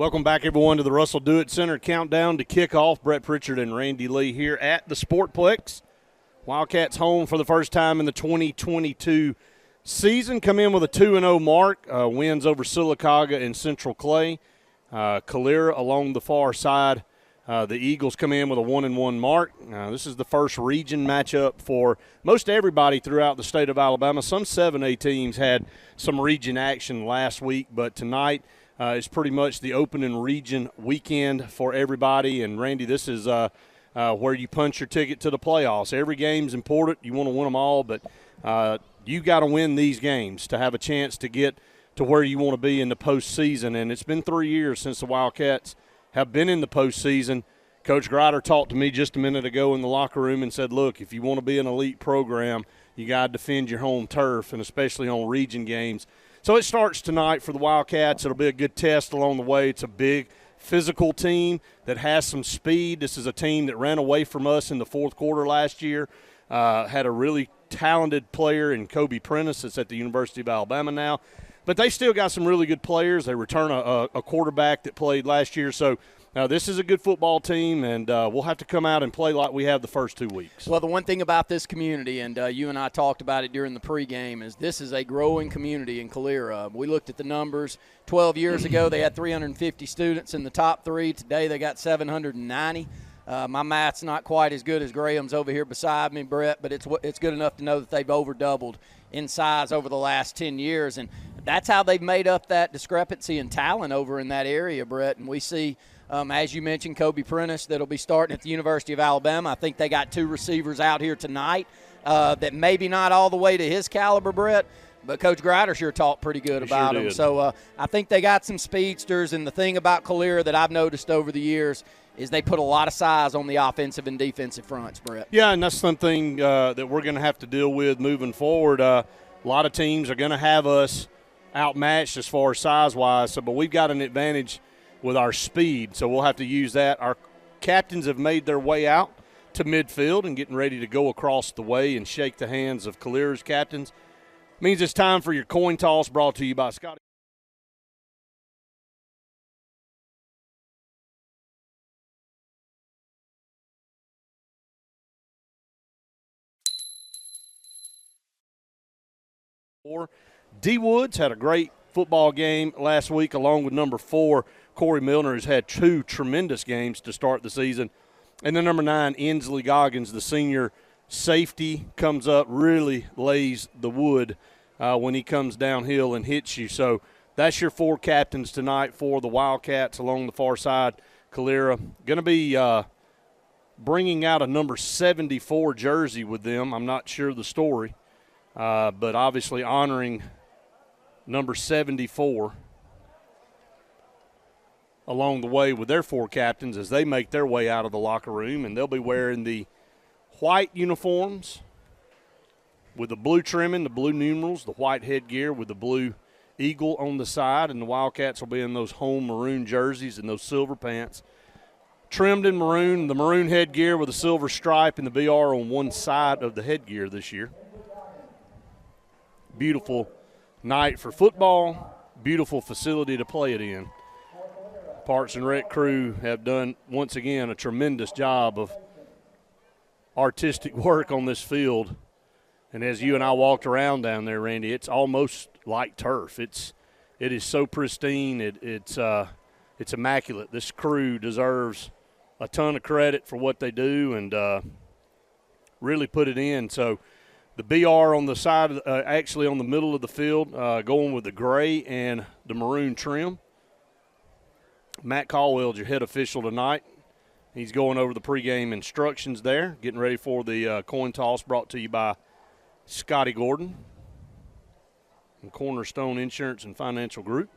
Welcome back, everyone, to the Russell Do It Center countdown to kickoff. Brett Pritchard and Randy Lee here at the Sportplex. Wildcats home for the first time in the 2022 season. Come in with a 2-0 mark. Wins over Sylacauga and Central Clay. Calera along the far side. The Eagles come in with a 1-1 mark. This is the first region matchup for most everybody throughout the state of Alabama. Some 7A teams had some region action last week, but tonight is pretty much the opening region weekend for everybody. And, Randy, this is where you punch your ticket to the playoffs. Every game's important. You want to win them all, but you got to win these games to have a chance to get to where you want to be in the postseason. And it's been 3 years since the Wildcats have been in the postseason. Coach Grider talked to me just a minute ago in the locker room and said, look, if you want to be an elite program, you got to defend your home turf, and especially on region games. So it starts tonight for the Wildcats. It'll be a good test along the way. It's a big physical team that has some speed. This is a team that ran away from us in the fourth quarter last year. Had a really talented player in Kobe Prentice that's at the University of Alabama now. But they still got some really good players. They return a quarterback that played last year. So this is a good football team, and we'll have to come out and play like we have the first 2 weeks. Well, the one thing about this community, and you and I talked about it during the pregame, is this is a growing community in Calera. We looked at the numbers. 12 years ago, they had 350 students in the top three. Today, they got 790. My math's not quite as good as Graham's over here beside me, Brett, but it's good enough to know that they've over-doubled in size over the last 10 years. And that's how they've made up that discrepancy in talent over in that area, Brett. And we see, as you mentioned, Kobe Prentice that'll be starting at the University of Alabama. I think they got 2 receivers out here tonight that maybe not all the way to his caliber, Brett, but Coach Grider sure talked pretty good about them. So I think they got some speedsters. And the thing about Calera that I've noticed over the years is they put a lot of size on the offensive and defensive fronts, Brett. Yeah, and that's something that we're going to have to deal with moving forward. A lot of teams are going to have us outmatched as far as size-wise, but we've got an advantage with our speed, so we'll have to use that. Our captains have made their way out to midfield and getting ready to go across the way and shake the hands of Calera's captains. Means it's time for your coin toss, brought to you by Scotty. D. Woods had a great football game last week along with number 4, Corey Milner, who's had 2 tremendous games to start the season. And then number 9, Inslee Goggins, the senior safety, comes up, really lays the wood when he comes downhill and hits you. So that's your 4 captains tonight for the Wildcats along the far side. Calera going to be bringing out a number 74 jersey with them. I'm not sure the story. But obviously honoring number 74 along the way with their 4 captains as they make their way out of the locker room. And they'll be wearing the white uniforms with the blue trimming, the blue numerals, the white headgear with the blue eagle on the side. And the Wildcats will be in those home maroon jerseys and those silver pants. Trimmed in maroon, the maroon headgear with a silver stripe and the BR on one side of the headgear this year. Beautiful night for football, beautiful facility to play it in. Parks and Rec crew have done, once again, a tremendous job of artistic work on this field. And as you and I walked around down there, Randy, it's almost like turf. It is so pristine. It's immaculate. This crew deserves a ton of credit for what they do and really put it in. So the BR on the side, actually on the middle of the field, going with the gray and the maroon trim. Matt Caldwell's your head official tonight. He's going over the pregame instructions there, getting ready for the coin toss brought to you by Scotty Gordon and Cornerstone Insurance and Financial Group.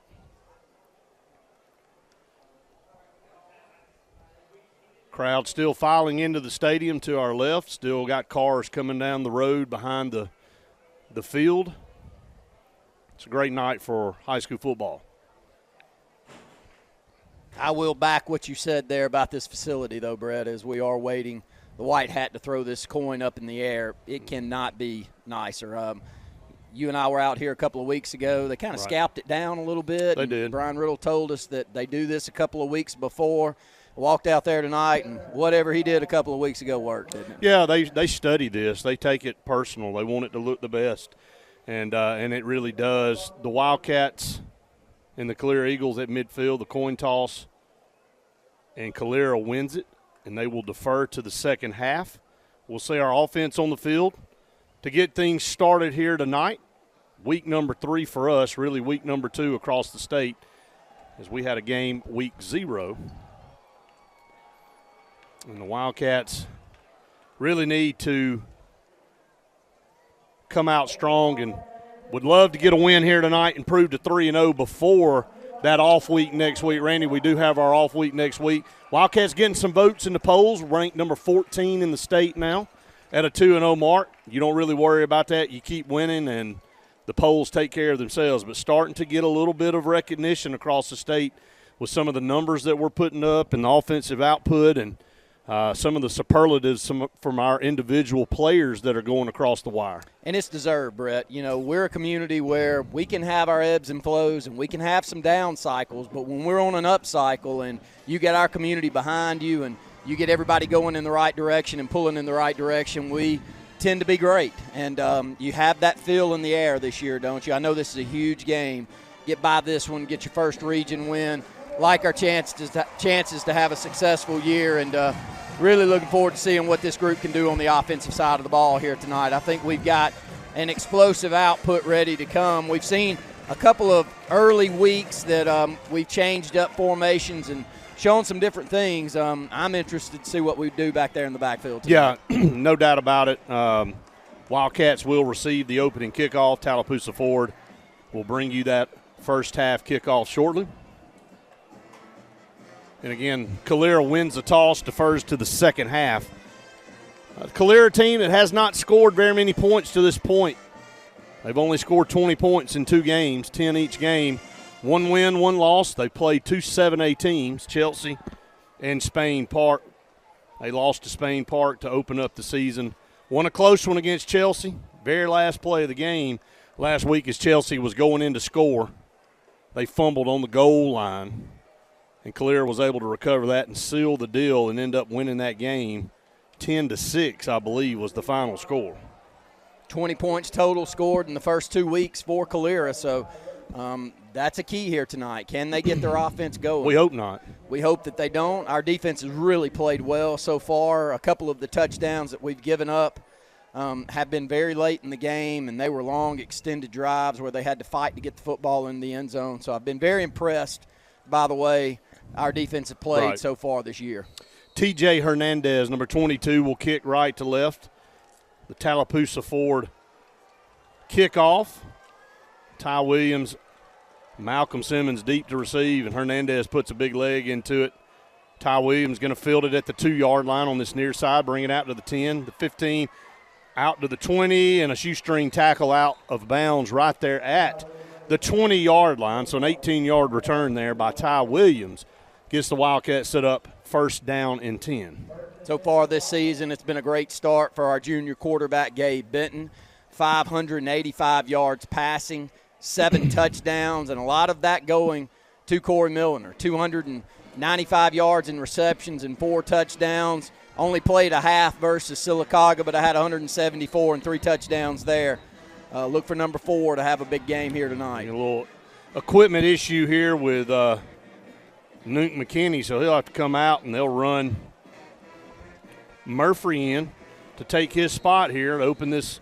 Crowd still filing into the stadium to our left. Still got cars coming down the road behind the field. It's a great night for high school football. I will back what you said there about this facility, though, Brett, as we are waiting the white hat to throw this coin up in the air. It cannot be nicer. You and I were out here a couple of weeks ago. They kind of scalped it down a little bit. They did. Brian Riddle told us that they do this a couple of weeks before. Walked out there tonight, and whatever he did a couple of weeks ago worked, didn't it? Yeah, they study this. They take it personal. They want it to look the best, and it really does. The Wildcats and the Calera Eagles at midfield, the coin toss, and Calera wins it, and they will defer to the second half. We'll see our offense on the field to get things started here tonight. Week number 3 for us, really week number 2 across the state, as we had a game week 0. And the Wildcats really need to come out strong and would love to get a win here tonight and prove to 3-0 before that off week next week. Randy, we do have our off week next week. Wildcats getting some votes in the polls, ranked number 14 in the state now at a 2-0 mark. You don't really worry about that. You keep winning, and the polls take care of themselves. But starting to get a little bit of recognition across the state with some of the numbers that we're putting up and the offensive output and some of the superlatives from our individual players that are going across the wire. And it's deserved, Brett. You know, we're a community where we can have our ebbs and flows and we can have some down cycles, but when we're on an up cycle and you get our community behind you and you get everybody going in the right direction and pulling in the right direction, we tend to be great. And you have that feel in the air this year, don't you? I know this is a huge game. Get by this one, get your first region win. Like our chances to have a successful year, and really looking forward to seeing what this group can do on the offensive side of the ball here tonight. I think we've got an explosive output ready to come. We've seen a couple of early weeks that we've changed up formations and shown some different things. I'm interested to see what we do back there in the backfield tonight. Yeah, no doubt about it. Wildcats will receive the opening kickoff. Tallapoosa Ford will bring you that first half kickoff shortly. And again, Calera wins the toss, defers to the second half. The Calera team that has not scored very many points to this point. They've only scored 20 points in 2 games, 10 each game. 1 win, 1 loss. They played 2 7A teams, Chelsea and Spain Park. They lost to Spain Park to open up the season. Won a close one against Chelsea. Very last play of the game last week as Chelsea was going in to score. They fumbled on the goal line. And Calera was able to recover that and seal the deal and end up winning that game 10-6, I believe, was the final score. 20 points total scored in the first 2 weeks for Calera, so that's a key here tonight. Can they get their offense going? We hope not. We hope that they don't. Our defense has really played well so far. A couple of the touchdowns that we've given up have been very late in the game, and they were long, extended drives where they had to fight to get the football in the end zone. So I've been very impressed by the way our defense have played so far this year. TJ Hernandez, number 22, will kick right to left. The Tallapoosa Ford kickoff. Ty Williams, Malcolm Simmons deep to receive, and Hernandez puts a big leg into it. Ty Williams going to field it at the 2-yard line on this near side, bring it out to the 10, the 15, out to the 20, and a shoestring tackle out of bounds right there at the 20-yard line. So an 18-yard return there by Ty Williams gets the Wildcats set up first down and 10. So far this season, it's been a great start for our junior quarterback, Gabe Benton. 585 yards passing, 7 touchdowns, and a lot of that going to Corey Milliner. 295 yards in receptions and 4 touchdowns. Only played a half versus Sylacauga, but I had 174 and 3 touchdowns there. Look for number 4 to have a big game here tonight. A little equipment issue here with Nuke McKinney, so he'll have to come out and they'll run Murphy in to take his spot here to open this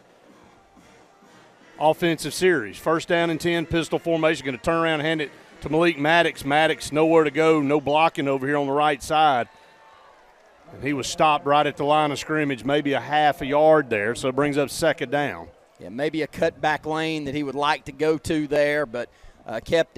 offensive series. First down and 10, pistol formation, going to turn around and hand it to Malik Maddox. Maddox nowhere to go, no blocking over here on the right side. And he was stopped right at the line of scrimmage, maybe a half a yard there, so it brings up second down. Yeah, maybe a cutback lane that he would like to go to there, but kept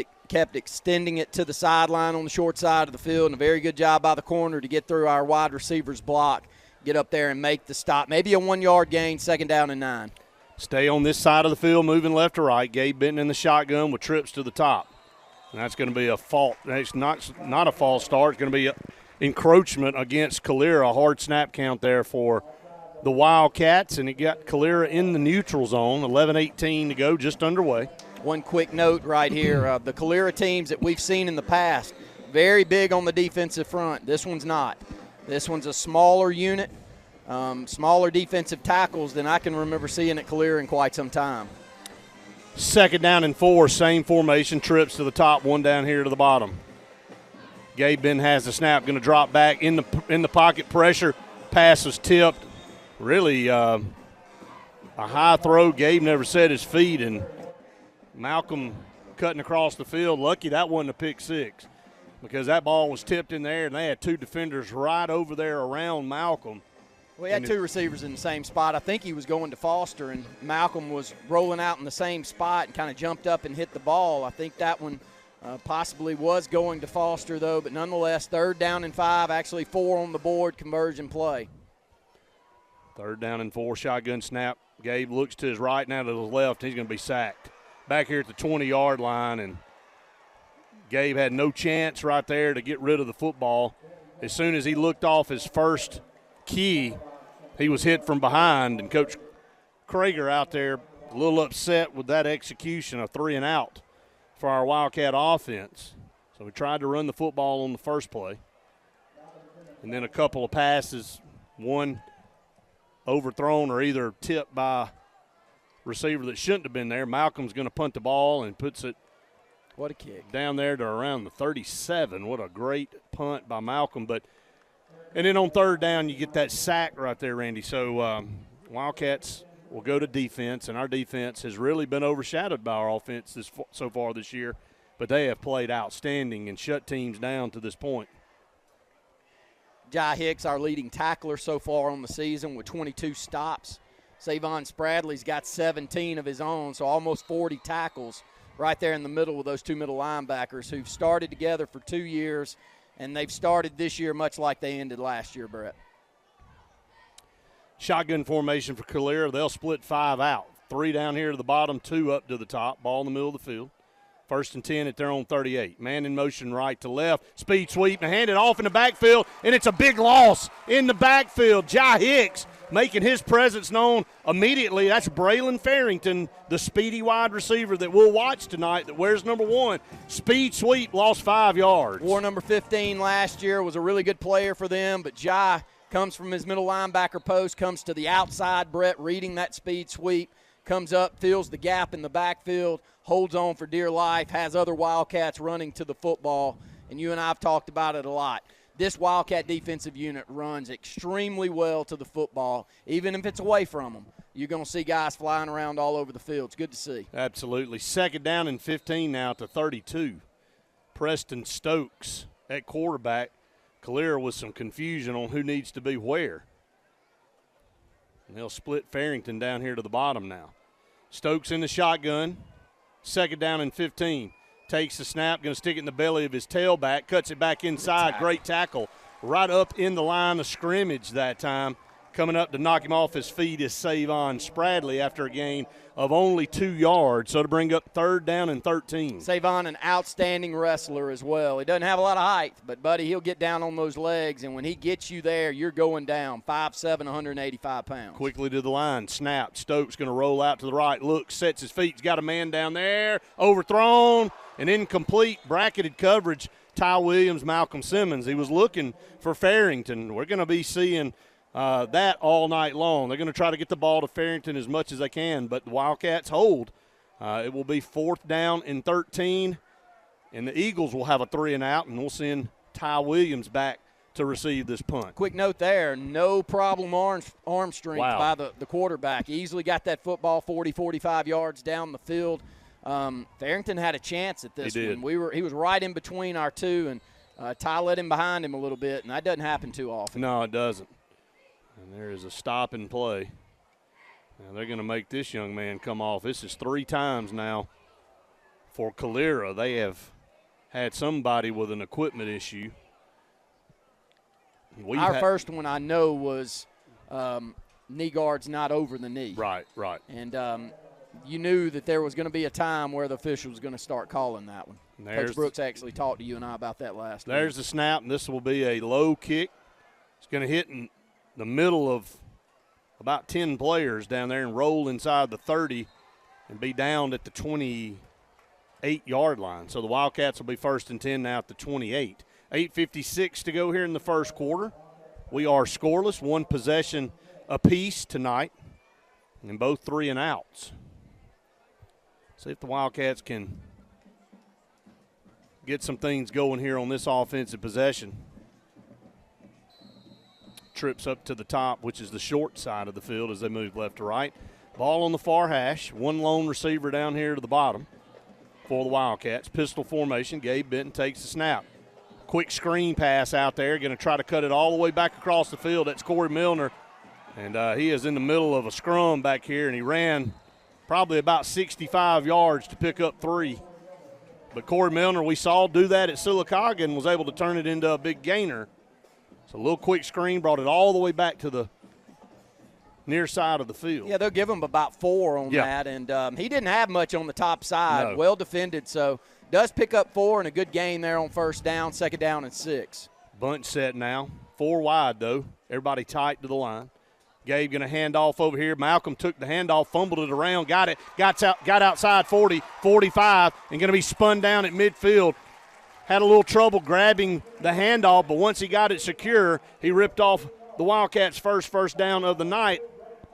extending it to the sideline on the short side of the field, and a very good job by the corner to get through our wide receiver's block, get up there and make the stop. Maybe a 1-yard gain, second down and 9. Stay on this side of the field, moving left to right. Gabe Benton in the shotgun with trips to the top. And that's going to be a fault. It's not a false start. It's going to be an encroachment against Calera. A hard snap count there for the Wildcats, and it got Calera in the neutral zone. 11:18 to go, just underway. One quick note right here. The Calera teams that we've seen in the past, very big on the defensive front. This one's not. This one's a smaller unit, smaller defensive tackles than I can remember seeing at Calera in quite some time. 2nd down and 4, same formation, trips to the top, one down here to the bottom. Gabe Ben has the snap, going to drop back in the pocket, pressure. Pass was tipped. Really a high throw. Gabe never set his feet, and Malcolm cutting across the field. Lucky that wasn't a pick six, because that ball was tipped in the air, and they had two defenders right over there around Malcolm. We had two receivers in the same spot. I think he was going to Foster, and Malcolm was rolling out in the same spot and kind of jumped up and hit the ball. I think that one possibly was going to Foster, though, but nonetheless, 3rd down and 5, actually 4 on the board, conversion play. 3rd down and 4, shotgun snap. Gabe looks to his right, now to his left. He's going to be sacked. Back here at the 20-yard line, and Gabe had no chance right there to get rid of the football. As soon as he looked off his first key, he was hit from behind, and Coach Krager out there a little upset with that execution of 3 and out for our Wildcat offense. So we tried to run the football on the first play. And then a couple of passes, one overthrown or either tipped by receiver that shouldn't have been there. Malcolm's going to punt the ball and puts it what a kick down there to around the 37. What a great punt by Malcolm. And then on 3rd down, you get that sack right there, Randy. So Wildcats will go to defense, and our defense has really been overshadowed by our offense so far this year. But they have played outstanding and shut teams down to this point. Jai Hicks, our leading tackler so far on the season with 22 stops. Savon Spradley's got 17 of his own, so almost 40 tackles right there in the middle with those two middle linebackers who've started together for 2 years, and they've started this year much like they ended last year, Brett. Shotgun formation for Calera. They'll split 5 out. 3 down here to the bottom, 2 up to the top. Ball in the middle of the field. 1st and 10 at their own 38. Man in motion right to left. Speed sweep and hand it off in the backfield, and it's a big loss in the backfield. Jai Hicks making his presence known immediately. That's Braylon Farrington, the speedy wide receiver that we'll watch tonight that wears number 1. Speed sweep, lost 5 yards. Wore number 15 last year, was a really good player for them, but Jai comes from his middle linebacker post, comes to the outside, Brett, reading that speed sweep, comes up, fills the gap in the backfield, holds on for dear life, has other Wildcats running to the football, and you and I have talked about it a lot. This Wildcat defensive unit runs extremely well to the football, even if it's away from them. You're going to see guys flying around all over the field. It's good to see. Absolutely. 2nd down and 15 now to 32. Preston Stokes at quarterback. Calera with some confusion on who needs to be where. And they'll split Farrington down here to the bottom now. Stokes in the shotgun. 2nd down and 15. Takes the snap, going to stick it in the belly of his tailback, cuts it back inside. Great tackle right up in the line of scrimmage that time. Coming up to knock him off his feet is Savon Spradley after a gain of only 2 yards. So to bring up 3rd down and 13. Savon, an outstanding wrestler as well. He doesn't have a lot of height, but, buddy, he'll get down on those legs, and when he gets you there, you're going down. 5'7", 185 pounds. Quickly to the line, snap. Stokes going to roll out to the right, looks, sets his feet. He's got a man down there, overthrown, and incomplete, bracketed coverage. Ty Williams, Malcolm Simmons. He was looking for Farrington. We're going to be seeing that all night long. They're going to try to get the ball to Farrington as much as they can, but the Wildcats hold. It will be 4th down and 13, and the Eagles will have a 3 and out, and we'll send Ty Williams back to receive this punt. Quick note there, no problem arm strength by the quarterback. He easily got that football 40, 45 yards down the field. Farrington had a chance at this one. He was right in between our two, and Ty let him behind him a little bit, and that doesn't happen too often. No, it doesn't. And there is a stop and play. Now they're going to make this young man come off. This is 3 times now for Calera. They have had somebody with an equipment issue. Our first one I know was knee guards not over the knee. Right. And you knew that there was going to be a time where the official was going to start calling that one. Coach Brooks actually talked to you and I about that last week. There's the snap, and this will be a low kick. It's going to hit in the middle of about 10 players down there and roll inside the 30 and be down at the 28-yard line. So the Wildcats will be 1st and 10 now at the 28. 8:56 to go here in the first quarter. We are scoreless, one possession apiece tonight, and both 3 and outs. See if the Wildcats can get some things going here on this offensive possession. Trips up to the top, which is the short side of the field as they move left to right. Ball on the far hash. One lone receiver down here to the bottom for the Wildcats. Pistol formation. Gabe Benton takes the snap. Quick screen pass out there. Going to try to cut it all the way back across the field. That's Corey Milner. And he is in the middle of a scrum back here, and he ran probably about 65 yards to pick up 3. But Corey Milner, we saw do that at Sylacauga and was able to turn it into a big gainer. So a little quick screen brought it all the way back to the near side of the field. Yeah, they'll give him about 4 on that. And he didn't have much on the top side. No. Well defended, so does pick up 4 and a good gain there on 1st down, 2nd down and 6. Bunch set now. 4 wide, though. Everybody tight to the line. Gabe going to hand off over here. Malcolm took the handoff, fumbled it around, got it, got outside 40, 45, and going to be spun down at midfield. Had a little trouble grabbing the handoff, but once he got it secure, he ripped off the Wildcats' first down of the night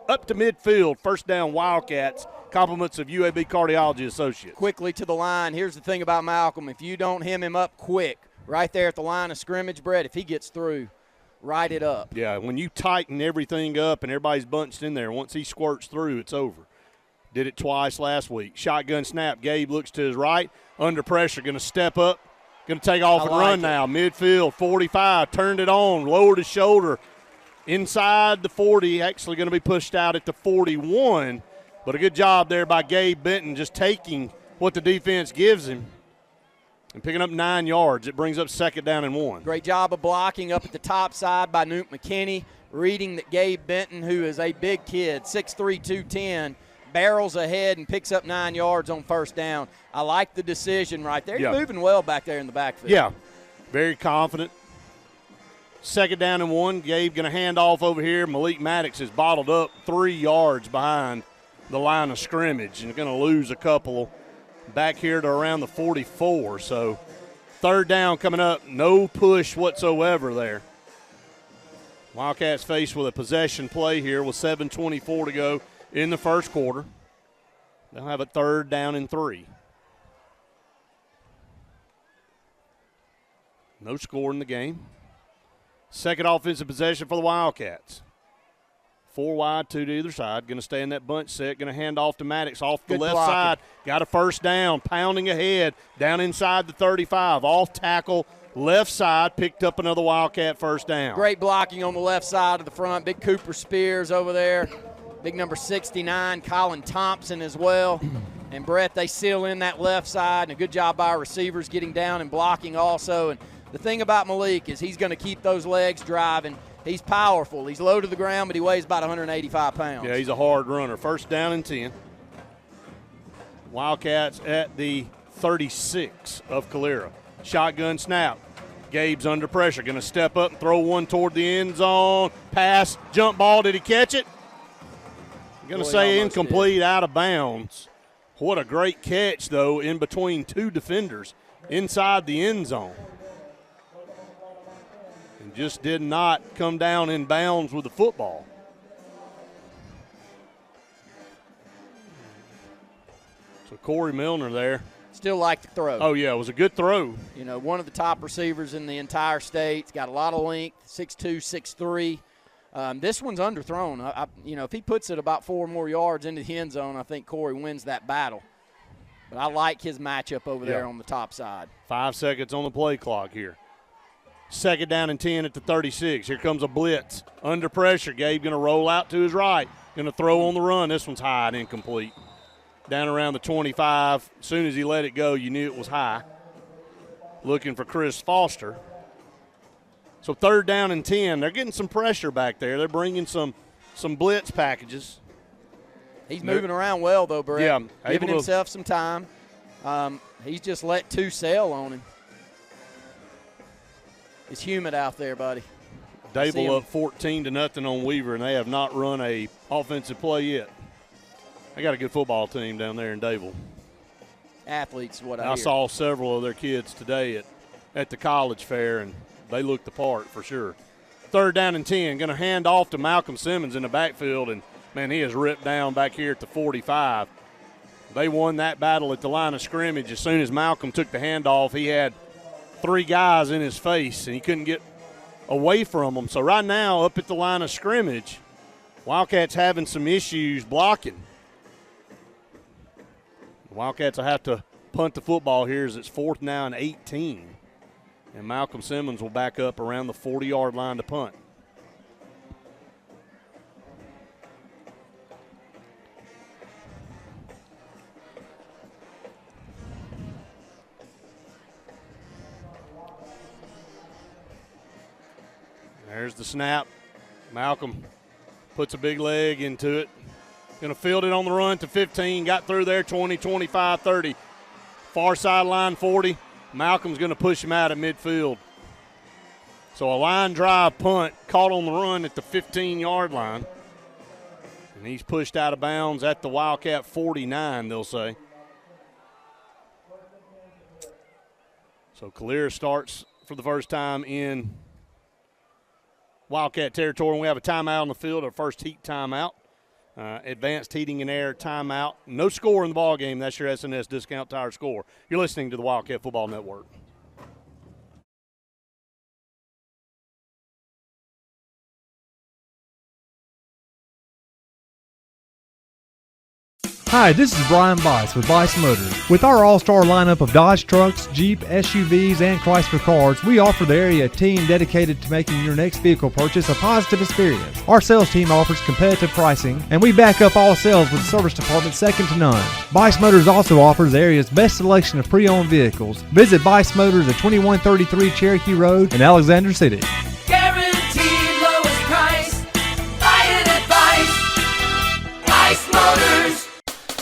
up to midfield. 1st down Wildcats, compliments of UAB Cardiology Associates. Quickly to the line. Here's the thing about Malcolm. If you don't hem him up quick, right there at the line of scrimmage, Brett, if he gets through, ride it up. Yeah, when you tighten everything up and everybody's bunched in there, once he squirts through, it's over. Did it twice last week. Shotgun snap. Gabe looks to his right. Under pressure, going to step up. Going to take off and run now. Midfield, 45, turned it on, lowered his shoulder. Inside the 40, actually going to be pushed out at the 41. But a good job there by Gabe Benton, just taking what the defense gives him and picking up 9 yards. It brings up 2nd down and 1. Great job of blocking up at the top side by Nuke McKinney, reading that Gabe Benton, who is a big kid, 6'3", 210, barrels ahead and picks up 9 yards on 1st down. I like the decision right there. He's moving well back there in the backfield. Yeah, very confident. 2nd down and 1. Gabe going to hand off over here. Malik Maddox is bottled up 3 yards behind the line of scrimmage and going to lose a couple back here to around the 44. So 3rd down coming up. No push whatsoever there. Wildcats faced with a possession play here with 7:24 to go in the first quarter. They'll have a 3rd down and 3. No score in the game. 2nd offensive possession for the Wildcats. 4 wide, 2 to either side. Going to stay in that bunch set. Going to hand off to Maddox off the left side. Got a 1st down. Pounding ahead. Down inside the 35. Off tackle. Left side. Picked up another Wildcat 1st down. Great blocking on the left side of the front. Big Cooper Spears over there. Big number 69, Colin Thompson as well. And, Brett, they seal in that left side. And a good job by our receivers getting down and blocking also. And the thing about Malik is he's going to keep those legs driving. He's powerful. He's low to the ground, but he weighs about 185 pounds. Yeah, he's a hard runner. 1st down and 10. Wildcats at the 36 of Calera. Shotgun snap. Gabe's under pressure. Going to step up and throw one toward the end zone. Pass, jump ball. Did he catch it? Going to say incomplete, out of bounds. What a great catch, though, in between 2 defenders inside the end zone. And just did not come down in bounds with the football. So Corey Milner there. Still like the throw. Oh, yeah, it was a good throw. You know, one of the top receivers in the entire state. He's got a lot of length, 6'2", 6'3". This one's underthrown. You know, if he puts it about 4 more yards into the end zone, I think Corey wins that battle. But I like his matchup over there on the top side. 5 seconds on the play clock here. 2nd down and 10 at the 36. Here comes a blitz. Under pressure. Gabe going to roll out to his right. Going to throw on the run. This one's high and incomplete. Down around the 25. As soon as he let it go, you knew it was high. Looking for Chris Foster. So 3rd down and 10. They're getting some pressure back there. They're bringing some blitz packages. He's moving around well, though, Brett. Yeah. Giving himself some time. He's just let 2 sail on him. It's humid out there, buddy. Dable up 14-0 on Weaver, and they have not run a offensive play yet. They got a good football team down there in Dable. Athletes, what I hear. saw several of their kids today at the college fair, and they looked the part for sure. 3rd down and 10, going to hand off to Malcolm Simmons in the backfield, and, man, he is ripped down back here at the 45. They won that battle at the line of scrimmage. As soon as Malcolm took the handoff, he had 3 guys in his face, and he couldn't get away from them. So right now, up at the line of scrimmage, Wildcats having some issues blocking. The Wildcats will have to punt the football here as it's 4th now and 18. And Malcolm Simmons will back up around the 40-yard line to punt. There's the snap. Malcolm puts a big leg into it. Going to field it on the run to 15. Got through there, 20, 25, 30. Far sideline, 40. Malcolm's going to push him out at midfield. So a line drive punt caught on the run at the 15-yard line. And he's pushed out of bounds at the Wildcat 49, they'll say. So Calera starts for the first time in Wildcat territory, and we have a timeout on the field, our first heat timeout. Advanced Heating and Air timeout. No score in the ball game. That's your SNS Discount Tire score. You're listening to the Wildcat Football Network. Hi, this is Brian Bice with Bice Motors. With our all-star lineup of Dodge trucks, Jeep, SUVs, and Chrysler cars, we offer the area a team dedicated to making your next vehicle purchase a positive experience. Our sales team offers competitive pricing, and we back up all sales with a service department second to none. Bice Motors also offers the area's best selection of pre-owned vehicles. Visit Bice Motors at 2133 Cherokee Road in Alexander City. Guaranteed lowest price. Buy it at Bice. Bice Motors.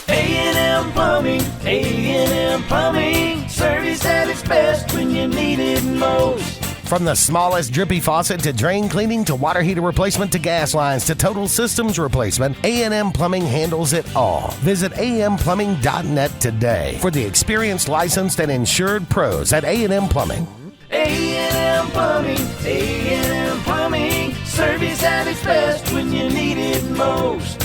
A&M Plumbing, A&M Plumbing, service at its best when you need it most. From the smallest drippy faucet to drain cleaning to water heater replacement to gas lines to total systems replacement, A&M Plumbing handles it all. Visit amplumbing.net today for the experienced, licensed, and insured pros at A&M Plumbing. A&M Plumbing, A&M Plumbing, service at its best when you need it most.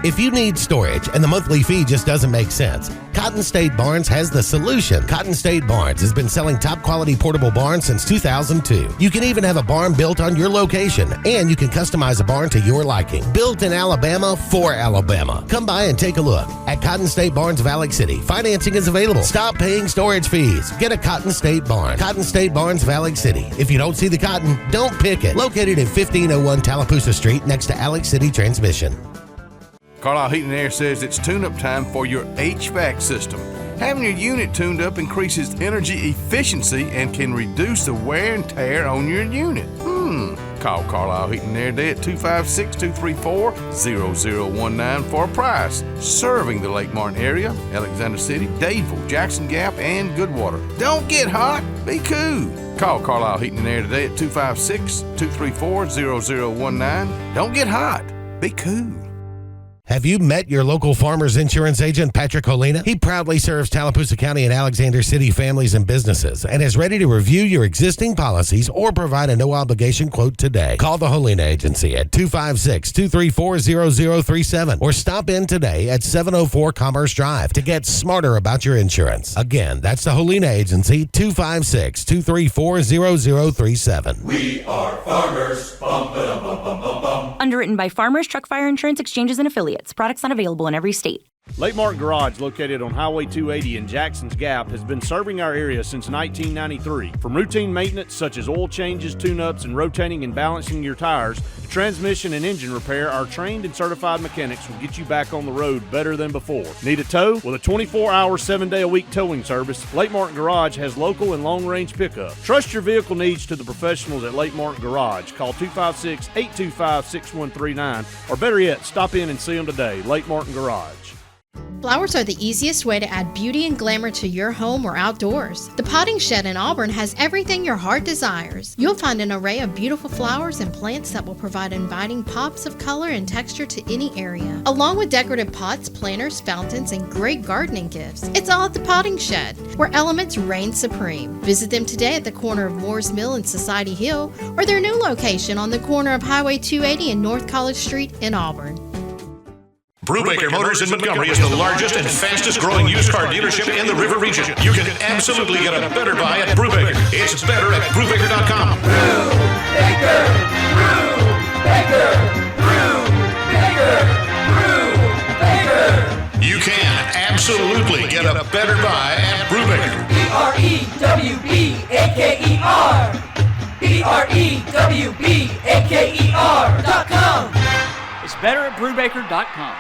If you need storage and the monthly fee just doesn't make sense, Cotton State Barns has the solution. Cotton State Barns has been selling top quality portable barns since 2002. You can even have a barn built on your location, and you can customize a barn to your liking. Built in Alabama for Alabama. Come by and take a look. At Cotton State Barns of Alex City, financing is available. Stop paying storage fees. Get a Cotton State Barn. Cotton State Barns of Alex City. If you don't see the cotton, don't pick it. Located at 1501 Tallapoosa Street next to Alex City Transmission. Carlisle Heating and Air says it's tune-up time for your HVAC system. Having your unit tuned up increases energy efficiency and can reduce the wear and tear on your unit. Call Carlisle Heating and Air today at 256-234-0019 for a price. Serving the Lake Martin area, Alexander City, Dadeville, Jackson Gap, and Goodwater. Don't get hot, be cool. Call Carlisle Heating and Air today at 256-234-0019. Don't get hot, be cool. Have you met your local Farmers Insurance agent, Patrick Holina? He proudly serves Tallapoosa County and Alexander City families and businesses and is ready to review your existing policies or provide a no-obligation quote today. Call the Holina Agency at 256-234-0037 or stop in today at 704 Commerce Drive to get smarter about your insurance. Again, that's the Holina Agency, 256-234-0037. We are farmers. Bum, ba-dum, bum, bum, bum, bum. Underwritten by Farmers Truck Fire Insurance Exchanges and Affiliates. Products not available in every state. Lake Martin Garage, located on Highway 280 in Jackson's Gap, has been serving our area since 1993. From routine maintenance such as oil changes, tune-ups, and rotating and balancing your tires, to transmission and engine repair, our trained and certified mechanics will get you back on the road better than before. Need a tow? With a 24-hour, 7-day-a-week towing service, Lake Martin Garage has local and long-range pickup. Trust your vehicle needs to the professionals at Lake Martin Garage. Call 256-825-6139, or better yet, stop in and see them today. Lake Martin Garage. Flowers are the easiest way to add beauty and glamour to your home or outdoors. The Potting Shed in Auburn has everything your heart desires. You'll find an array of beautiful flowers and plants that will provide inviting pops of color and texture to any area, along with decorative pots, planters, fountains, and great gardening gifts. It's all at the Potting Shed, where elements reign supreme. Visit them today at the corner of Moore's Mill and Society Hill, or their new location on the corner of Highway 280 and North College Street in Auburn. Brubaker Motors in Montgomery is the largest and fastest growing used car dealership in the River Region. You can absolutely get a better buy at Brubaker. It's better at Brubaker.com. Brubaker, Brubaker, Brubaker, Brubaker. You can absolutely get a better buy at Brubaker. BREWBAKER. BREWBAKER.com. It's better at Brubaker.com.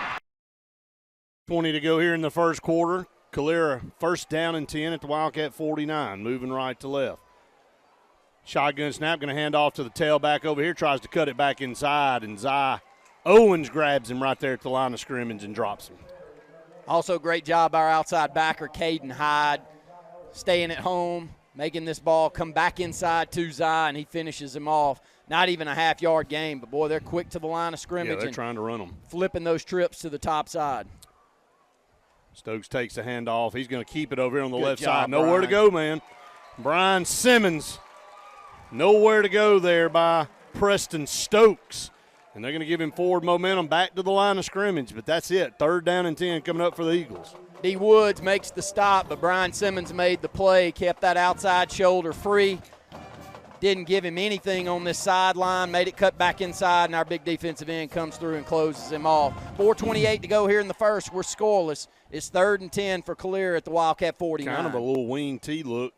20 to go here in the first quarter. Calera first down and 10 at the Wildcat 49, moving right to left. Shotgun snap, going to hand off to the tailback over here, tries to cut it back inside, and Zy Owens grabs him right there at the line of scrimmage and drops him. Also, great job by our outside backer, Caden Hyde, staying at home, making this ball come back inside to Zy, and he finishes him off. Not even a half-yard game, but, boy, they're quick to the line of scrimmage. Yeah, they're trying to run them. Flipping those trips to the top side. Stokes takes the handoff. He's going to keep it over here on the left job, side. Nowhere to go, man. Brian Simmons, nowhere to go there by Preston Stokes. And they're going to give him forward momentum back to the line of scrimmage, but that's it. 3rd down and 10 coming up for the Eagles. D. Woods makes the stop, but Brian Simmons made the play, kept that outside shoulder free. Didn't give him anything on this sideline, made it cut back inside, and our big defensive end comes through and closes him off. 4:28 to go here in the first. We're scoreless. It's 3rd and 10 for Calera at the Wildcat 49. Kind of a little wing T look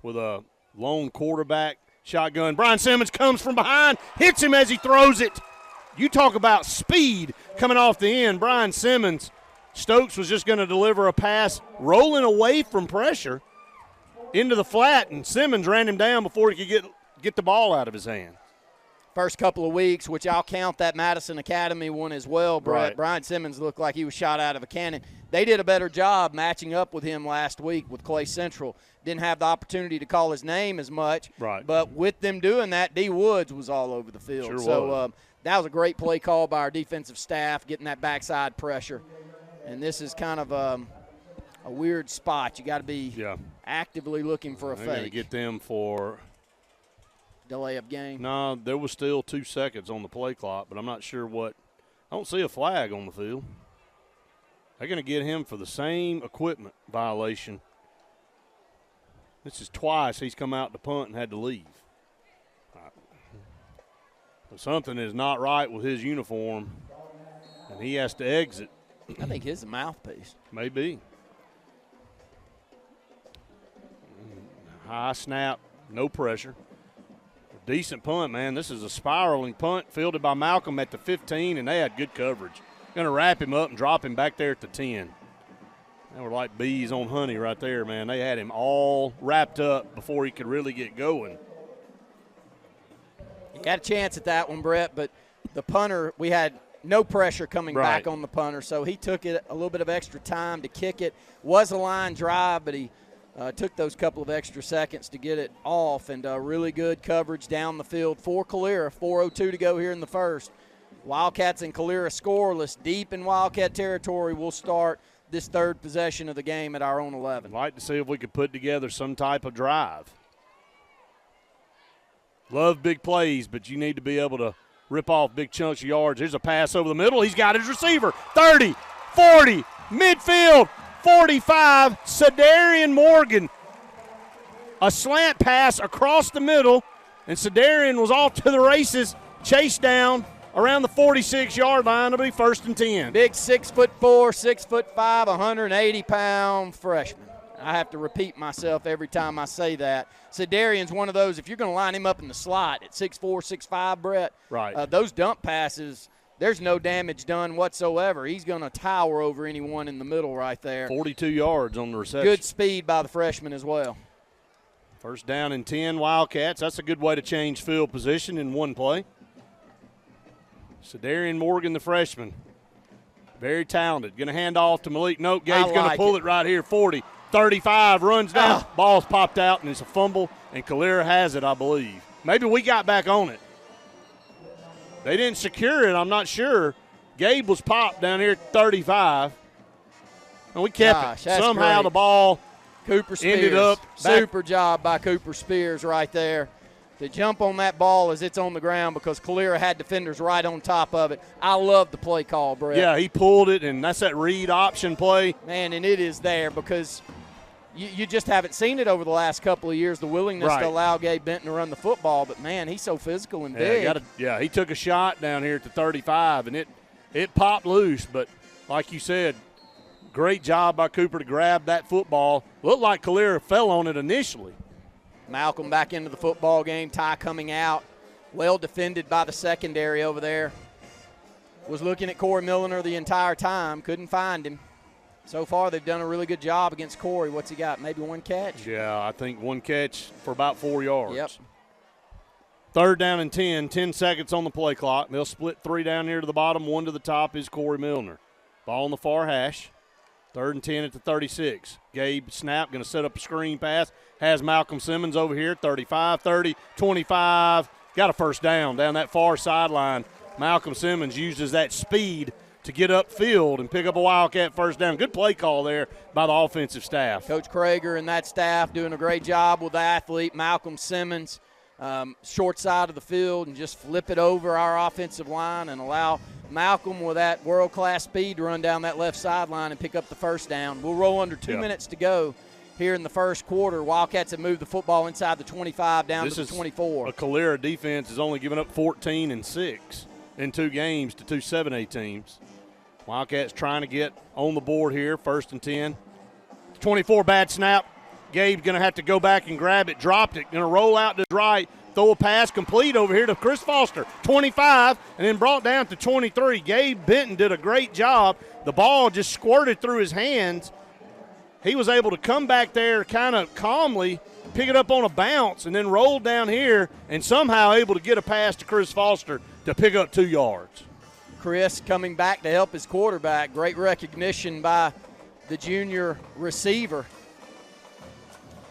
with a lone quarterback shotgun. Brian Simmons comes from behind, hits him as he throws it. You talk about speed coming off the end. Brian Simmons, Stokes was just going to deliver a pass rolling away from pressure into the flat, and Simmons ran him down before he could get the ball out of his hand. First couple of weeks, which I'll count that Madison Academy one as well, Brett. Right. Brian Simmons looked like he was shot out of a cannon. They did a better job matching up with him last week with Clay Central. Didn't have the opportunity to call his name as much. Right. But with them doing that, D. Woods was all over the field. Sure so was. That was a great play call by our defensive staff, getting that backside pressure. And this is kind of a weird spot. You got to be actively looking for a They're going to fake. get them for Delay of game. No, there was still 2 seconds on the play clock, but I'm not sure what. I don't see a flag on the field. They're going to get him for the same equipment violation. This is twice he's come out to punt and had to leave. So something is not right with his uniform, and he has to exit. I think his is a mouthpiece. Maybe. High snap, no pressure. Decent punt, man. This is a spiraling punt fielded by Malcolm at the 15, and they had good coverage. Going to wrap him up and drop him back there at the 10. They were like bees on honey right there, man. They had him all wrapped up before he could really get going. He had a chance at that one, Brett, but the punter, we had no pressure coming back on the punter, so he took it a little bit of extra time to kick it. Was a line drive, but he took those couple of extra seconds to get it off, and really good coverage down the field for Calera. 4:02 to go here in the first. Wildcats and Calera scoreless, deep in Wildcat territory. We'll start this 3rd possession of the game at our own 11. I'd like to see if we could put together some type of drive. Love big plays, but you need to be able to rip off big chunks of yards. Here's a pass over the middle. He's got his receiver. 30, 40, midfield. 45, Sedarian Morgan. A slant pass across the middle, and Sedarian was off to the races, chased down around the 46-yard line. It'll be 1st and 10. Big 6'4", 6'5", 180-pound freshman. I have to repeat myself every time I say that. Sedarian's one of those, if you're going to line him up in the slot at 6'4", 6'5", Brett, right. Those dump passes, there's no damage done whatsoever. He's going to tower over anyone in the middle right there. 42 yards on the reception. Good speed by the freshman as well. 1st down and 10, Wildcats. That's a good way to change field position in one play. Sedarian Morgan, the freshman. Very talented. Going to hand off to Malik. Nope, Gabe's going to like pull it right here. 40, 35, runs down. Ball's popped out, and it's a fumble, and Calera has it, I believe. Maybe we got back on it. They didn't secure it, I'm not sure. Gabe was popped down here at 35, and we kept it. Somehow great. The ball Cooper Spears. ended up Super job by Cooper Spears right there to jump on that ball as it's on the ground because Calera had defenders right on top of it. I love the play call, Brett. Yeah, he pulled it, and that's that read option play. Man, and it is there because you just haven't seen it over the last couple of years, the willingness to allow Gabe Benton to run the football. But, man, he's so physical and big. He took a shot down here at the 35, and it popped loose. But, like you said, great job by Cooper to grab that football. Looked like Calera fell on it initially. Malcolm back into the football game. Ty coming out. Well defended by the secondary over there. Was looking at Corey Milliner the entire time. Couldn't find him. So far, they've done a really good job against Corey. What's he got? Maybe one catch? Yeah, I think one catch for about 4 yards. Yep. 3rd down and 10 seconds on the play clock. They'll split 3 down here to the bottom, 1 to the top is Corey Milliner. Ball on the far hash. 3rd and 10 at the 36. Gabe snap, going to set up a screen pass. Has Malcolm Simmons over here, 35, 30, 25. Got a first down that far sideline. Malcolm Simmons uses that speed to get upfield and pick up a Wildcat first down. Good play call there by the offensive staff. Coach Krager and that staff doing a great job with the athlete, Malcolm Simmons, short side of the field, and just flip it over our offensive line and allow Malcolm with that world-class speed to run down that left sideline and pick up the first down. We'll roll under 2 minutes to go here in the first quarter. Wildcats have moved the football inside the 25 down to the 24. A Calera defense has only given up 14 and 6 in 2 games to 2 7A teams. Wildcats trying to get on the board here, 1st and 10. 24, bad snap. Gabe's going to have to go back and grab it, dropped it, going to roll out to the right, throw a pass complete over here to Chris Foster, 25, and then brought down to 23. Gabe Benton did a great job. The ball just squirted through his hands. He was able to come back there kind of calmly, pick it up on a bounce, and then roll down here and somehow able to get a pass to Chris Foster to pick up 2 yards. Chris coming back to help his quarterback. Great recognition by the junior receiver.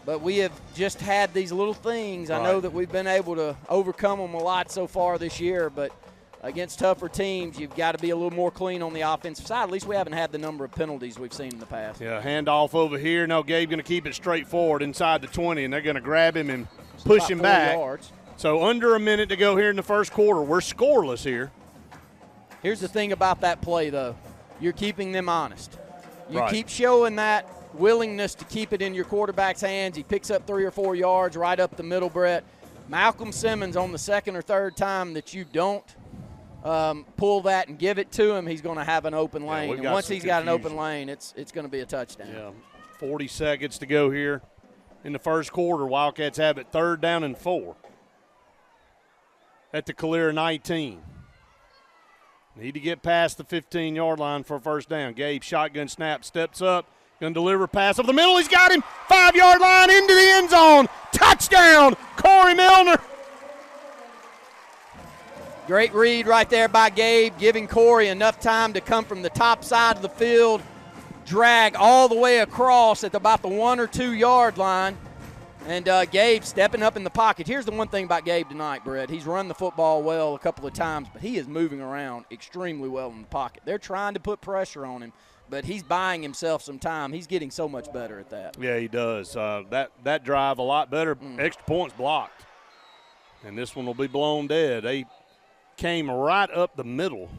But we have just had these little things. I know that we've been able to overcome them a lot so far this year, but against tougher teams, you've got to be a little more clean on the offensive side. At least we haven't had the number of penalties we've seen in the past. Yeah, handoff over here. No, Gabe going to keep it straight forward inside the 20, and they're going to grab him and push him back. Yards. So under a minute to go here in the first quarter. We're scoreless here. Here's the thing about that play, though. You're keeping them honest. You Right. keep showing that willingness to keep it in your quarterback's hands. He picks up 3 or 4 yards right up the middle, Brett. Malcolm Simmons on the 2nd or 3rd time that you don't pull that and give it to him, he's going to have an open lane. And once he's got an open lane, it's going to be a touchdown. Yeah, 40 seconds to go here in the first quarter. Wildcats have it 3rd down and 4 at the Calera 19. Need to get past the 15-yard line for a first down. Gabe, shotgun snap, steps up, going to deliver a pass over the middle. He's got him, 5-yard line into the end zone. Touchdown, Corey Milliner. Great read right there by Gabe, giving Corey enough time to come from the top side of the field, drag all the way across at about the 1 or 2 yard line. And Gabe stepping up in the pocket. Here's the one thing about Gabe tonight, Brett. He's run the football well a couple of times, but he is moving around extremely well in the pocket. They're trying to put pressure on him, but he's buying himself some time. He's getting so much better at that. Yeah, he does. That drive a lot better. Extra points blocked. And this one will be blown dead. They came right up the middle.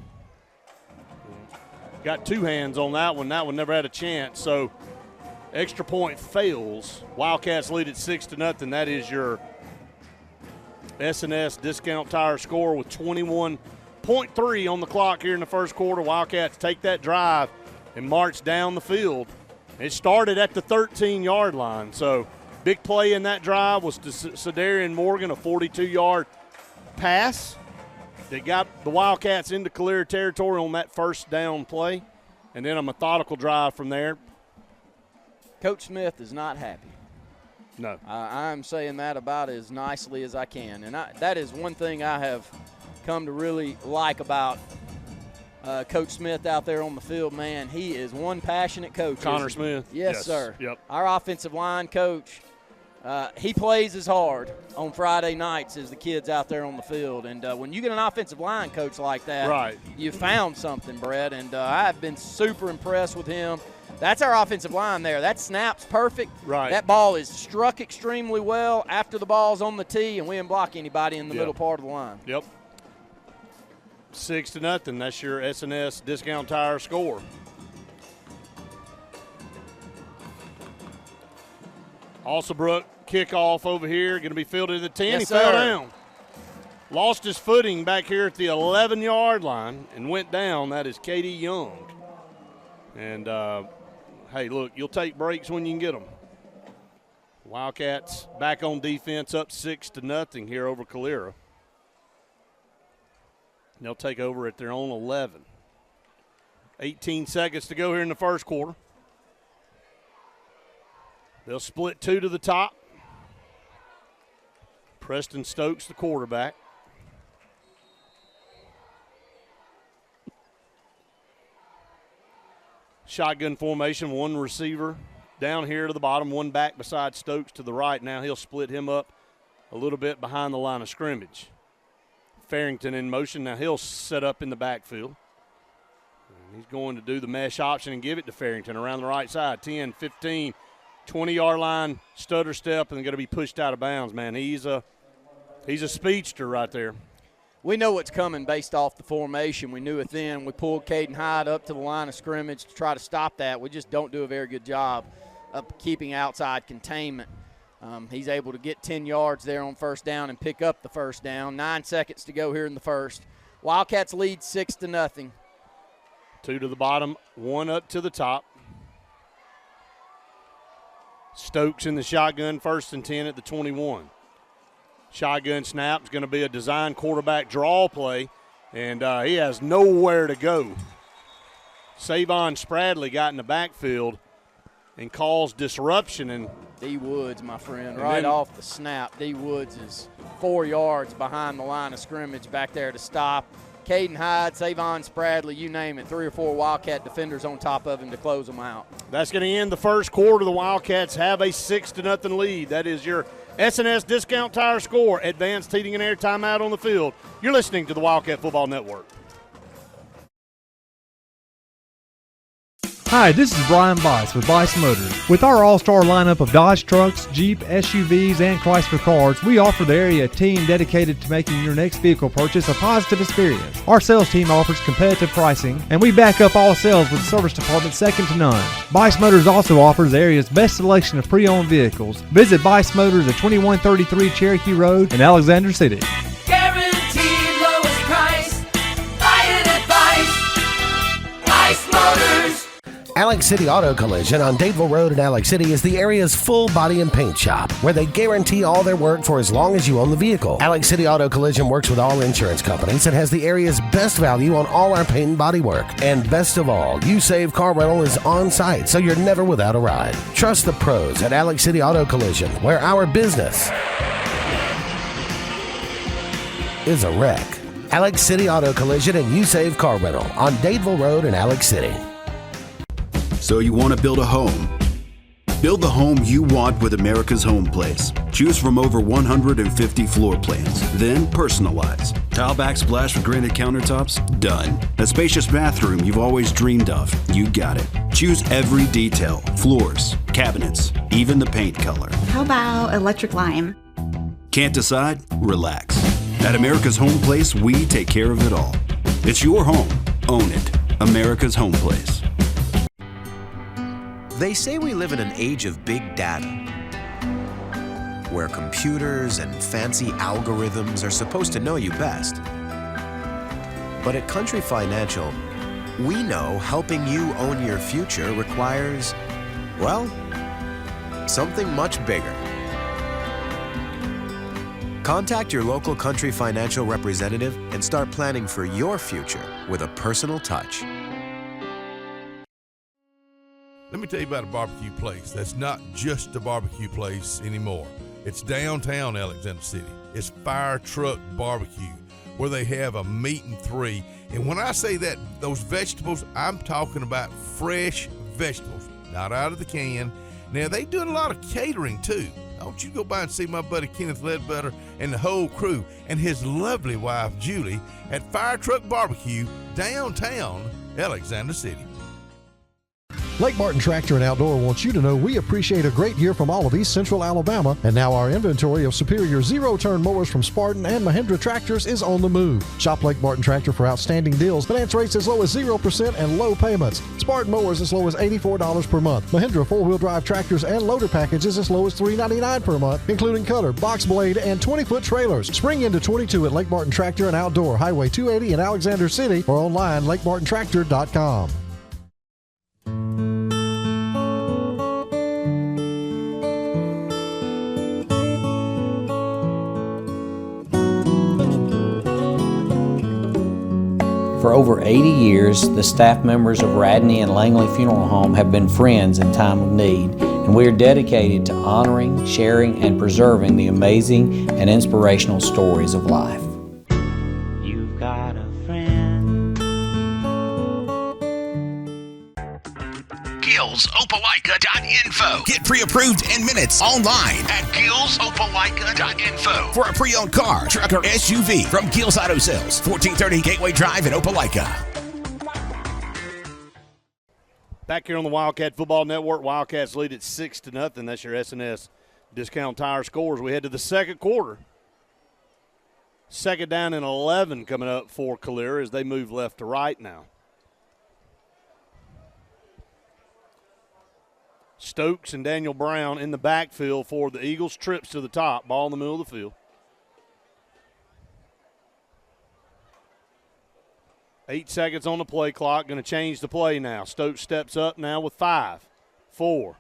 Got 2 hands on that one. That one never had a chance. So extra point fails. Wildcats lead at 6-0. That is your S&S Discount Tire score with 21.3 on the clock here in the first quarter. Wildcats take that drive and march down the field. It started at the 13-yard line. So big play in that drive was to Cedarian Morgan, a 42-yard pass that got the Wildcats into Calera territory on that first down play, and then a methodical drive from there. Coach Smith is not happy. No. I'm saying that about as nicely as I can. And that is one thing I have come to really like about Coach Smith out there on the field, man, he is one passionate coach. Connor Smith. Yes, sir. Yep. Our offensive line coach, he plays as hard on Friday nights as the kids out there on the field. And when you get an offensive line coach like that, right, you found something, Brett. And I've been super impressed with him. That's our offensive line there. That snap's perfect. Right. That ball is struck extremely well after the ball's on the tee, and we didn't block anybody in the middle part of the line. Yep. 6-0. That's your S&S Discount Tire score. Alsabrook kickoff over here, going to be fielded at the 10. Yes, he fell sir. down. Lost his footing back here at the 11-yard line and went down. That is Katie Young. And, hey, look, you'll take breaks when you can get them. Wildcats back on defense, up 6-0 here over Calera. They'll take over at their own 11. 18 seconds to go here in the first quarter. They'll split 2 to the top. Preston Stokes, the quarterback. Shotgun formation, one receiver down here to the bottom, one back beside Stokes to the right. Now he'll split him up a little bit behind the line of scrimmage. Farrington in motion. Now he'll set up in the backfield. And he's going to do the mesh option and give it to Farrington around the right side. 10, 15, 20-yard line, stutter step, and going to be pushed out of bounds, man. He's a speedster right there. We know what's coming based off the formation. We knew it then. We pulled Caden Hyde up to the line of scrimmage to try to stop that. We just don't do a very good job of keeping outside containment. He's able to get 10 yards there on first down and pick up the first down. 9 seconds to go here in the first. Wildcats lead 6-0. 2 to the bottom, 1 up to the top. Stokes in the shotgun, 1st and 10 at the 21. Shotgun snap is going to be a design quarterback draw play, and he has nowhere to go. Savon Spradley got in the backfield and caused disruption. And D. Woods, my friend, right off the snap. D. Woods is 4 yards behind the line of scrimmage back there to stop. Caden Hyde, Savon Spradley, you name it, 3 or 4 Wildcat defenders on top of him to close them out. That's going to end the first quarter. The Wildcats have a 6-0 lead. That is your S&S Discount Tire score. Advanced Heating and Air timeout on the field. You're listening to the Wildcat Football Network. Hi, this is Brian Bice with Bice Motors. With our all-star lineup of Dodge trucks, Jeep, SUVs, and Chrysler cars, we offer the area team dedicated to making your next vehicle purchase a positive experience. Our sales team offers competitive pricing, and we back up all sales with service department second to none. Bice Motors also offers the area's best selection of pre-owned vehicles. Visit Bice Motors at 2133 Cherokee Road in Alexander City. Guaranteed lowest price. Buy it at Bice Motors. Alex City Auto Collision on Dadeville Road in Alex City is the area's full body and paint shop, where they guarantee all their work for as long as you own the vehicle. Alex City Auto Collision works with all insurance companies and has the area's best value on all our paint and body work. And best of all, You Save Car Rental is on site, so you're never without a ride. Trust the pros at Alex City Auto Collision, where our business is a wreck. Alex City Auto Collision and You Save Car Rental on Dadeville Road in Alex City. So you want to build a home? Build the home you want with America's Home Place. Choose from over 150 floor plans, then personalize. Tile backsplash with granite countertops? Done. A spacious bathroom you've always dreamed of? You got it. Choose every detail, floors, cabinets, even the paint color. How about electric lime? Can't decide? Relax. At America's Home Place, we take care of it all. It's your home. Own it. America's Home Place. They say we live in an age of big data, where computers and fancy algorithms are supposed to know you best. But at Country Financial, we know helping you own your future requires, well, something much bigger. Contact your local Country Financial representative and start planning for your future with a personal touch. Let me tell you about a barbecue place that's not just a barbecue place anymore. It's downtown Alexander City. It's Fire Truck Barbecue. where they have a meat and three. And when I say that, those vegetables, I'm talking about fresh vegetables, not out of the can. Now, they do a lot of catering, too. Don't you go by and see my buddy Kenneth Ledbetter and the whole crew and his lovely wife, Julie, at Fire Truck Barbecue, downtown Alexander City. Lake Martin Tractor and Outdoor wants you to know we appreciate a great year from all of East Central Alabama, and now our inventory of superior zero-turn mowers from Spartan and Mahindra tractors is on the move. Shop Lake Martin Tractor for outstanding deals, finance rates as low as 0% and low payments. Spartan mowers as low as $84 per month. Mahindra four-wheel drive tractors and loader packages as low as $399 per month, including cutter, box blade, and 20-foot trailers. Spring into 22 at Lake Martin Tractor and Outdoor, Highway 280 in Alexander City, or online lakemartintractor.com. For over 80 years, the staff members of Radney and Langley Funeral Home have been friends in time of need, and we are dedicated to honoring, sharing, and preserving the amazing and inspirational stories of life. You've got a friend. GillsOpelika.info. Get pre-approved in minutes online at GillsOpelika.info for a pre-owned car, truck, or SUV from Gills Auto Sales, 1430 Gateway Drive in Opelika. Back here on the Wildcat Football Network, Wildcats lead at 6-0. That's your S&S Discount Tire scores. We head to the second quarter. Second down and 11 coming up for Calera as they move left to right now. Stokes and Daniel Brown in the backfield for the Eagles. Trips to the top. Ball in the middle of the field. 8 seconds on the play clock. Going to change the play now. Stokes steps up now with 5, 4.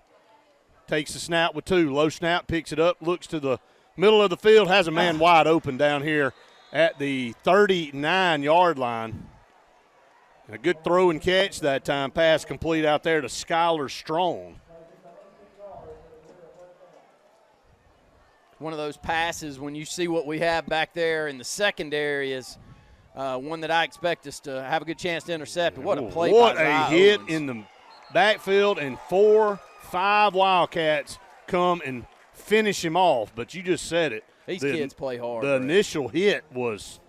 Takes the snap with 2. Low snap, picks it up, looks to the middle of the field, has a man wide open down here at the 39-yard line. And a good throw and catch that time. Pass complete out there to Skylar Strong. One of those passes when you see what we have back there in the secondary is one that I expect us to have a good chance to intercept. What a play What by a Zy hit Owens. in the backfield, and 4, 5 Wildcats come and finish him off. But you just said it. These kids play hard. The initial hit was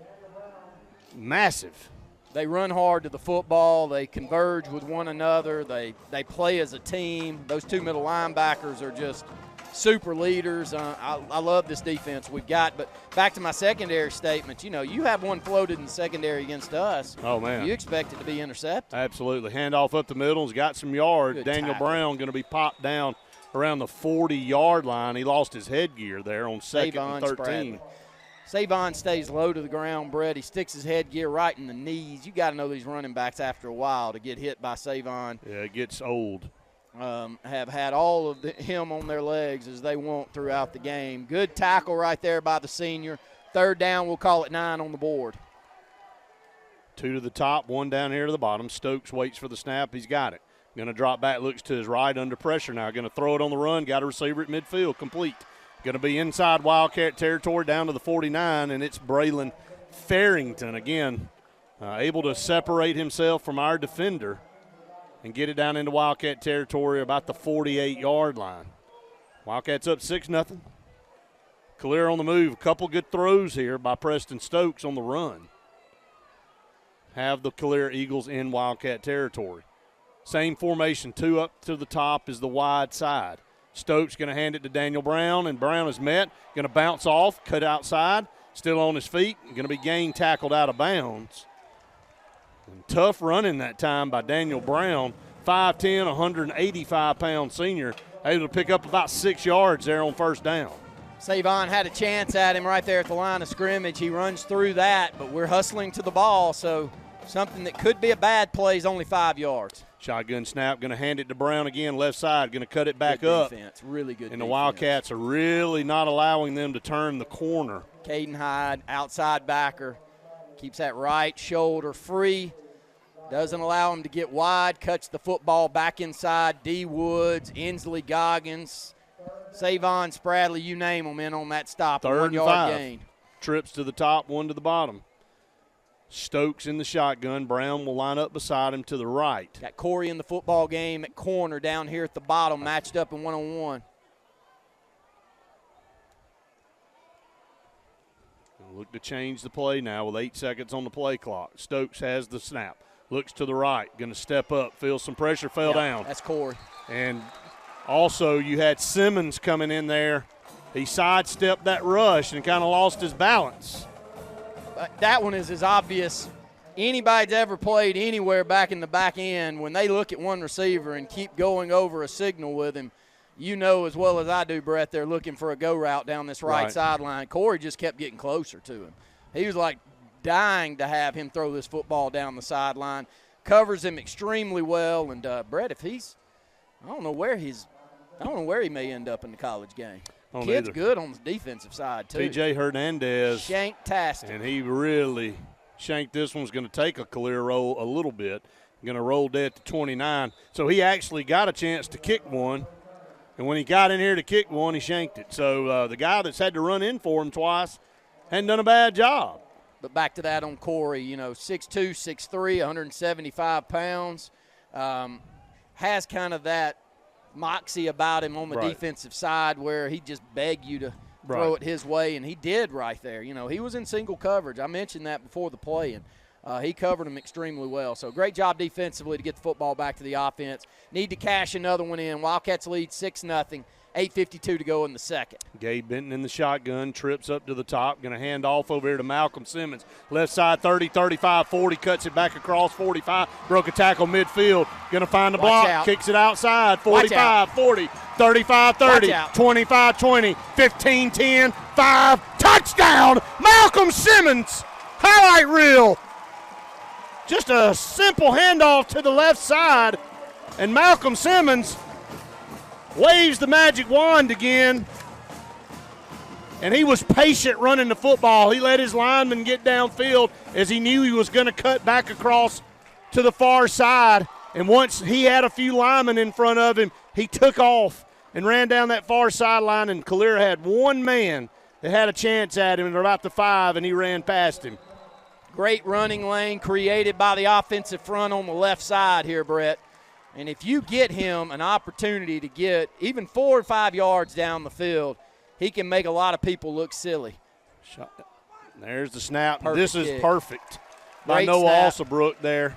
massive. They run hard to the football. They converge with one another. They play as a team. Those two middle linebackers are just super leaders. I love this defense we've got. But back to my secondary statement, you have one floated in the secondary against us. Oh, man. You expect it to be intercepted. Absolutely. Handoff up the middle. He's got some yards. Good Daniel tackle. Brown going to be popped down around the 40-yard line. He lost his headgear there on second and 13. Savon stays low to the ground, Brett. He sticks his headgear right in the knees. You got to know these running backs after a while to get hit by Savon. Yeah, it gets old. Have had all of him on their legs as they want throughout the game. Good tackle right there by the senior. Third down, we'll call it 9 on the board. 2 to the top, 1 down here to the bottom. Stokes waits for the snap. He's got it. Going to drop back, looks to his right under pressure now. Going to throw it on the run. Got a receiver at midfield, complete. Going to be inside Wildcat territory down to the 49, and it's Braylon Farrington again, able to separate himself from our defender and get it down into Wildcat territory about the 48-yard line. Wildcats up 6-0. Calera on the move. A couple good throws here by Preston Stokes on the run. Have the Calera Eagles in Wildcat territory. Same formation, 2 up to the top is the wide side. Stokes going to hand it to Daniel Brown, and Brown is met. Going to bounce off, cut outside, still on his feet. Going to be gained, tackled out of bounds. And tough running that time by Daniel Brown, 5'10", 185-pound senior, able to pick up about 6 yards there on first down. Savon had a chance at him right there at the line of scrimmage. He runs through that, but we're hustling to the ball, so something that could be a bad play is only 5 yards. Shotgun snap, going to hand it to Brown again, left side, going to cut it back good up. Defense, really good And defense. the Wildcats are really not allowing them to turn the corner. Caden Hyde, outside backer, keeps that right shoulder free. Doesn't allow him to get wide, cuts the football back inside. D. Woods, Inslee Goggins, Savon, Spradley, you name them in on that stop. 3rd and 1 yard 5. gain. Trips to the top, 1 to the bottom. Stokes in the shotgun. Brown will line up beside him to the right. Got Corey in the football game at corner down here at the bottom, matched up in one-on-one. Look to change the play now with 8 seconds on the play clock. Stokes has the snap. Looks to the right. Going to step up. Feels some pressure. Fell down. That's Corey. And also you had Simmons coming in there. He sidestepped that rush and kind of lost his balance. That one is as obvious. Anybody that's ever played anywhere back in the back end, when they look at one receiver and keep going over a signal with him, you know as well as I do, Brett, they're looking for a go route down this right sideline. Corey just kept getting closer to him. He was like dying to have him throw this football down the sideline. Covers him extremely well. And, Brett, if he's – I don't know where he may end up in the college game. Kid's good on the defensive side, too. T.J. Hernandez. Shanktastic. And he really shanked this one's going to take a clear roll a little bit. Going to roll dead to 29. So he actually got a chance to kick one. And when he got in here to kick one, he shanked it. So the guy that's had to run in for him twice hadn't done a bad job. But back to that on Corey, 6'2", 6'3", 175 pounds. Has kind of that moxie about him on the defensive side where he just begged you to throw it his way, and he did right there. He was in single coverage. I mentioned that before the play, and he covered him extremely well. So great job defensively to get the football back to the offense. Need to cash another one in. Wildcats lead 6-0. 8:52 to go in the second. Gabe Benton in the shotgun, trips up to the top, going to hand off over here to Malcolm Simmons. Left side 30, 35, 40, cuts it back across 45, broke a tackle midfield, going to find the block, kicks it outside, 45, 40, 35, 30, 25, 20, 15, 10, 5, touchdown, Malcolm Simmons, highlight reel. Just a simple handoff to the left side, and Malcolm Simmons waves the magic wand again, and he was patient running the football. He let his lineman get downfield as he knew he was going to cut back across to the far side, and once he had a few linemen in front of him, he took off and ran down that far sideline, and Calera had one man that had a chance at him at about the 5, and he ran past him. Great running lane created by the offensive front on the left side here, Brett. And if you get him an opportunity to get even 4 or 5 yards down the field, he can make a lot of people look silly. There's the snap. Perfect this is kick. Perfect by Noah Alsabrook there.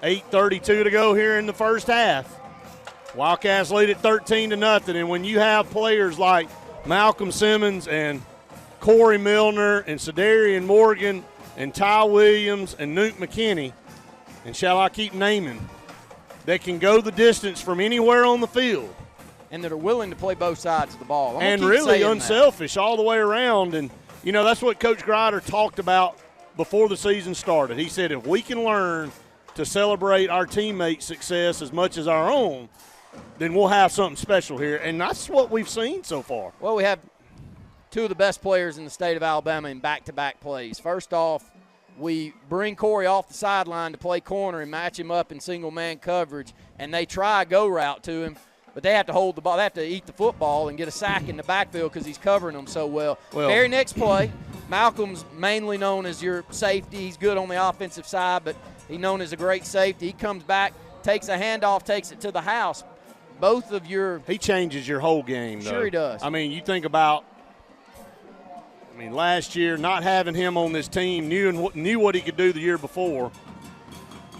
8:32 to go here in the first half. Wildcats lead at 13-0. And when you have players like Malcolm Simmons and Corey Milner and Sadarian Morgan and Ty Williams and Nuke McKinney, and shall I keep naming, that can go the distance from anywhere on the field. And that are willing to play both sides of the ball. And really unselfish all the way around. And, that's what Coach Grider talked about before the season started. He said if we can learn to celebrate our teammates' success as much as our own, then we'll have something special here. And that's what we've seen so far. Well, we have two of the best players in the state of Alabama in back-to-back plays. First off, we bring Corey off the sideline to play corner and match him up in single-man coverage, and they try a go route to him, but they have to hold the ball. They have to eat the football and get a sack in the backfield because he's covering them so well. Very next play, Malcolm's mainly known as your safety. He's good on the offensive side, but he's known as a great safety. He comes back, takes a handoff, takes it to the house. Both of your – He changes your whole game, though. Sure he does. I mean, you think about – last year, not having him on this team, knew what he could do the year before.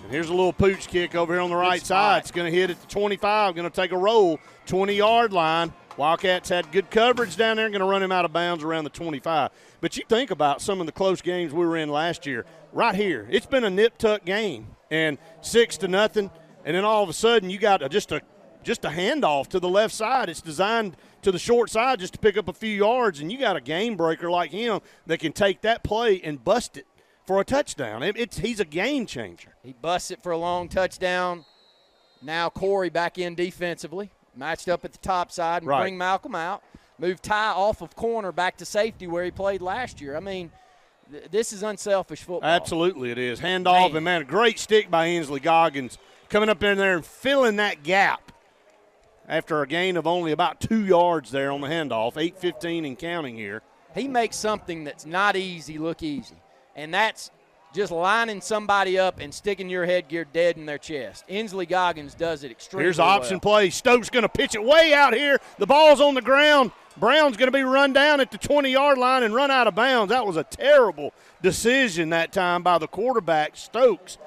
And here's a little pooch kick over here on the right side. It's going to hit at the 25, going to take a roll, 20-yard line. Wildcats had good coverage down there, going to run him out of bounds around the 25. But you think about some of the close games we were in last year. Right here, it's been a nip-tuck game, and 6-0, and then all of a sudden you got just a handoff to the left side. It's designed to the short side just to pick up a few yards, and you got a game breaker like him that can take that play and bust it for a touchdown. He's a game changer. He busts it for a long touchdown. Now Corey back in defensively, matched up at the top side, and bring Malcolm out. Move Ty off of corner back to safety where he played last year. This is unselfish football. Absolutely it is. Handoff, and, a great stick by Ainsley Goggins coming up in there and filling that gap after a gain of only about 2 yards there on the handoff, 8:15 and counting here. He makes something that's not easy look easy, and that's just lining somebody up and sticking your headgear dead in their chest. Inslee Goggins does it extremely Here's well. option play. Stokes going to pitch it way out here. The ball's on the ground. Brown's going to be run down at the 20-yard line and run out of bounds. That was a terrible decision that time by the quarterback, Stokes.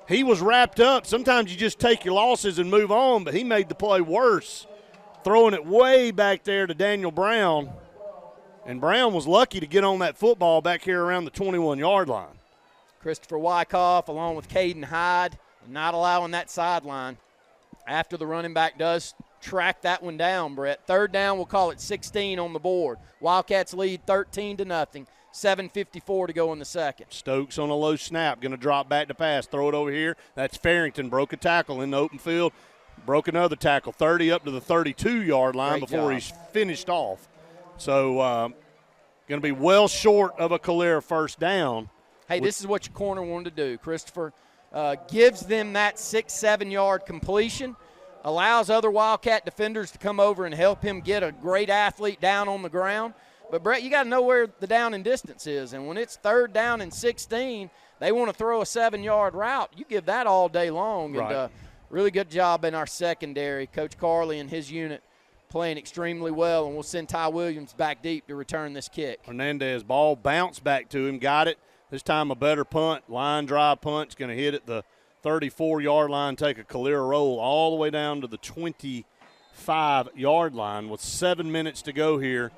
He was wrapped up. Sometimes you just take your losses and move on, but he made the play worse, throwing it way back there to Daniel Brown. And Brown was lucky to get on that football back here around the 21-yard line. Christopher Wyckoff along with Caden Hyde not allowing that sideline after the running back does track that one down, Brett. Third down, we'll call it 16 on the board. Wildcats lead 13-0. 7:54 to go in the second. Stokes on a low snap, going to drop back to pass, throw it over here. That's Farrington, broke a tackle in the open field, broke another tackle, 30 up to the 32-yard line before he's finished off. So going to be well short of a Calera first down. Hey, this is what your corner wanted to do. Christopher gives them that 6-7 yard completion, allows other Wildcat defenders to come over and help him get a great athlete down on the ground. But, Brett, you got to know where the down and distance is. And when it's third down and 16, they want to throw a 7-yard route. You give that all day long. Right. And really good job in our secondary. Coach Carley and his unit playing extremely well, and we'll send Ty Williams back deep to return this kick. Hernandez ball bounced back to him, got it. This time a better punt, line drive punt. It's going to hit at the 34-yard line, take a Calera roll all the way down to the 25-yard line with 7 minutes to go here.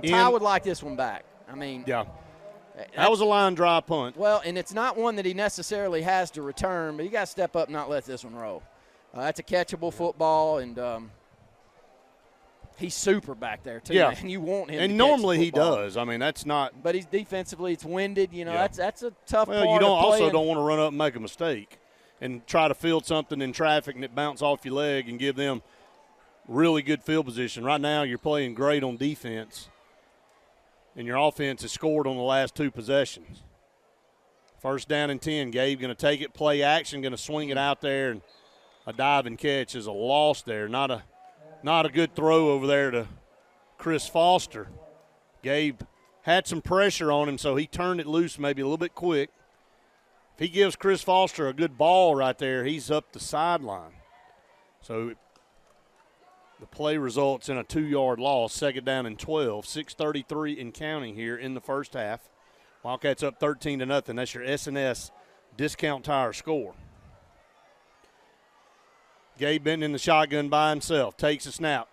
Ty would like this one back. I mean, yeah, that was a line drive punt. Well, and it's not one that he necessarily has to return, but you got to step up and not let this one roll. That's a catchable football, and he's super back there too. Yeah, man. You want him. And to normally catch the he football. does. I mean, that's not. But he's defensively, it's winded. You know, Yeah. that's a tough part. Well, you don't of playing. also don't want to run up and make a mistake and try to field something in traffic and it bounce off your leg and give them really good field position. Right now, you're playing great on defense, and your offense has scored on the last two possessions. First down and 10. Gabe going to take it, play action, going to swing it out there, and a dive and catch is a loss there. Not a good throw over there to Chris Foster. Gabe had some pressure on him, so he turned it loose maybe a little bit quick. If he gives Chris Foster a good ball right there, he's up the sideline. So the play results in a 2-yard loss, second down and 12, 6:33 and counting here in the first half. Wildcats up 13-0. That's your S&S Discount Tire score. Gabe Benton in the shotgun by himself, takes a snap,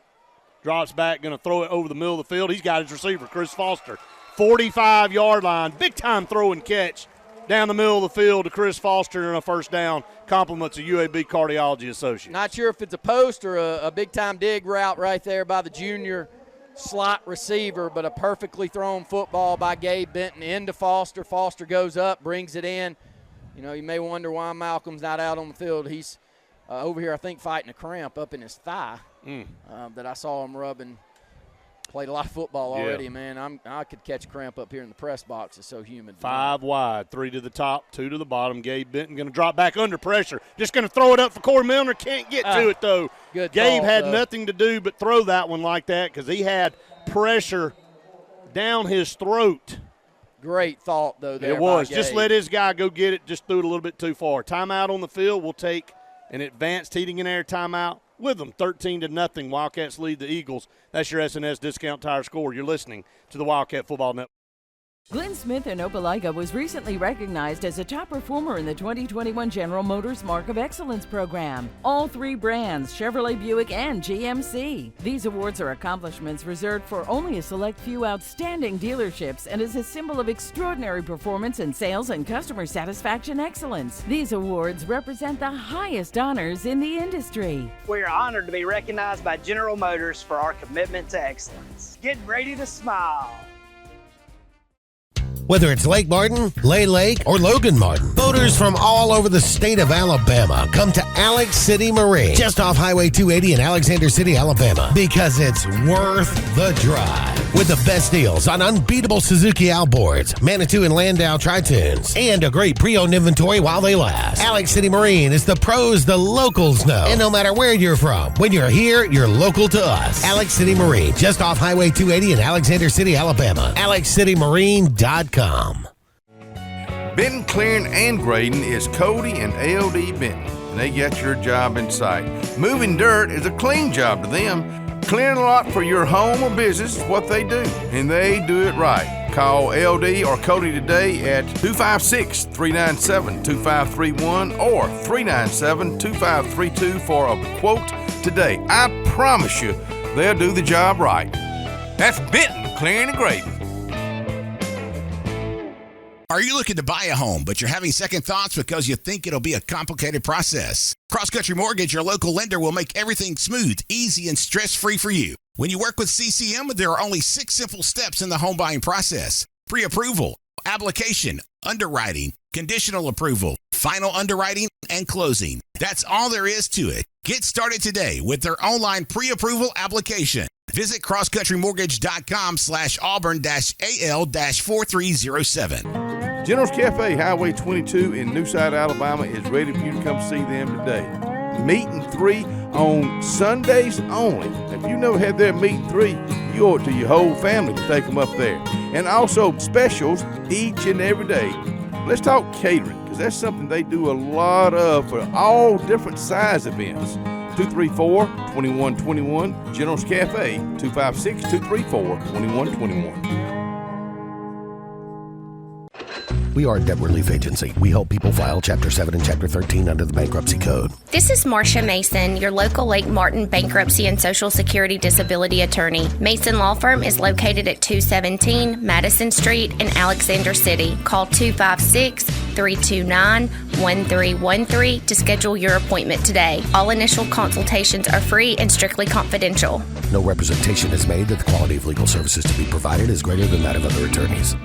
drops back, going to throw it over the middle of the field. He's got his receiver, Chris Foster, 45-yard line, big-time throw and catch down the middle of the field to Chris Foster and a first down. Compliments of UAB Cardiology Associates. Not sure if it's a post or a big-time dig route right there by the junior slot receiver, but a perfectly thrown football by Gabe Benton into Foster. Foster goes up, brings it in. You know, you may wonder why Malcolm's not out on the field. He's over here, I think, fighting a cramp up in his thigh that I saw him rubbing. Played a lot of football already, man. I could catch a cramp up here in the press box. It's so humid. 5 wide, 3 to the top, 2 to the bottom. Gabe Benton going to drop back under pressure. Just going to throw it up for Corey Milner. Can't get to it, though. Good Gabe thought, had nothing to do but throw that one like that because he had pressure down his throat. Great thought, though, there. It was. By Just Gabe. let his guy go get it. Just threw it a little bit too far. Timeout on the field. We'll take an advanced heating and air timeout with them. 13-0. Wildcats lead the Eagles. That's your S&S Discount Tire score. You're listening to the Wildcat Football Network. Glenn Smith in Opelika was recently recognized as a top performer in the 2021 General Motors Mark of Excellence program. All 3 brands, Chevrolet, Buick, and GMC. These awards are accomplishments reserved for only a select few outstanding dealerships and is a symbol of extraordinary performance in sales and customer satisfaction excellence. These awards represent the highest honors in the industry. We are honored to be recognized by General Motors for our commitment to excellence. Get ready to smile. Whether it's Lake Martin, Lay Lake, or Logan Martin, boaters from all over the state of Alabama come to Alex City Marine, just off Highway 280 in Alexander City, Alabama, because it's worth the drive. With the best deals on unbeatable Suzuki outboards, Manitou and Landau Tritoons, and a great pre-owned inventory while they last. Alex City Marine is the pros the locals know. And no matter where you're from, when you're here, you're local to us. Alex City Marine, just off Highway 280 in Alexander City, Alabama. AlexCityMarine.com. Benton Clearing and Grading is Cody and LD Benton, and they get your job in sight. Moving dirt is a clean job to them. Clearing a lot for your home or business is what they do, and they do it right. Call LD or Cody today at 256-397-2531 or 397-2532 for a quote today. I promise you, they'll do the job right. That's Benton Clearing and Grading. Are you looking to buy a home, but you're having second thoughts because you think it'll be a complicated process? Cross Country Mortgage, your local lender, will make everything smooth, easy, and stress-free for you. When you work with CCM, there are only 6 simple steps in the home buying process: pre-approval, application, underwriting, conditional approval, final underwriting, and closing. That's all there is to it. Get started today with their online pre-approval application. Visit crosscountryMortgage.com/Auburn-AL-4307. General's Cafe, Highway 22 in Newside, Alabama is ready for you to come see them today. Meat and 3 on Sundays only. If you never had their meat and 3, you owe it to your whole family to take them up there. And also specials each and every day. Let's talk catering, because that's something they do a lot of for all different size events. 234-2121, General's Cafe, 256-234-2121. We are a debt relief agency. We help people file Chapter 7 and Chapter 13 under the Bankruptcy Code. This is Marcia Mason, your local Lake Martin bankruptcy and Social Security disability attorney. Mason Law Firm is located at 217 Madison Street in Alexander City. Call 256-329-1313 to schedule your appointment today. All initial consultations are free and strictly confidential. No representation is made that the quality of legal services to be provided is greater than that of other attorneys.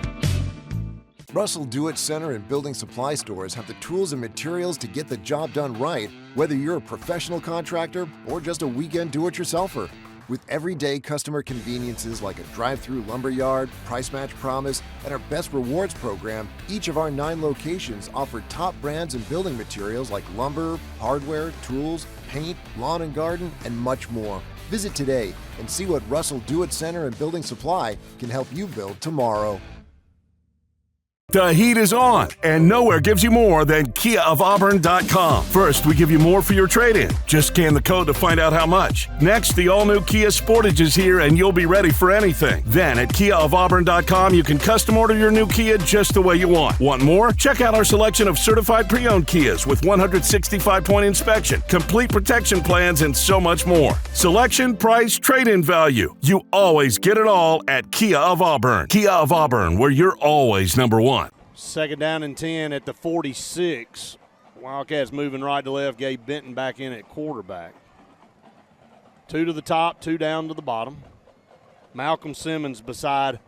Russell Do-It Center and building supply stores have the tools and materials to get the job done right, whether you're a professional contractor or just a weekend do-it-yourselfer. With everyday customer conveniences like a drive-through lumberyard, price match promise, and our Best Rewards program, each of our 9 locations offer top brands and building materials like lumber, hardware, tools, paint, lawn and garden, and much more. Visit today and see what Russell Do-It Center and Building Supply can help you build tomorrow. The heat is on, and nowhere gives you more than KiaofAuburn.com. First, we give you more for your trade-in. Just scan the code to find out how much. Next, the all-new Kia Sportage is here, and you'll be ready for anything. Then, at KiaofAuburn.com, you can custom order your new Kia just the way you want. Want more? Check out our selection of certified pre-owned Kias with 165-point inspection, complete protection plans, and so much more. Selection, price, trade-in value. You always get it all at Kia of Auburn. Kia of Auburn, where you're always number one. Second down and 10 at the 46. Wildcats moving right to left. Gabe Benton back in at quarterback. 2 to the top, 2 down to the bottom. Malcolm Simmons beside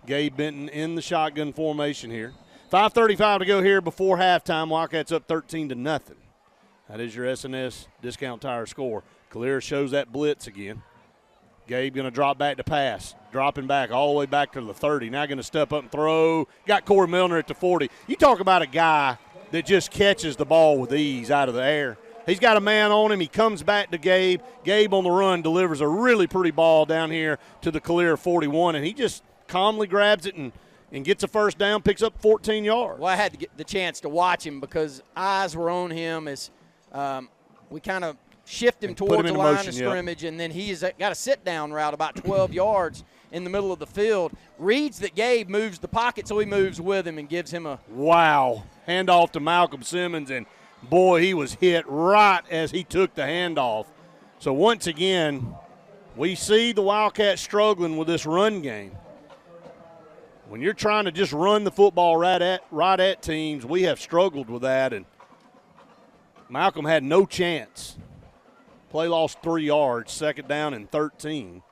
Gabe Benton in the shotgun formation here. 5:35 to go here before halftime. Wildcats up 13-0. That is your SNS Discount Tire score. Calera shows that blitz again. Gabe going to drop back to pass. Dropping back all the way back to the 30. Now going to step up and throw. Got Corey Milner at the 40. You talk about a guy that just catches the ball with ease out of the air. He's got a man on him. He comes back to Gabe. Gabe on the run delivers a really pretty ball down here to the Calera 41, and he just calmly grabs it and gets a first down, picks up 14 yards. Well, I had to get the chance to watch him because eyes were on him as we kind of shift him towards the line of scrimmage, and then he's got a sit-down route about 12 yards in the middle of the field. Reads that Gabe moves the pocket, so he moves with him and gives him a – wow. Handoff to Malcolm Simmons, and, boy, he was hit right as he took the handoff. So, once again, we see the Wildcats struggling with this run game. When you're trying to just run the football right at teams, we have struggled with that, and Malcolm had no chance. Play lost 3 yards, second down and 13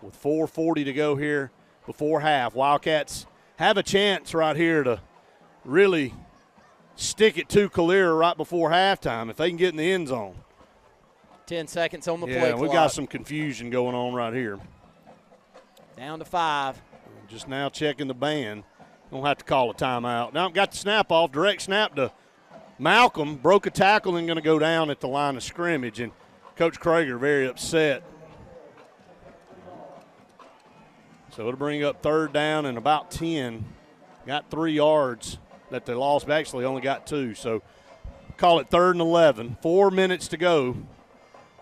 with 4:40 to go here before half. Wildcats have a chance right here to really stick it to Calera right before halftime if they can get in the end zone. 10 seconds on the play clock. Yeah, we got some confusion going on right here. Down to 5. Just now checking the band. Don't have to call a timeout. Now got the snap off, direct snap to Malcolm. Broke a tackle and going to go down at the line of scrimmage. And Coach Krager very upset. So it'll bring up third down and about 10. Got 3 yards that they lost. Actually only got 2, so call it 3rd and 11. 4 minutes to go.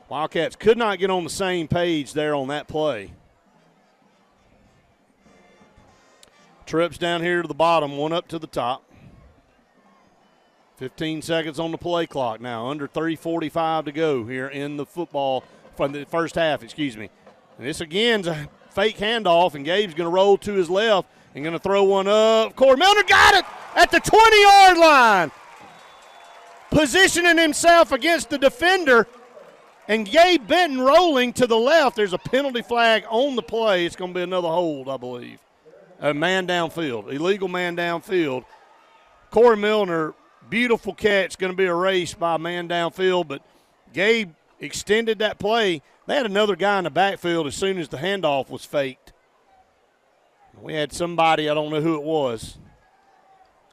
Wildcats could not get on the same page there on that play. Trips down here to the bottom, one up to the top. 15 seconds on the play clock now, under 3:45 to go here in the football from the first half, And this again's a fake handoff, and Gabe's going to roll to his left and going to throw one up. Corey Milner got it at the 20-yard line, positioning himself against the defender, and Gabe Benton rolling to the left. There's a penalty flag on the play. It's going to be another hold, I believe. A man downfield, illegal man downfield. Corey Milner, beautiful catch, going to be erased by a man downfield, but Gabe extended that play. They had another guy in the backfield as soon as the handoff was faked. We had somebody, I don't know who it was,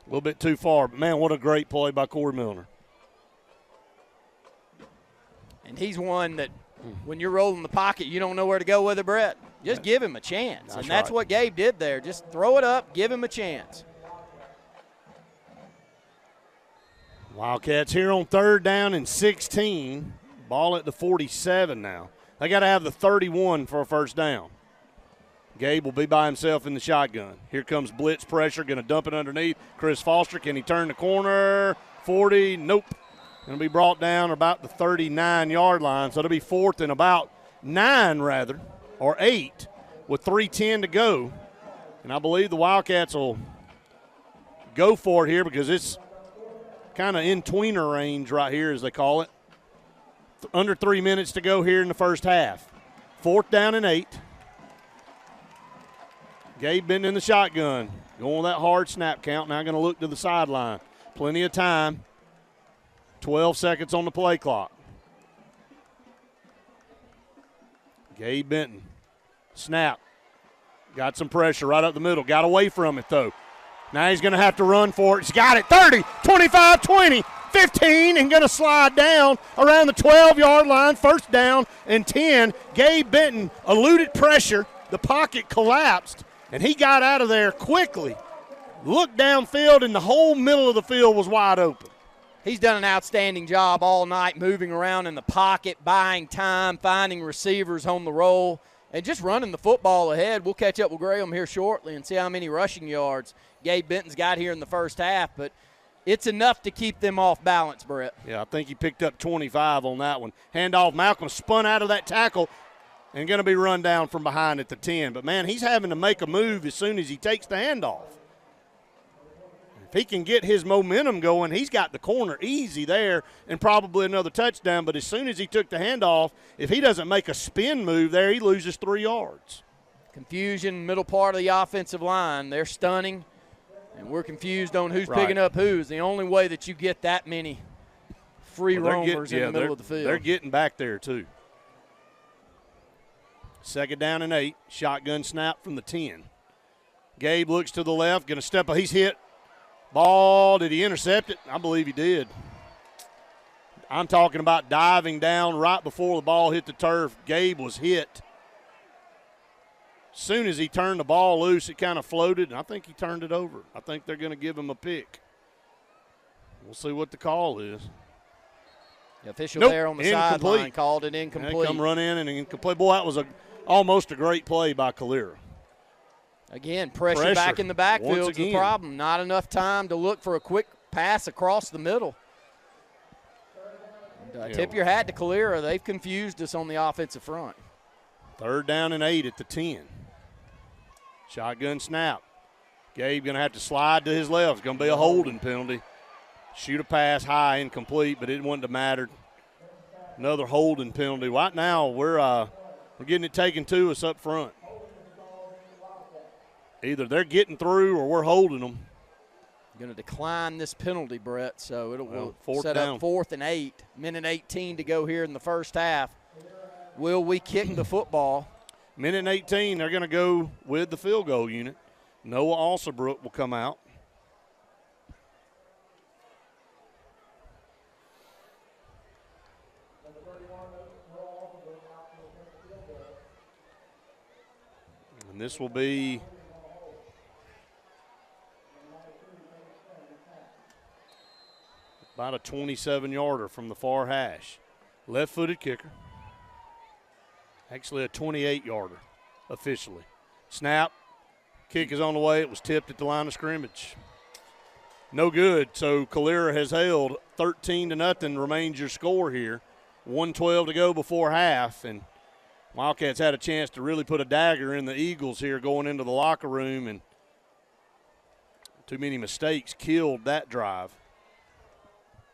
a little bit too far, but man, what a great play by Corey Milner. And he's one that when you're rolling the pocket, you don't know where to go with it, Brett. Just give him a chance. And that's what Gabe did there. Just throw it up, give him a chance. Wildcats here on 3rd down and 16. Ball at the 47 now. They got to have the 31 for a first down. Gabe will be by himself in the shotgun. Here comes blitz pressure, going to dump it underneath. Chris Foster, can he turn the corner? 40, nope. Going to be brought down about the 39-yard line. So it'll be 4th and about 9 rather, or 8 with 3:10 to go. And I believe the Wildcats will go for it here because it's kind of in tweener range right here, as they call it. Under 3 minutes to go here in the first half. 4th down and 8. Gabe Benton in the shotgun. Going with that hard snap count. Now going to look to the sideline. Plenty of time. 12 seconds on the play clock. Gabe Benton. Snap. Got some pressure right up the middle. Got away from it, though. Now he's going to have to run for it. He's got it. 30, 25, 20, 15, and going to slide down around the 12-yard line. First down and 10. Gabe Benton eluded pressure. The pocket collapsed, and he got out of there quickly. Looked downfield, and the whole middle of the field was wide open. He's done an outstanding job all night moving around in the pocket, buying time, finding receivers on the roll, and just running the football ahead. We'll catch up with Graham here shortly and see how many rushing yards Gabe Benton's got here in the first half, but it's enough to keep them off balance, Brett. Yeah, I think he picked up 25 on that one. Handoff, Malcolm spun out of that tackle and going to be run down from behind at the 10. But, man, he's having to make a move as soon as he takes the handoff. If he can get his momentum going, he's got the corner easy there and probably another touchdown. But as soon as he took the handoff, if he doesn't make a spin move there, he loses 3 yards. Confusion, middle part of the offensive line. They're stunning, and we're confused on who's picking up who's. The only way that you get that many free roamers in the middle of the field. They're getting back there, too. 2nd down and 8. Shotgun snap from the 10. Gabe looks to the left, going to step up. He's hit. Ball, did he intercept it? I believe he did. I'm talking about diving down right before the ball hit the turf. Gabe was hit. As soon as he turned the ball loose, it kind of floated, and I think he turned it over. I think they're going to give him a pick. We'll see what the call is. The official there on the sideline called it incomplete. They come run in and incomplete. Boy, that was almost a great play by Calera. Again, pressure back in the backfield is the problem. Not enough time to look for a quick pass across the middle. And, tip your hat to Calera. They've confused us on the offensive front. 3rd down and 8 at the 10. Shotgun snap. Gabe going to have to slide to his left. It's going to be a holding penalty. Shoot a pass high, incomplete, but it wouldn't have mattered. Another holding penalty. Right now, we're getting it taken to us up front. Either they're getting through or we're holding them. Going to decline this penalty, Brett, so it will set down. up 4th and 8. Minute 18 to go here in the first half. Will we kick the football? Minute 18, they're going to go with the field goal unit. Noah Alsabrook will come out. And this will be About a 27-yarder from the far hash. Left-footed kicker. Actually a 28-yarder officially. Snap. Kick is on the way. It was tipped at the line of scrimmage. No good. So Calera has held 13-0 remains your score here. 1:12 to go before half, and Wildcats had a chance to really put a dagger in the Eagles here going into the locker room, and too many mistakes killed that drive.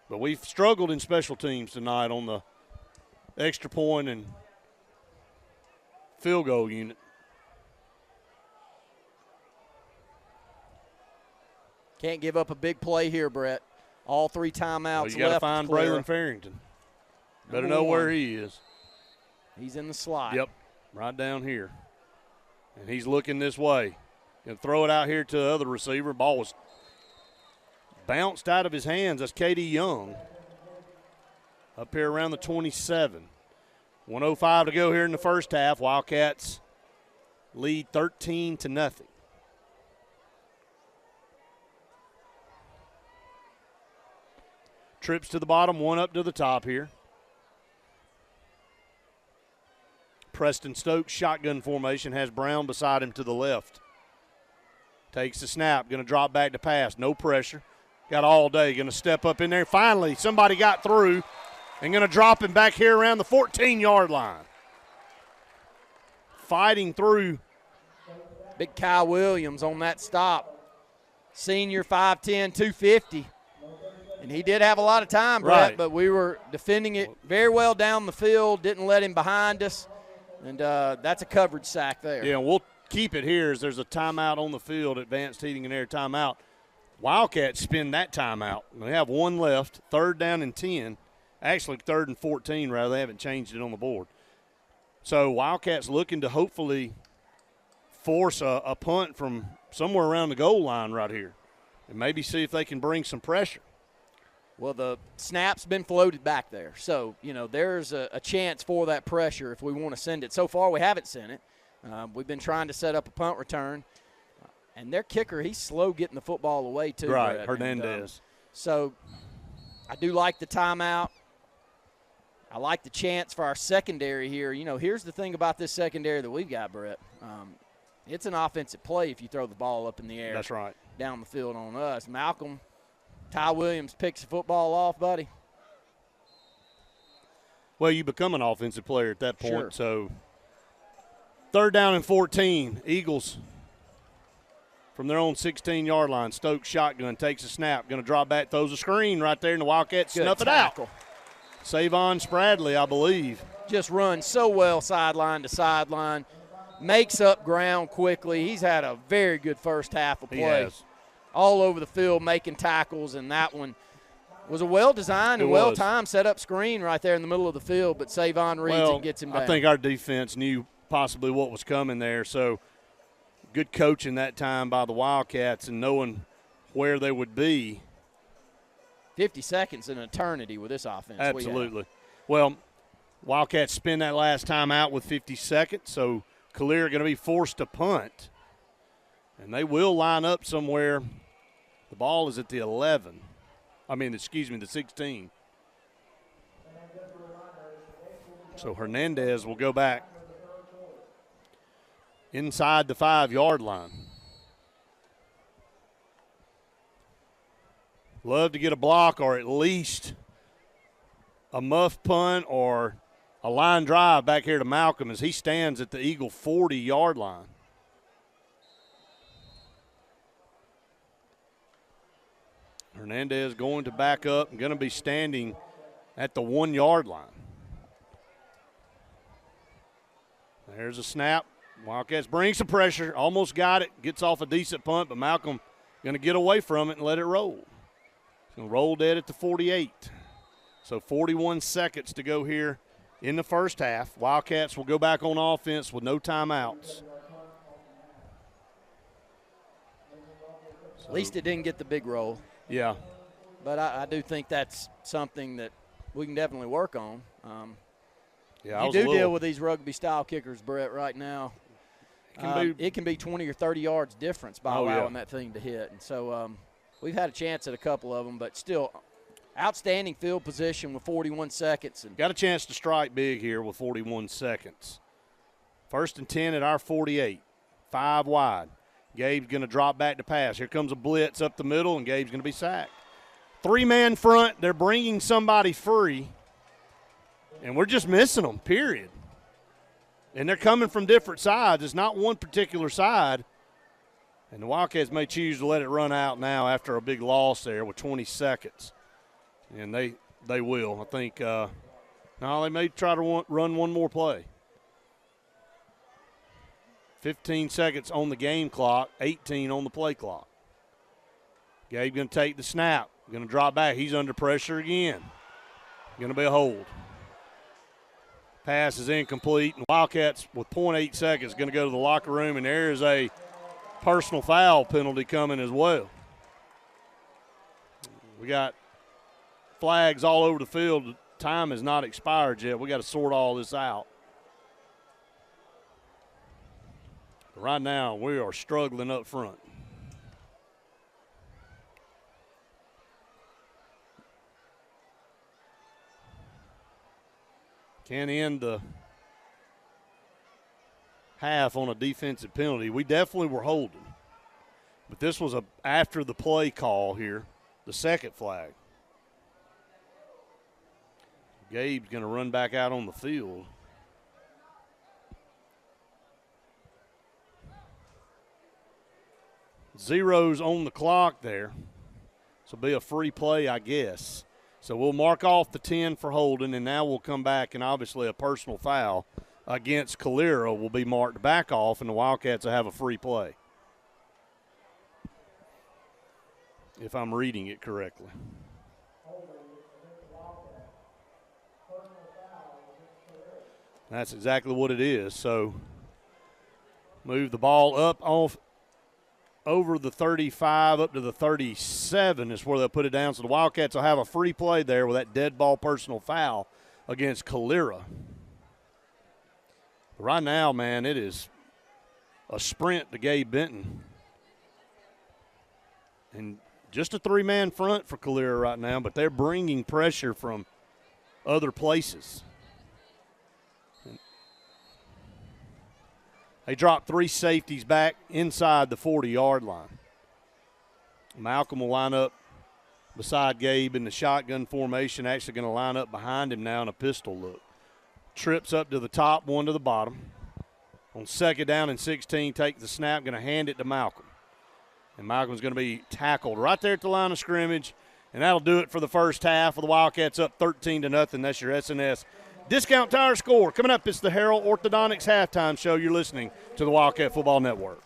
But we've struggled in special teams tonight on the extra point and field goal unit. Can't give up a big play here, Brett. All 3 timeouts left. You got to find Braylon Farrington. Better know where he is. He's in the slot. Yep, right down here. And he's looking this way. Going to throw it out here to the other receiver. Ball was bounced out of his hands. That's K.D. Young. Up here around the 27. 1:05 to go here in the first half. Wildcats lead 13-0. Trips to the bottom, one up to the top here. Preston Stokes, shotgun formation, has Brown beside him to the left. Takes the snap, going to drop back to pass, no pressure. Got all day, going to step up in there. Finally, somebody got through and going to drop him back here around the 14-yard line. Fighting through. Big Kyle Williams on that stop. Senior, 5'10", 250. And he did have a lot of time, Brett, right, but we were defending it very well down the field, didn't let him behind us, and that's a coverage sack there. Yeah, we'll keep it here as there's a timeout on the field, advanced heating and air timeout. Wildcats spin that timeout. They have one left, 3rd down and 10. Actually, 3rd and 14, rather. They haven't changed it on the board. So Wildcats looking to hopefully force a punt from somewhere around the goal line right here and maybe see if they can bring some pressure. Well, the snap's been floated back there. So, there's a chance for that pressure if we want to send it. So far, we haven't sent it. We've been trying to set up a punt return. And their kicker, he's slow getting the football away, too. Right, Brett. Hernandez. So I do like the timeout. I like the chance for our secondary here. Here's the thing about this secondary that we've got, Brett. It's an offensive play if you throw the ball up in the air. That's right. Down the field on us. Malcolm, Ty Williams picks the football off, buddy. Well, you become an offensive player at that point. Sure. So 3rd down and 14. Eagles from their own 16-yard line. Stokes shotgun, takes a snap, going to draw back, throws a screen right there, and the Wildcats snuff it out. Savon Spradley, I believe. Just runs so well sideline to sideline. Makes up ground quickly. He's had a very good first half of play. He has. All over the field making tackles, and that one was a well-designed and well-timed set-up screen right there in the middle of the field, but Savon reads and gets him down. I think our defense knew possibly what was coming there, so good coaching that time by the Wildcats and knowing where they would be. 50 seconds an eternity with this offense. Absolutely. Well, Wildcats spin that last time out with 50 seconds, so Calera going to be forced to punt. And they will line up somewhere. The ball is at the 11. The 16. So Hernandez will go back inside the 5-yard line. Love to get a block or at least a muff punt or a line drive back here to Malcolm as he stands at the Eagle 40-yard line. Hernandez going to back up and going to be standing at the 1-yard line. There's a snap. Wildcats bring some pressure. Almost got it. Gets off a decent punt, but Malcolm going to get away from it and let it roll. He's going to roll dead at the 48. So 41 seconds to go here in the first half. Wildcats will go back on offense with no timeouts. At least it didn't get the big roll. Yeah. But I do think that's something that we can definitely work on. You do deal with these rugby-style kickers, Brett, right now. It can be 20 or 30 yards difference by allowing that thing to hit. And so we've had a chance at a couple of them, but still outstanding field position with 41 seconds. And got a chance to strike big here with 41 seconds. 1st and 10 at our 48. 5 wide. Gabe's going to drop back to pass. Here comes a blitz up the middle, and Gabe's going to be sacked. 3-man front. They're bringing somebody free, and we're just missing them, period. And they're coming from different sides. It's not one particular side. And the Wildcats may choose to let it run out now after a big loss there with 20 seconds. And they will. I think no, they may try to run one more play. 15 seconds on the game clock, 18 on the play clock. Gabe going to take the snap. Going to drop back. He's under pressure again. Going to be a hold. Pass is incomplete. And Wildcats with 0.8 seconds going to go to the locker room, and there is a personal foul penalty coming as well. We got flags all over the field. Time has not expired yet. We got to sort all this out. Right now, we are struggling up front. Can't end the half on a defensive penalty. We definitely were holding. But this was after the play call here, the second flag. Gabe's going to run back out on the field. Zeros on the clock there. So it'll be a free play, I guess. So we'll mark off the 10 for holding, and now we'll come back, and obviously a personal foul against Calera will be marked back off, and the Wildcats will have a free play, if I'm reading it correctly. That's exactly what it is. So move the ball up off over the 35 up to the 37 is where they'll put it down. So the Wildcats will have a free play there with that dead ball personal foul against Calera. Right now, man, it is a sprint to Gabe Benton. And just a 3-man front for Calera right now, but they're bringing pressure from other places. They dropped 3 safeties back inside the 40-yard line. Malcolm will line up beside Gabe in the shotgun formation, actually going to line up behind him now in a pistol look. Trips up to the top, one to the bottom. On 2nd down and 16, takes the snap, going to hand it to Malcolm. And Malcolm's going to be tackled right there at the line of scrimmage, and that'll do it for the first half with the Wildcats up 13-0. That's your SNS Discount Tire score. Coming up, it's the Harold Orthodontics halftime show. You're listening to the Wildcat Football Network.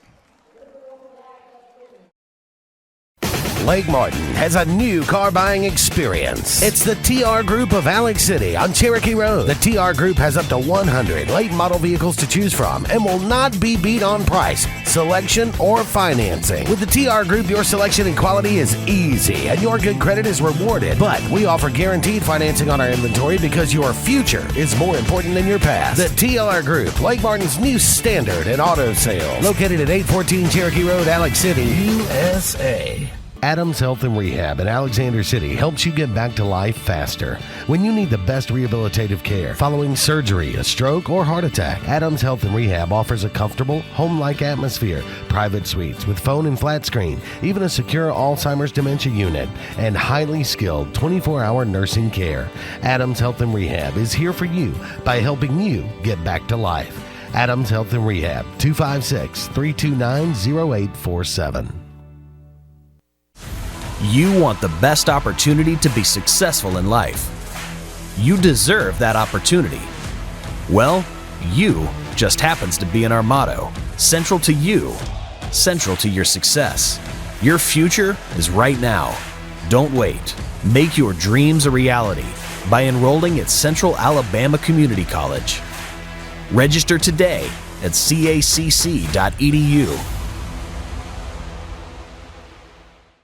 Lake Martin has a new car buying experience. It's the TR Group of Alex City on Cherokee Road. The TR Group has up to 100 late model vehicles to choose from and will not be beat on price, selection, or financing. With the TR Group, your selection and quality is easy and your good credit is rewarded. But we offer guaranteed financing on our inventory because your future is more important than your past. The TR Group, Lake Martin's new standard in auto sales. Located at 814 Cherokee Road, Alex City, USA. Adams Health and Rehab in Alexander City helps you get back to life faster. When you need the best rehabilitative care following surgery, a stroke, or heart attack, Adams Health and Rehab offers a comfortable, home-like atmosphere, private suites with phone and flat screen, even a secure Alzheimer's dementia unit, and highly skilled 24-hour nursing care. Adams Health and Rehab is here for you by helping you get back to life. Adams Health and Rehab, 256-329-0847. You want the best opportunity to be successful in life. You deserve that opportunity. Well, you just happens to be in our motto. Central to you, central to your success. Your future is right now. Don't wait. Make your dreams a reality by enrolling at Central Alabama Community College. Register today at cacc.edu.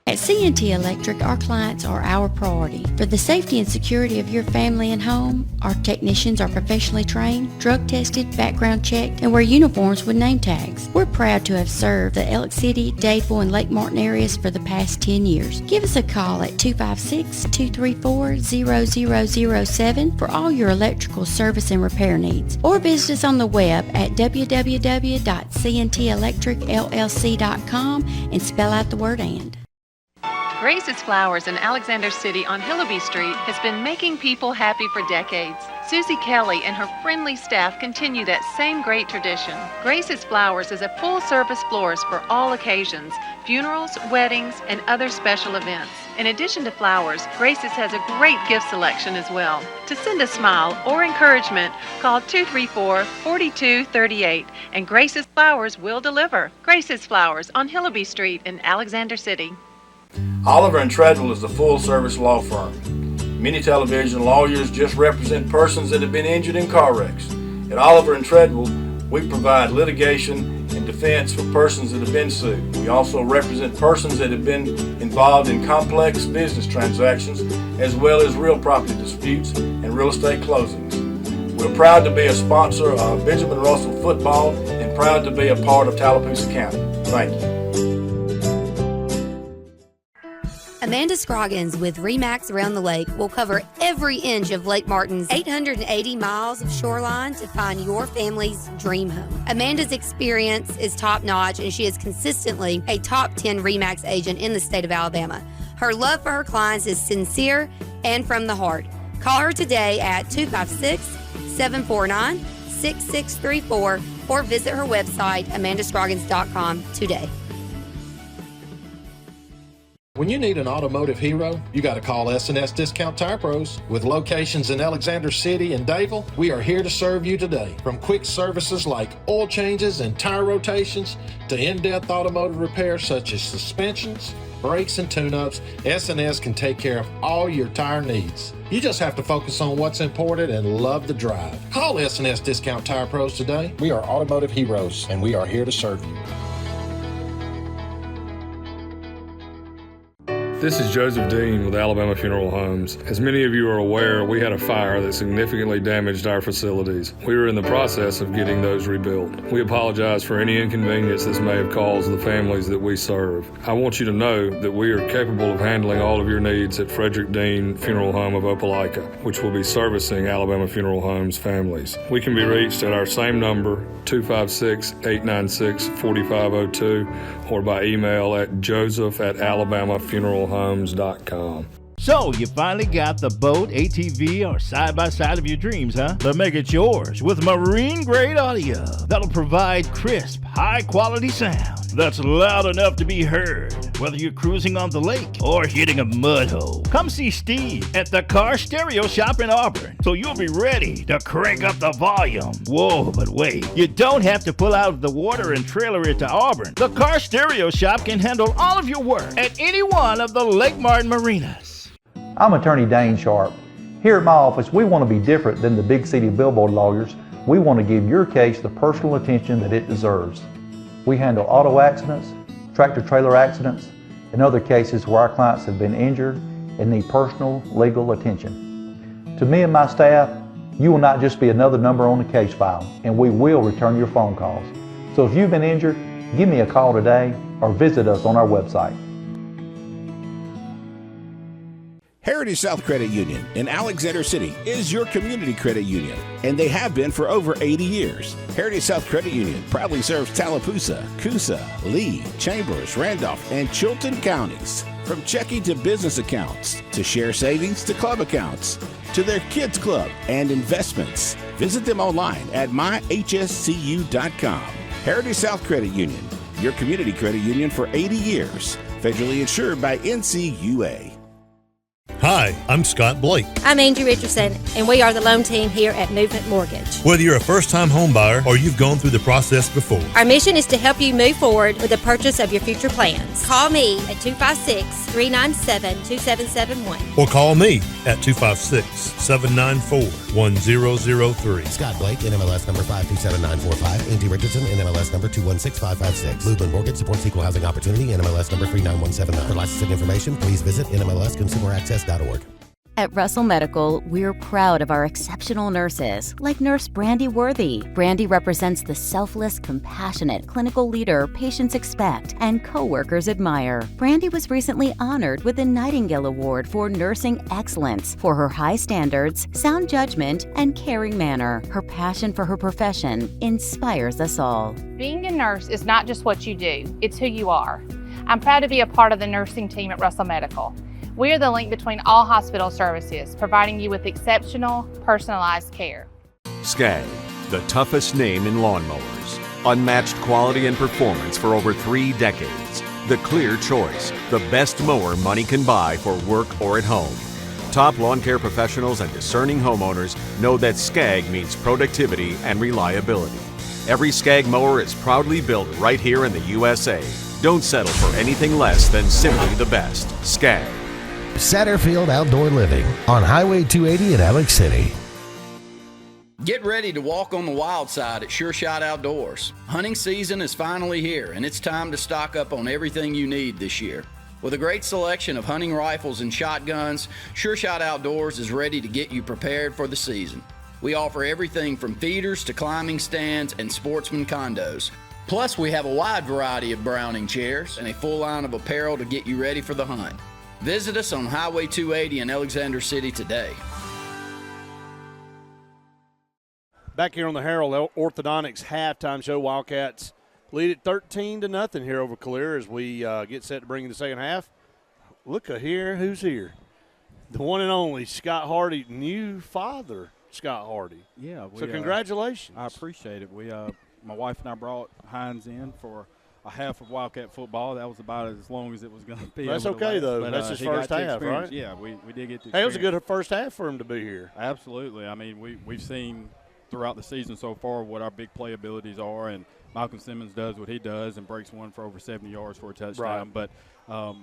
At At C&T Electric, our clients are our priority. For the safety and security of your family and home, our technicians are professionally trained, drug tested, background checked, and wear uniforms with name tags. We're proud to have served the Elk City, Dadeville, and Lake Martin areas for the past 10 years. Give us a call at 256-234-0007 for all your electrical service and repair needs, or visit us on the web at www.cntelectricllc.com and spell out the word "and." Grace's Flowers in Alexander City on Hillaby Street has been making people happy for decades. Susie Kelly and her friendly staff continue that same great tradition. Grace's Flowers is a full-service florist for all occasions, funerals, weddings, and other special events. In addition to flowers, Grace's has a great gift selection as well. To send a smile or encouragement, call 234-4238, and Grace's Flowers will deliver. Grace's Flowers on Hillaby Street in Alexander City. Oliver & Treadwell is a full-service law firm. Many television lawyers just represent persons that have been injured in car wrecks. At Oliver & Treadwell, we provide litigation and defense for persons that have been sued. We also represent persons that have been involved in complex business transactions, as well as real property disputes and real estate closings. We're proud to be a sponsor of Benjamin Russell Football and proud to be a part of Tallapoosa County. Thank you. Amanda Scroggins with RE/MAX Around the Lake will cover every inch of Lake Martin's 880 miles of shoreline to find your family's dream home. Amanda's experience is top-notch, and she is consistently a top 10 RE/MAX agent in the state of Alabama. Her love for her clients is sincere and from the heart. Call her today at 256-749-6634 or visit her website, amandascroggins.com today. When you need an automotive hero, you got to call S&S Discount Tire Pros. With locations in Alexander City and Dadeville, we are here to serve you today. From quick services like oil changes and tire rotations to in-depth automotive repairs such as suspensions, brakes, and tune-ups, S&S can take care of all your tire needs. You just have to focus on what's important and love the drive. Call S&S Discount Tire Pros today. We are automotive heroes, and we are here to serve you. This is Joseph Dean with Alabama Funeral Homes. As many of you are aware, we had a fire that significantly damaged our facilities. We were in the process of getting those rebuilt. We apologize for any inconvenience this may have caused the families that we serve. I want you to know that we are capable of handling all of your needs at Frederick Dean Funeral Home of Opelika, which will be servicing Alabama Funeral Homes families. We can be reached at our same number, 256-896-4502, or by email at joseph@alabamafuneralhomes.com. So, you finally got the boat, ATV, or side-by-side of your dreams, huh? But make it yours with marine-grade audio that'll provide crisp, high-quality sound that's loud enough to be heard, whether you're cruising on the lake or hitting a mud hole. Come see Steve at the Car Stereo Shop in Auburn, so you'll be ready to crank up the volume. Whoa, but wait, you don't have to pull out of the water and trailer it to Auburn. The Car Stereo Shop can handle all of your work at any one of the Lake Martin marinas. I'm attorney Dane Sharp. Here at my office, we want to be different than the big city billboard lawyers. We want to give your case the personal attention that it deserves. We handle auto accidents, tractor-trailer accidents, and other cases where our clients have been injured and need personal legal attention. To me and my staff, you will not just be another number on the case file, and we will return your phone calls. So if you've been injured, give me a call today or visit us on our website. Heritage South Credit Union in Alexander City is your community credit union, and they have been for over 80 years. Heritage South Credit Union proudly serves Tallapoosa, Coosa, Lee, Chambers, Randolph, and Chilton counties. From checking to business accounts, to share savings to club accounts, to their kids club and investments. Visit them online at myhscu.com. Heritage South Credit Union, your community credit union for 80 years. Federally insured by NCUA. Hi, I'm Scott Blake. I'm Angie Richardson, and we are the loan team here at Movement Mortgage. Whether you're a first-time home buyer or you've gone through the process before, Our mission is to help you move forward with the purchase of your future plans. Call me at 256-397-2771. or call me at 256-794-1003. Scott Blake, NMLS number 527945. Angie Richardson, NMLS number 216556. Movement Mortgage supports equal housing opportunity, NMLS number 39179. For licensing information, please visit NMLSConsumerAccess.org. At Russell Medical, we're proud of our exceptional nurses, like Nurse Brandy Worthy. Brandy represents the selfless, compassionate clinical leader patients expect and coworkers admire. Brandy was recently honored with the Nightingale Award for Nursing Excellence for her high standards, sound judgment, and caring manner. Her passion for her profession inspires us all. Being a nurse is not just what you do, it's who you are. I'm proud to be a part of the nursing team at Russell Medical. We are the link between all hospital services, providing you with exceptional, personalized care. Skag, the toughest name in lawnmowers. Unmatched quality and performance for over 3 decades. The clear choice, the best mower money can buy for work or at home. Top lawn care professionals and discerning homeowners know that Skag means productivity and reliability. Every Skag mower is proudly built right here in the USA. Don't settle for anything less than simply the best. Skag. Satterfield Outdoor Living on Highway 280 in Alex City. Get ready to walk on the wild side at Sure Shot Outdoors. Hunting season is finally here, and it's time to stock up on everything you need this year. With a great selection of hunting rifles and shotguns, Sure Shot Outdoors is ready to get you prepared for the season. We offer everything from feeders to climbing stands and sportsman condos. Plus, we have a wide variety of Browning chairs and a full line of apparel to get you ready for the hunt. Visit us on Highway 280 in Alexander City today. Back here on the Harold Orthodontics halftime show, Wildcats lead it 13-0 here over Calera as we get set to bring in the second half. Look here, who's here? The one and only Scott Hardy, new father Scott Hardy. Yeah. So congratulations. I appreciate it. My wife and I brought Hines in for a half of Wildcat football. That was about as long as it was going to be. That's okay, though. But, that's his first half, right? Yeah, we did get to experience. Hey, it was a good first half for him to be here. Absolutely. I mean, we've seen throughout the season so far what our big play abilities are, and Malcolm Simmons does what he does and breaks one for over 70 yards for a touchdown. Right. But,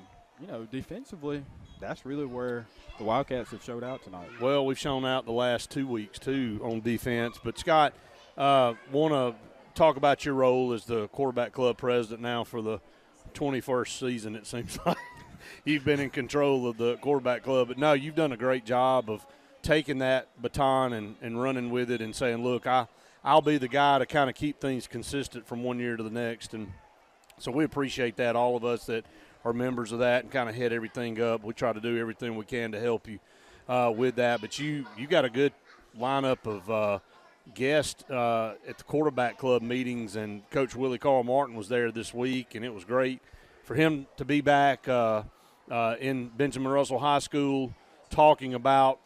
defensively, that's really where the Wildcats have showed out tonight. Well, we've shown out the last 2 weeks, too, on defense. But, Scott, want to talk about your role as the quarterback club president now for the 21st season, it seems like. You've been in control of the quarterback club. But, no, you've done a great job of taking that baton and running with it and saying, look, I'll be the guy to kind of keep things consistent from one year to the next. And so we appreciate that, all of us that are members of that, and kind of head everything up. We try to do everything we can to help you with that. But you got a good lineup of guests at the quarterback club meetings, and Coach Willie Carl Martin was there this week, and it was great for him to be back in Benjamin Russell High School talking about,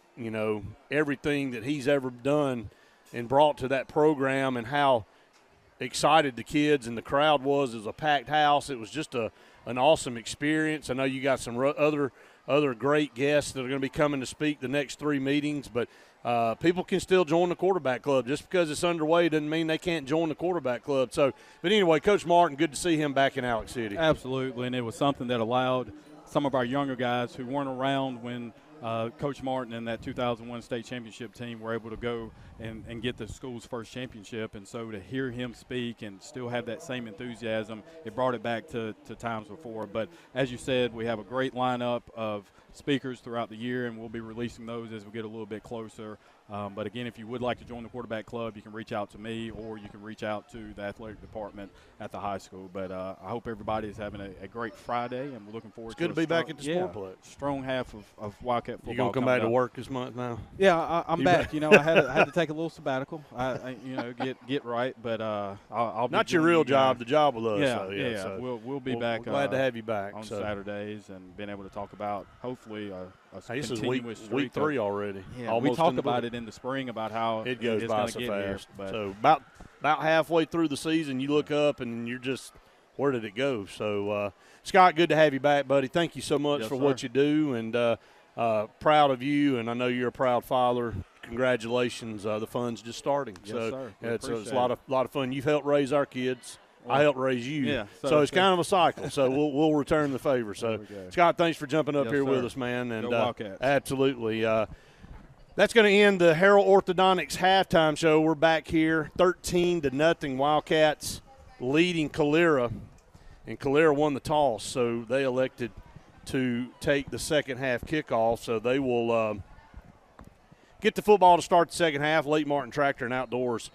everything that he's ever done and brought to that program and how excited the kids and the crowd was. It was a packed house. It was just an awesome experience. I know you got some other great guests that are going to be coming to speak the next 3 meetings, but people can still join the quarterback club. Just because it's underway doesn't mean they can't join the quarterback club. So, but anyway, Coach Martin, good to see him back in Alex City. Absolutely, and it was something that allowed some of our younger guys who weren't around when Coach Martin and that 2001 state championship team were able to go and get the school's first championship. And so to hear him speak and still have that same enthusiasm, it brought it back to times before. But as you said, we have a great lineup of speakers throughout the year, and we'll be releasing those as we get a little bit closer. But again, if you would like to join the quarterback club, you can reach out to me, or you can reach out to the athletic department at the high school. But I hope everybody is having a great Friday, and we're looking forward to good to be back at the Sportplex. Strong half of Wildcat football. You gonna come back to work this month now? Yeah, I'm back. I had to take a little sabbatical. I get right, but I'll be not your real job. The job with us. Yeah. So we'll be back. Glad to have you back on Saturdays and being able to talk about hopefully a this is continuous week 3 already. Yeah, we talked about it in the spring about how it goes by so fast. Here, so about halfway through the season, you look up and you're just, where did it go? So Scott, good to have you back, buddy. Thank you so much for what you do, and proud of you, and I know you're a proud father. Congratulations. The fun's just starting. Yes, so sir. It's a lot of fun. You've helped raise our kids. I helped raise you. Yeah, so it's kind of a cycle. So we'll return the favor. So, Scott, thanks for jumping up Yes, here sir. with us, man. And Go Wildcats. absolutely. That's going to end the Harold Orthodontics halftime show. We're back here 13-0. Wildcats leading Calera. And Calera won the toss, so they elected to take the second half kickoff. So they will get the football to start the second half. Lake Martin Tractor and Outdoors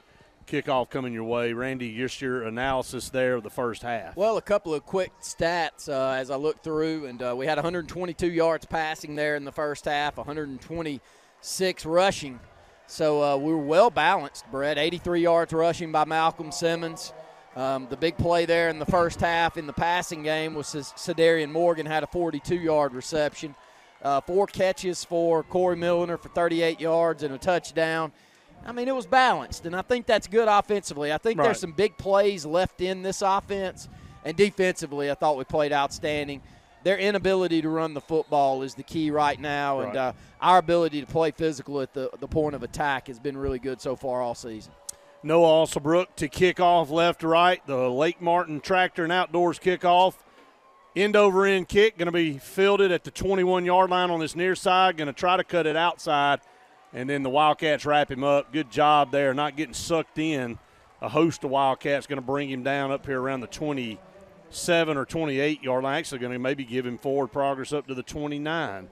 kickoff coming your way. Randy, just your analysis there of the first half. Well, a couple of quick stats as I looked through, and we had 122 yards passing there in the first half, 126 rushing. So we were well balanced, Brett. 83 yards rushing by Malcolm Simmons. The big play there in the first half in the passing game was Cedarian Morgan had a 42-yard reception. 4 catches for Corey Milliner for 38 yards and a touchdown. I mean, it was balanced, and I think that's good offensively. I think there's some big plays left in this offense, and defensively I thought we played outstanding. Their inability to run the football is the key right now, and our ability to play physical at the point of attack has been really good so far all season. Noah Alsabrook to kick off left to right. The Lake Martin Tractor and Outdoors kickoff. End-over-end kick, going to be fielded at the 21-yard line on this near side. Going to try to cut it outside, and then the Wildcats wrap him up. Good job there, not getting sucked in. A host of Wildcats going to bring him down up here around the 27 or 28-yard line. Actually going to maybe give him forward progress up to the 29.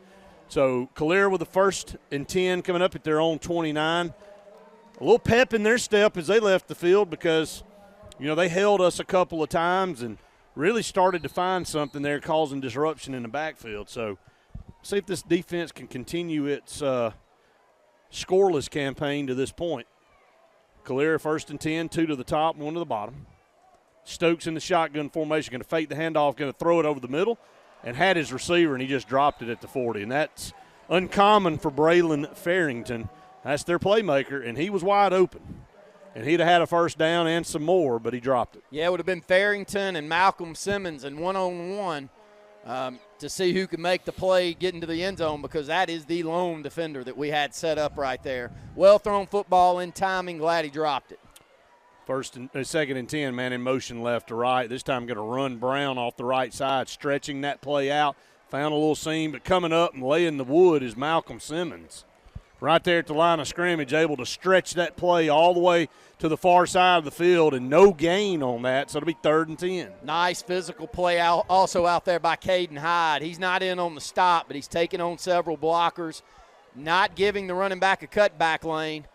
So Calera with the 1st and 10 coming up at their own 29. A little pep in their step as they left the field because, they held us a couple of times and really started to find something there causing disruption in the backfield. So see if this defense can continue its scoreless campaign to this point. Calera 1st and 10, 2 to the top, 1 to the bottom. Stokes in the shotgun formation, going to fake the handoff, going to throw it over the middle, and had his receiver, and he just dropped it at the 40. And that's uncommon for Braylon Farrington. That's their playmaker, and he was wide open. And he'd have had a first down and some more, but he dropped it. Yeah, it would have been Farrington and Malcolm Simmons and one-on-one to see who could make the play get into the end zone, because that is the lone defender that we had set up right there. Well-thrown football in timing. Glad he dropped it. 2nd and 10, man in motion left to right. This time going to run Brown off the right side, stretching that play out. Found a little seam, but coming up and laying the wood is Malcolm Simmons. Right there at the line of scrimmage, able to stretch that play all the way to the far side of the field, and no gain on that, so it'll be 3rd and 10. Nice physical play also out there by Caden Hyde. He's not in on the stop, but he's taking on several blockers, not giving the running back a cutback lane.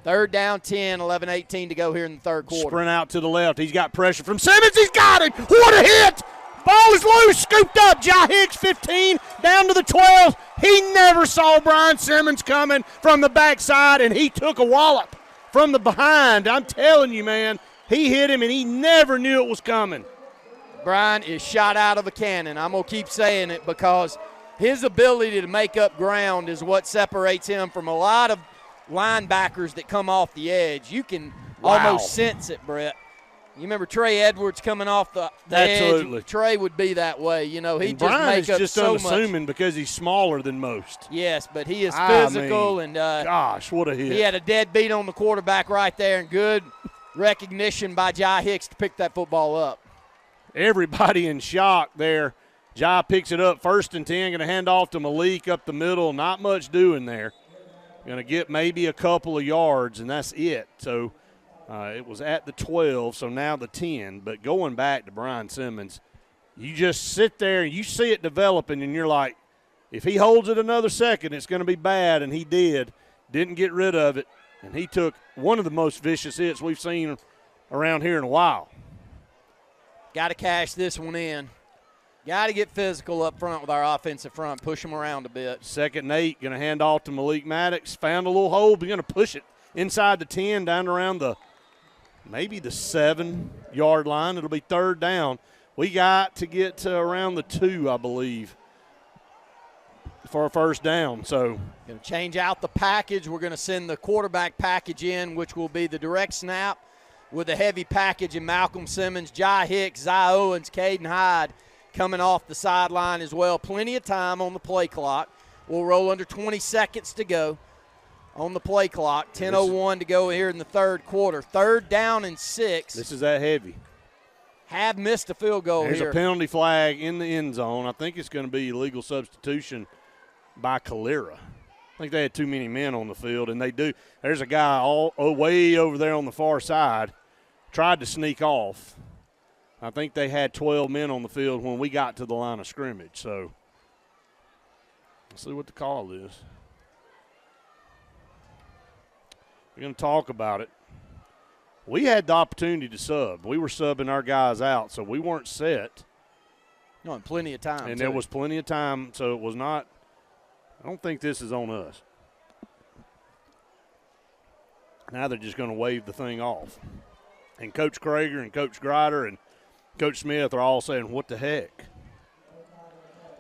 3rd down, 10, 11-18 to go here in the third quarter. Sprint out to the left. He's got pressure from Simmons. He's got it. What a hit. Ball is loose, scooped up. Jai Hicks, 15, down to the 12. He never saw Brian Simmons coming from the backside, and he took a wallop from the behind. I'm telling you, man, he hit him, and he never knew it was coming. Brian is shot out of a cannon. I'm going to keep saying it because his ability to make up ground is what separates him from a lot of linebackers that come off the edge. You can almost sense it, Brett. You remember Trey Edwards coming off the Absolutely. edge? Trey would be that way. He just Brian make is up just so unassuming much. Because he's smaller than most. Yes, but he is physical. Gosh, what a hit. He had a dead beat on the quarterback right there, and good recognition by Jai Hicks to pick that football up. Everybody in shock there. Jai picks it up, 1st and 10, going to hand off to Malik up the middle. Not much doing there. Going to get maybe a couple of yards, and that's it. So it was at the 12, so now the 10. But going back to Brian Simmons, you just sit there and you see it developing, and you're like, if he holds it another second, it's going to be bad, and he did. Didn't get rid of it, and he took one of the most vicious hits we've seen around here in a while. Got to cash this one in. Got to get physical up front with our offensive front, push them around a bit. 2nd and 8, going to hand off to Malik Maddox. Found a little hole, but going to push it inside the 10, down around maybe the 7-yard line. It'll be 3rd down. We got to get to around the 2, I believe, for a first down. So going to change out the package. We're going to send the quarterback package in, which will be the direct snap with a heavy package in Malcolm Simmons, Jai Hicks, Zy Owens, Caden Hyde coming off the sideline as well. Plenty of time on the play clock. will roll under 20 seconds to go on the play clock. 10:01 to go here in the third quarter. 3rd down and 6. This is that heavy. Have missed a field goal There's here. a penalty flag in the end zone. I think it's going to be illegal substitution by Calera. I think they had too many men on the field, and they do. There's a guy way over there on the far side, tried to sneak off. I think they had 12 men on the field when we got to the line of scrimmage. So let's see what the call is. We're going to talk about it. We had the opportunity to sub. We were subbing our guys out, so we weren't set. No, and plenty of time. And there was plenty of time, so it was not – I don't think this is on us. Now they're just going to wave the thing off. And Coach Krager and Coach Grider and Coach Smith are all saying, what the heck?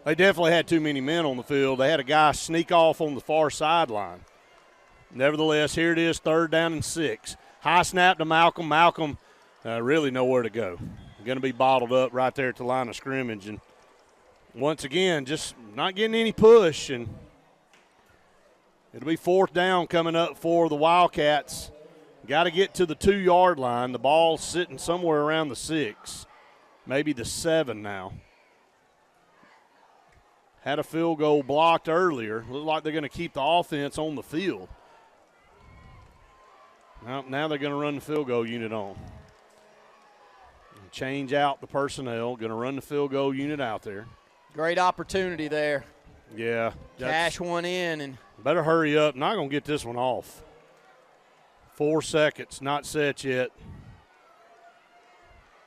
They definitely had too many men on the field. They had a guy sneak off on the far sideline. Nevertheless, here it is, 3rd down and 6. High snap to Malcolm. Malcolm really nowhere to go. Going to be bottled up right there at the line of scrimmage. And once again, just not getting any push. And it'll be 4th down coming up for the Wildcats. Got to get to the 2-yard line. The ball's sitting somewhere around the 6, maybe the 7 now. Had a field goal blocked earlier. Looks like they're going to keep the offense on the field. Now they're going to run the field goal unit on. Change out the personnel. Going to run the field goal unit out there. Great opportunity there. Yeah. Cash one in. And better hurry up. Not going to get this one off. 4 seconds. Not set yet.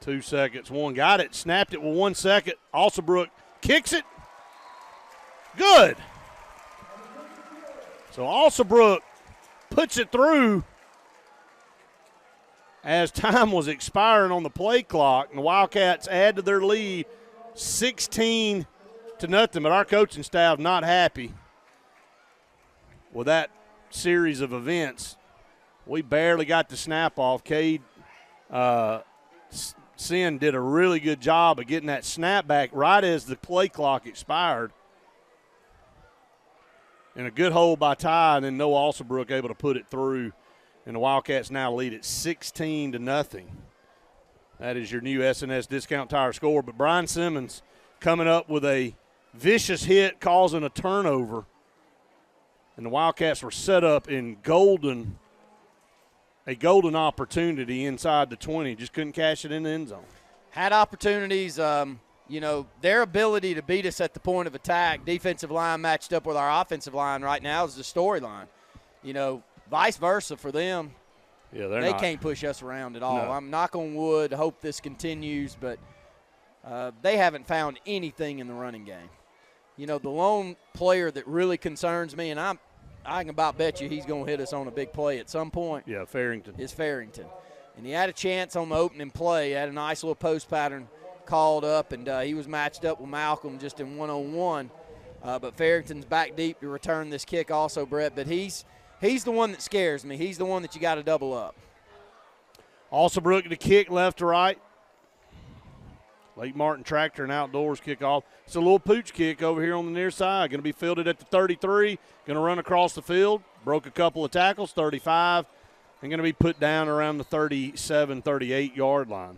2 seconds. One got it. Snapped it with 1 second. Alsabrook kicks it. Good. So Alsabrook puts it through as time was expiring on the play clock, and the Wildcats add to their lead 16-0. But our coaching staff not happy with that series of events. We barely got the snap off. Cade Sin did a really good job of getting that snap back right as the play clock expired. And a good hold by Ty, and then Noah Alsabrook able to put it through. And the Wildcats now lead at 16-0. That is your new S&S Discount Tire score. But Brian Simmons coming up with a vicious hit, causing a turnover. And the Wildcats were set up in a golden opportunity inside the 20. Just couldn't cash it in the end zone. Had opportunities. Their ability to beat us at the point of attack, defensive line matched up with our offensive line right now is the storyline. Vice versa for them. Yeah, they can't push us around at all. No. I'm knock on wood, hope this continues, but they haven't found anything in the running game. The lone player that really concerns me, and I can about bet you he's going to hit us on a big play at some point. Yeah, Farrington. Is Farrington. And he had a chance on the opening play. He had a nice little post pattern called up, and he was matched up with Malcolm just in one-on-one. But Farrington's back deep to return this kick also, Brett. But he's the one that scares me. He's the one that you got to double up. Alsabrook to kick left to right. Lake Martin Tractor and Outdoors kick off. It's a little pooch kick over here on the near side. Going to be fielded at the 33. Going to run across the field. Broke a couple of tackles, 35. And going to be put down around the 37, 38-yard line.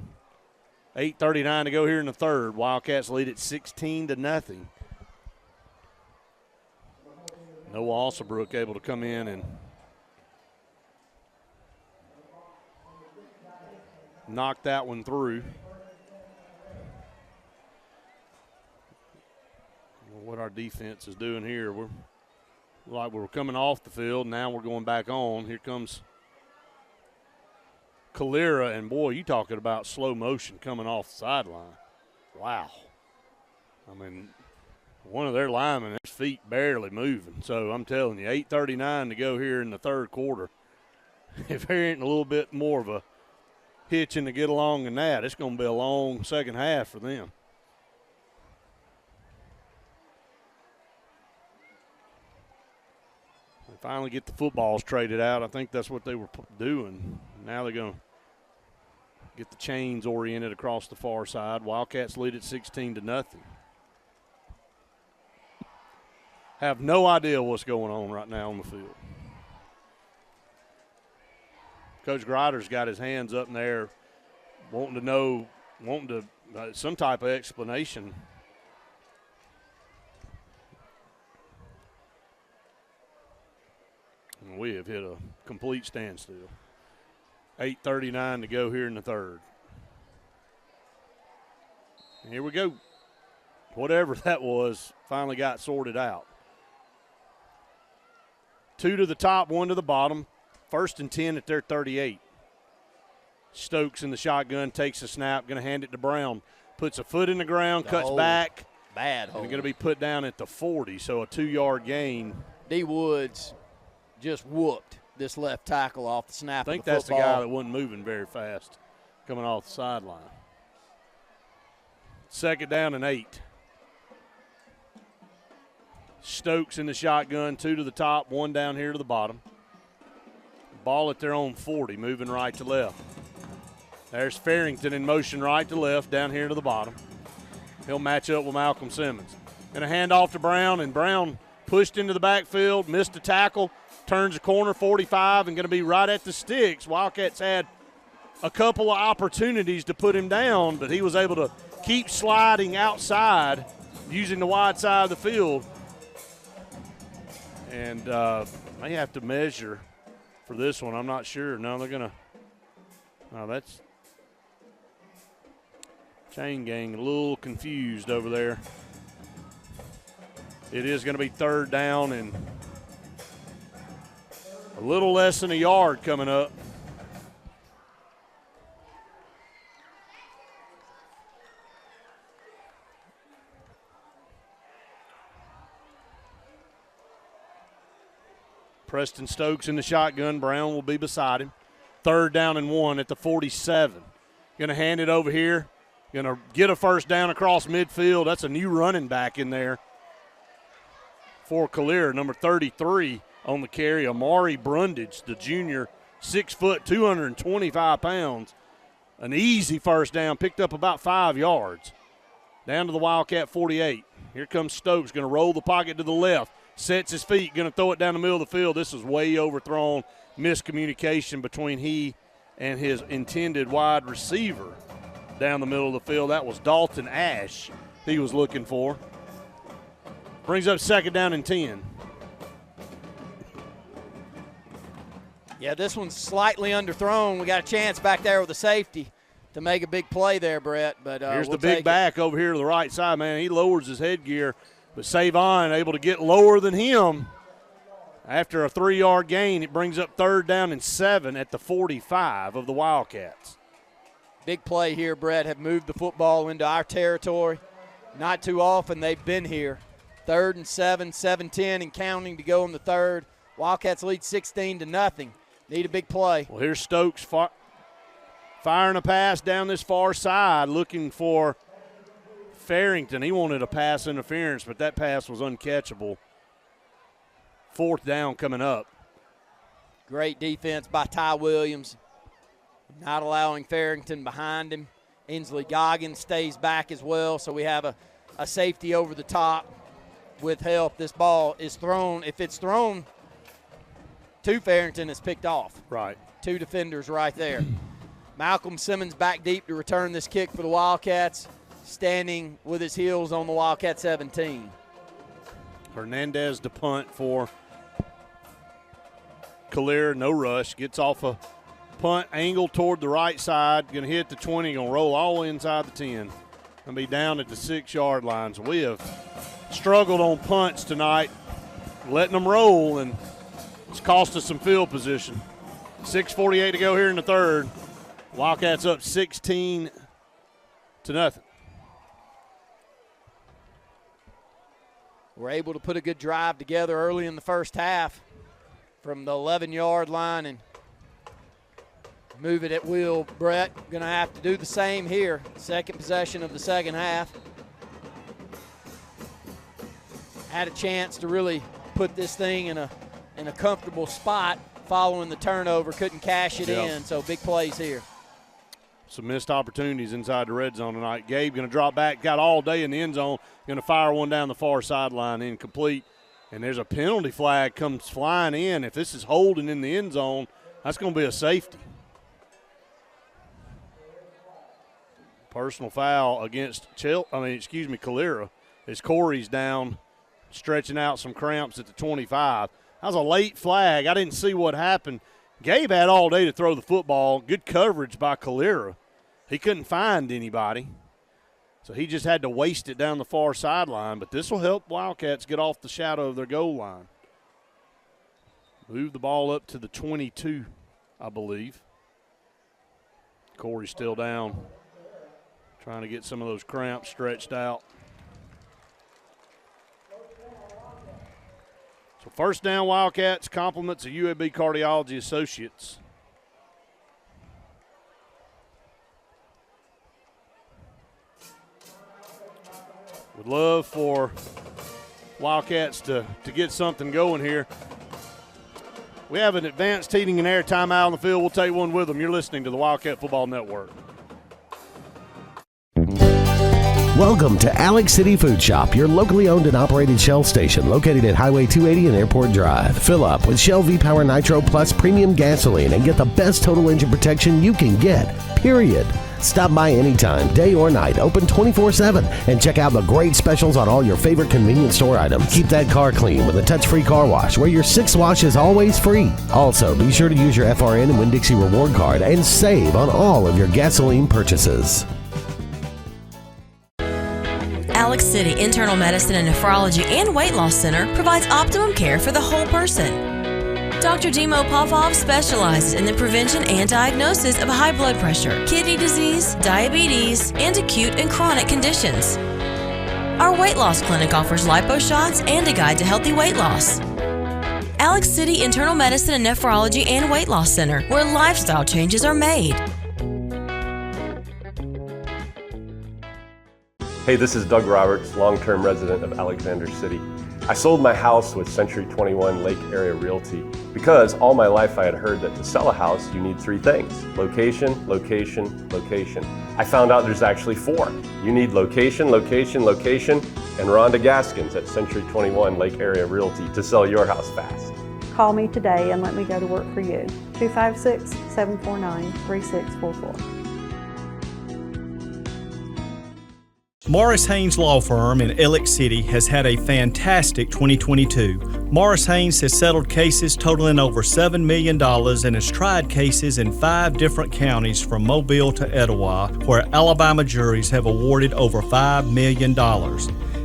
8:39 to go here in the third. Wildcats lead at 16-0. Noah Alsabrook able to come in and knock that one through. What our defense is doing here, we're coming off the field. Now we're going back on. Here comes Calera, and boy, you talking about slow motion coming off the sideline. Wow. I mean, one of their linemen, his feet barely moving. So I'm telling you, 8:39 to go here in the third quarter. If there ain't a little bit more of a hitching to get along than that, it's going to be a long second half for them. They finally get the footballs traded out. I think that's what they were doing. Now they're going to get the chains oriented across the far side. Wildcats lead at 16-0. have no idea what's going on right now on the field. Coach Grider's got his hands up in there, wanting to some type of explanation. And we have hit a complete standstill. 8:39 to go here in the third. And here we go. Whatever that was finally got sorted out. 2 to the top, 1 to the bottom. 1st and 10 at their 38. Stokes in the shotgun, takes a snap, going to hand it to Brown. Puts a foot in the ground, cuts back. Bad hold. And going to be put down at the 40, so a 2-yard gain. D. Woods just whooped this left tackle off the snap. I think that's the guy that wasn't moving very fast coming off the sideline. 2nd down and 8. Stokes in the shotgun, 2 to the top, 1 down here to the bottom. Ball at their own 40, moving right to left. There's Farrington in motion right to left, down here to the bottom. He'll match up with Malcolm Simmons. Going to hand off to Brown, and Brown pushed into the backfield, missed a tackle, turns the corner, 45, and going to be right at the sticks. Wildcats had a couple of opportunities to put him down, but he was able to keep sliding outside using the wide side of the field. And may have to measure for this one. I'm not sure. No, they're going to – no, that's chain gang a little confused over there. It is going to be 3rd down and a little less than a yard coming up. Preston Stokes in the shotgun. Brown will be beside him. 3rd down and 1 at the 47. Going to hand it over here. Going to get a 1st down across midfield. That's a new running back in there for Calera, number 33 on the carry. Amari Brundage, the junior, 6 foot, 225 pounds. An easy 1st down, picked up about 5 yards. Down to the Wildcat 48. Here comes Stokes, going to roll the pocket to the left. Sets his feet, going to throw it down the middle of the field. This is way overthrown. Miscommunication between he and his intended wide receiver down the middle of the field. That was Dalton Ash he was looking for. Brings up 2nd down and 10. Yeah, this one's slightly underthrown. We got a chance back there with the safety to make a big play there, Brett. But here's the big back over here to the right side, man. He lowers his headgear. But Savon able to get lower than him. After a 3-yard gain, it brings up 3rd down and 7 at the 45 of the Wildcats. Big play here, Brett. Have moved the football into our territory. Not too often they've been here. 3rd and 7, 7-10 and counting to go in the 3rd. Wildcats lead 16-0. Need a big play. Well, here's Stokes firing a pass down this far side, looking for Farrington. He wanted a pass interference, but that pass was uncatchable. 4th down coming up. Great defense by Ty Williams, not allowing Farrington behind him. Inslee Goggins stays back as well, so we have a safety over the top with help. This ball is thrown. If it's thrown to Farrington, it's picked off. Right. 2 defenders right there. Malcolm Simmons back deep to return this kick for the Wildcats, standing with his heels on the Wildcat 17. Hernandez to punt for Calera, no rush. Gets off a punt, angle toward the right side. Going to hit the 20, going to roll all the way inside the 10. And be down at the 6-yard line. So we have struggled on punts tonight, letting them roll, and it's cost us some field position. 6:48 to go here in the 3rd. Wildcats up 16-0. We're able to put a good drive together early in the first half from the 11-yard line and move it at will. Brett going to have to do the same here. 2nd possession of the 2nd half. Had a chance to really put this thing in a comfortable spot following the turnover. Couldn't cash it in, so big plays here. Some missed opportunities inside the red zone tonight. Gabe going to drop back, got all day in the end zone, going to fire one down the far sideline, incomplete. And there's a penalty flag comes flying in. If this is holding in the end zone, that's going to be a safety. Personal foul against Calera as Corey's down, stretching out some cramps at the 25. That was a late flag. I didn't see what happened. Gabe had all day to throw the football. Good coverage by Calera. He couldn't find anybody, so he just had to waste it down the far sideline. But this will help Wildcats get off the shadow of their goal line. Move the ball up to the 22, I believe. Corey's still down, trying to get some of those cramps stretched out. So first down, Wildcats, compliments of UAB Cardiology Associates. Would love for Wildcats to get something going here. We have an advanced heating and air timeout on the field. We'll take one with them. You're listening to the Wildcat Football Network. Welcome to Alex City Food Shop, your locally owned and operated Shell station located at Highway 280 and Airport Drive. Fill up with Shell V-Power Nitro Plus premium gasoline and get the best total engine protection you can get, period. Stop by anytime, day or night, open 24/7, and check out the great specials on all your favorite convenience store items. Keep that car clean with a touch-free car wash where your 6th wash is always free. Also, be sure to use your FRN and Winn-Dixie reward card and save on all of your gasoline purchases. Alex City Internal Medicine and Nephrology and Weight Loss Center provides optimum care for the whole person. Dr. Dimo Popov specializes in the prevention and diagnosis of high blood pressure, kidney disease, diabetes, and acute and chronic conditions. Our weight loss clinic offers lipo shots and a guide to healthy weight loss. Alex City Internal Medicine and Nephrology and Weight Loss Center, where lifestyle changes are made. Hey, this is Doug Roberts, long-term resident of Alexander City. I sold my house with Century 21 Lake Area Realty because all my life I had heard that to sell a house you need 3 things: location, location, location. I found out there's actually 4. You need location, location, location, and Rhonda Gaskins at Century 21 Lake Area Realty to sell your house fast. Call me today and let me go to work for you. 256-749-3644. Morris Haynes Law Firm in Alex City has had a fantastic 2022. Morris Haynes has settled cases totaling over $7 million and has tried cases in 5 different counties from Mobile to Etowah, where Alabama juries have awarded over $5 million.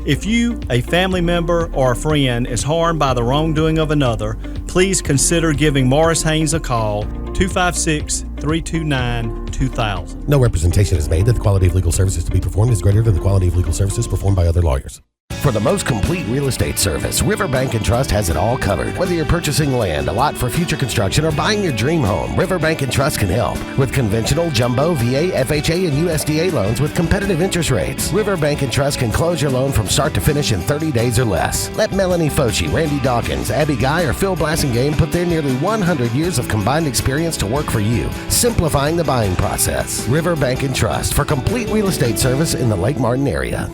If you, a family member, or a friend is harmed by the wrongdoing of another, please consider giving Morris Haynes a call, 256-329-2000. No representation is made that the quality of legal services to be performed is greater than the quality of legal services performed by other lawyers. For the most complete real estate service, Riverbank & Trust has it all covered. Whether you're purchasing land, a lot for future construction, or buying your dream home, Riverbank & Trust can help. With conventional, jumbo, VA, FHA, and USDA loans with competitive interest rates, Riverbank & Trust can close your loan from start to finish in 30 days or less. Let Melanie Foci, Randy Dawkins, Abby Guy, or Phil Blassingame put their nearly 100 years of combined experience to work for you, simplifying the buying process. Riverbank & Trust for complete real estate service in the Lake Martin area.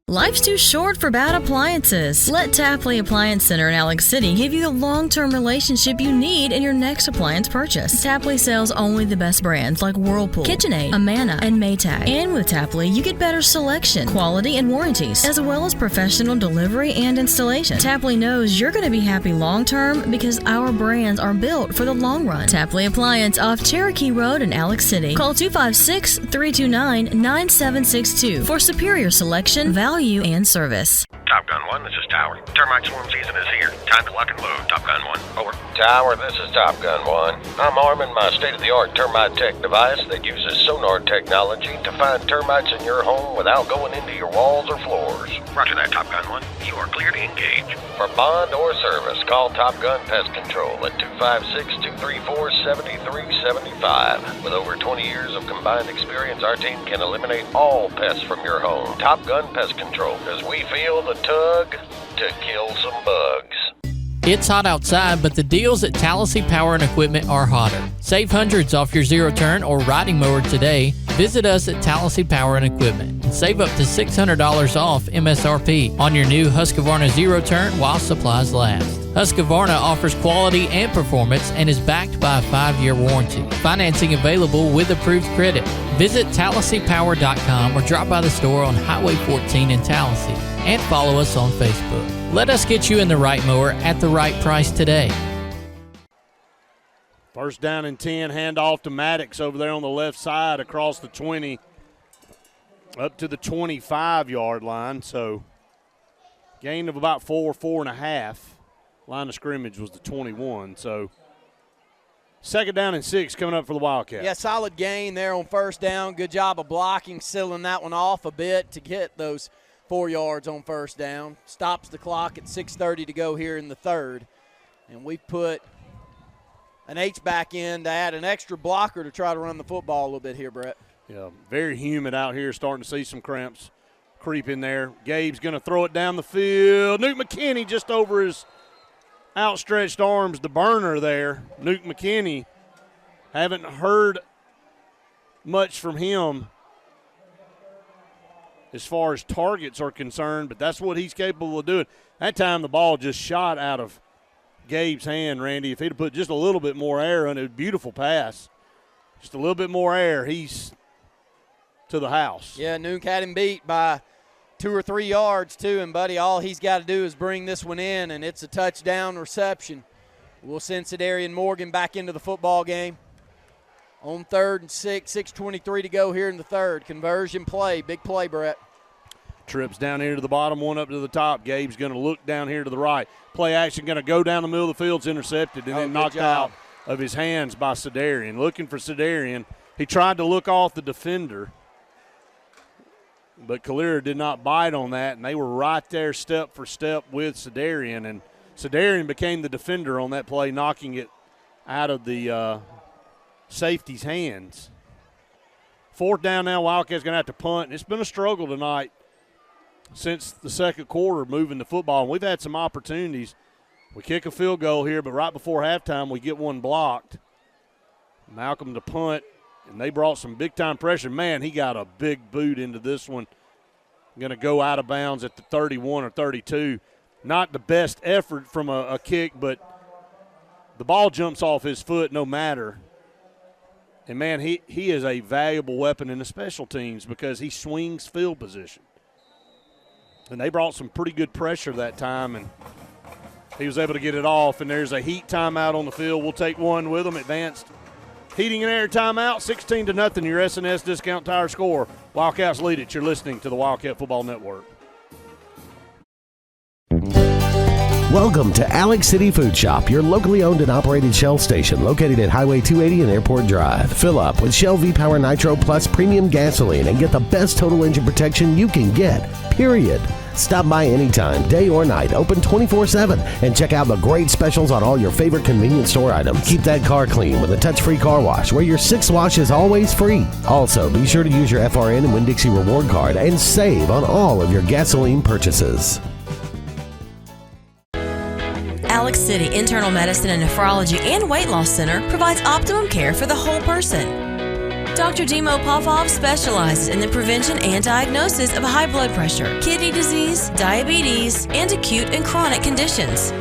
Life's too short for bad appliances. Let Tapley Appliance Center in Alex City give you the long-term relationship you need in your next appliance purchase. Tapley sells only the best brands like Whirlpool, KitchenAid, Amana, and Maytag. And with Tapley, you get better selection, quality, and warranties, as well as professional delivery and installation. Tapley knows you're going to be happy long-term because our brands are built for the long run. Tapley Appliance off Cherokee Road in Alex City. Call 256-329-9762 for superior selection, value, and service. Top Gun 1, this is Tower. Termite swarm season is here. Time to lock and load. Top Gun 1, over. Tower, this is Top Gun 1. I'm arming my state-of-the-art termite tech device that uses sonar technology to find termites in your home without going into your walls or floors. Roger that, Top Gun 1. You are clear to engage. For bond or service, call Top Gun Pest Control at 256-234-7375. With over 20 years of combined experience, our team can eliminate all pests from your home. Top Gun Pest Control, because we feel the tug to kill some bugs. It's hot outside, but the deals at Tallahassee Power and Equipment are hotter. Save hundreds off your zero-turn or riding mower today. Visit us at Tallahassee Power and Equipment and save up to $600 off MSRP on your new Husqvarna zero-turn while supplies last. Husqvarna offers quality and performance and is backed by a 5-year warranty. Financing available with approved credit. Visit TallahasseePower.com or drop by the store on Highway 14 in Tallahassee and follow us on Facebook. Let us get you in the right mower at the right price today. First down and 10, handoff to Maddox over there on the left side across the 20 up to the 25-yard line. So gain of about 4.5. Line of scrimmage was the 21. So second down and 6 coming up for the Wildcats. Yeah, solid gain there on first down. Good job of blocking, sealing that one off a bit to get those 4 yards on first down. Stops the clock at 6:30 to go here in the third. And we put an H-back in to add an extra blocker to try to run the football a little bit here, Brett. Yeah, very humid out here. Starting to see some cramps creep in there. Gabe's going to throw it down the field. Nuke McKinney just over his outstretched arms, the burner there. Nuke McKinney, haven't heard much from him as far as targets are concerned, but that's what he's capable of doing. That time the ball just shot out of Gabe's hand, Randy. If he'd have put just a little bit more air on it, beautiful pass. Just a little bit more air, he's to the house. Yeah, Nuke had him beat by 2 or 3 yards too, and buddy, all he's got to do is bring this one in, and it's a touchdown reception. We'll send Cedarian Morgan back into the football game. On 3rd and 6:23 to go here in the third. Conversion play, big play, Brett. Trips down here to the bottom, one up to the top. Gabe's going to look down here to the right. Play action going to go down the middle of the field. It's intercepted and then knocked out of his hands by Cedarian. Looking for Cedarian. He tried to look off the defender, but Calera did not bite on that, and they were right there step for step with Cedarian. And Cedarian became the defender on that play, knocking it out of the safety's hands. Fourth down now, Wildcats going to have to punt. It's been a struggle tonight since the second quarter moving the football, and we've had some opportunities. We kick a field goal here, but right before halftime we get one blocked. Malcolm to punt, and they brought some big-time pressure. Man, he got a big boot into this one. Going to go out of bounds at the 31 or 32. Not the best effort from a kick, but the ball jumps off his foot no matter. And, man, he is a valuable weapon in the special teams because he swings field position. And they brought some pretty good pressure that time, and he was able to get it off. And there's a heat timeout on the field. We'll take one with them. Advanced heating and air timeout, 16-0, your SNS Discount Tire score. Wildcats lead it. You're listening to the Wildcat Football Network. Welcome to Alex City Food Shop, your locally owned and operated Shell station located at Highway 280 and Airport Drive. Fill up with Shell V-Power Nitro Plus premium gasoline and get the best total engine protection you can get, period. Stop by anytime, day or night, open 24/7, and check out the great specials on all your favorite convenience store items. Keep that car clean with a touch-free car wash where your 6th wash is always free. Also, be sure to use your FRN and Winn-Dixie reward card and save on all of your gasoline purchases. Alex City Internal Medicine and Nephrology and Weight Loss Center provides optimum care for the whole person. Dr. Dimo Popov specializes in the prevention and diagnosis of high blood pressure, kidney disease, diabetes, and acute and chronic conditions.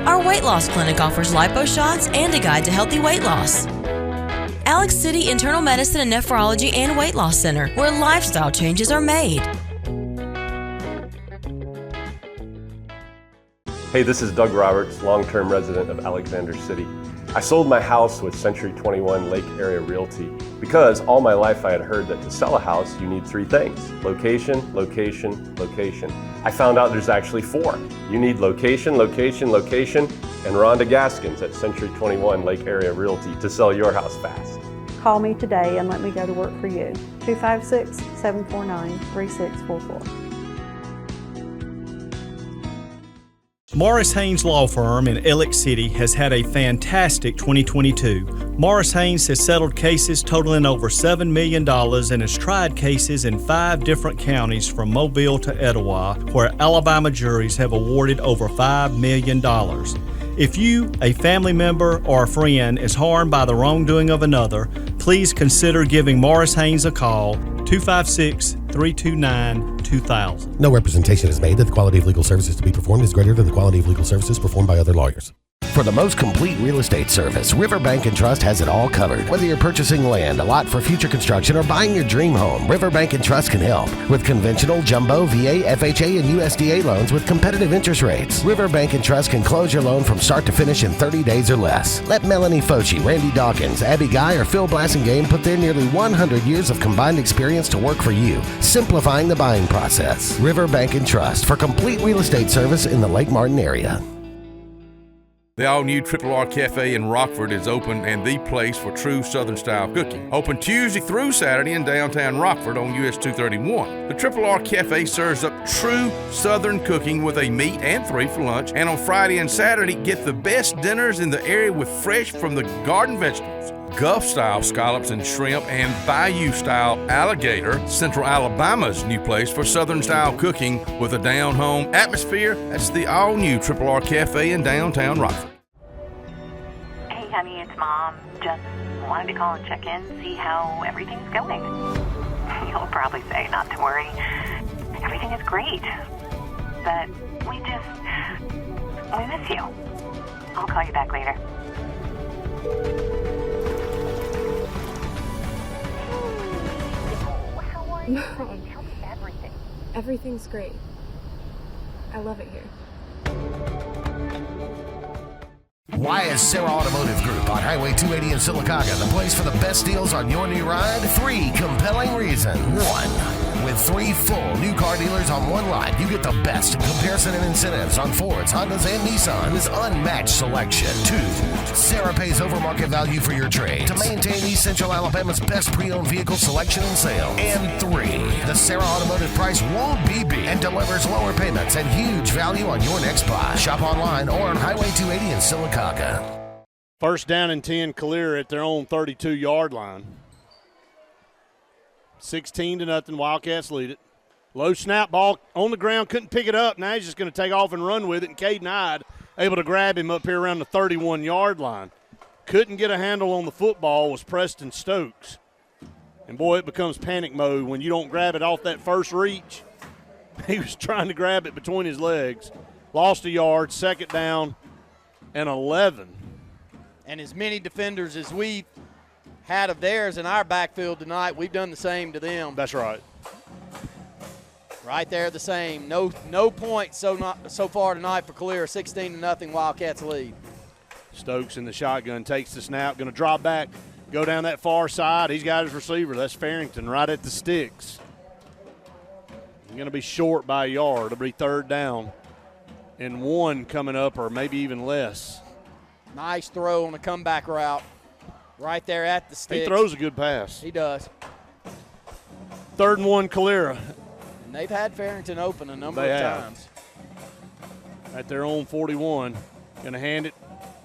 Our weight loss clinic offers lipo shots and a guide to healthy weight loss. Alex City Internal Medicine and Nephrology and Weight Loss Center, where lifestyle changes are made. Hey, this is Doug Roberts, long-term resident of Alexander City. I sold my house with Century 21 Lake Area Realty because all my life I had heard that to sell a house you need 3 things: location, location, location. I found out there's actually 4. You need location, location, location, and Rhonda Gaskins at Century 21 Lake Area Realty to sell your house fast. Call me today and let me go to work for you. 256-749-3644. Morris Haynes Law Firm in Alex City has had a fantastic 2022. Morris Haynes has settled cases totaling over $7 million and has tried cases in 5 different counties from Mobile to Etowah, where Alabama juries have awarded over $5 million. If you, a family member, or a friend is harmed by the wrongdoing of another, please consider giving Morris Haynes a call, 256-329-2000. No representation is made that the quality of legal services to be performed is greater than the quality of legal services performed by other lawyers. For the most complete real estate service, Riverbank & Trust has it all covered. Whether you're purchasing land, a lot for future construction, or buying your dream home, Riverbank & Trust can help with conventional, jumbo, VA, FHA, and USDA loans with competitive interest rates. Riverbank & Trust can close your loan from start to finish in 30 days or less. Let Melanie Foci, Randy Dawkins, Abby Guy, or Phil Blassingame put their nearly 100 years of combined experience to work for you, simplifying the buying process. Riverbank & Trust for complete real estate service in the Lake Martin area. The all-new Triple R Cafe in Rockford is open and the place for true Southern-style cooking. Open Tuesday through Saturday in downtown Rockford on US 231. The Triple R Cafe serves up true Southern cooking with a meat and 3 for lunch. And on Friday and Saturday, get the best dinners in the area with fresh from the garden vegetables. Gulf-style scallops and shrimp, and Bayou-style alligator. Central Alabama's new place for Southern-style cooking with a down-home atmosphere. That's the all-new Triple R Cafe in downtown Rockford. Hey, honey, it's Mom. Just wanted to call and check in, see how everything's going. You'll probably say not to worry. Everything is great. But we miss you. I'll call you back later. Everything's great. I love it here. Why is Sarah Automotive Group on Highway 280 in Sylacauga the place for the best deals on your new ride? 3 compelling reasons. 1. With 3 full new car dealers on one lot, you get the best in comparison and incentives on Fords, Hondas, and Nissans. Unmatched selection. 2. Sarah pays over market value for your trade to maintain East Central Alabama's best pre-owned vehicle selection and sale. And 3. The Sarah Automotive price won't be beat and delivers lower payments and huge value on your next buy. Shop online or on Highway 280 in Sylacauga. First down and 10, Calera at their own 32-yard line. 16-0, Wildcats lead it. Low snap ball on the ground, couldn't pick it up. Now he's just going to take off and run with it, and Caden Hyde able to grab him up here around the 31-yard line. Couldn't get a handle on the football was Preston Stokes. And, boy, it becomes panic mode when you don't grab it off that first reach. He was trying to grab it between his legs. Lost a yard, second down and 11. And as many defenders as we had of theirs in our backfield tonight, we've done the same to them. That's right. Right there the same. No points so far tonight for Calera. 16-0 Wildcats lead. Stokes in the shotgun takes the snap, going to drop back, go down that far side. He's got his receiver. That's Farrington right at the sticks. He's going to be short by a yard. It'll be third down and 1 coming up, or maybe even less. Nice throw on a comeback route. Right there at the sticks. He throws a good pass. He does. 3rd and 1, Calera. And they've had Farrington open a number of times. At their own 41. Going to hand it.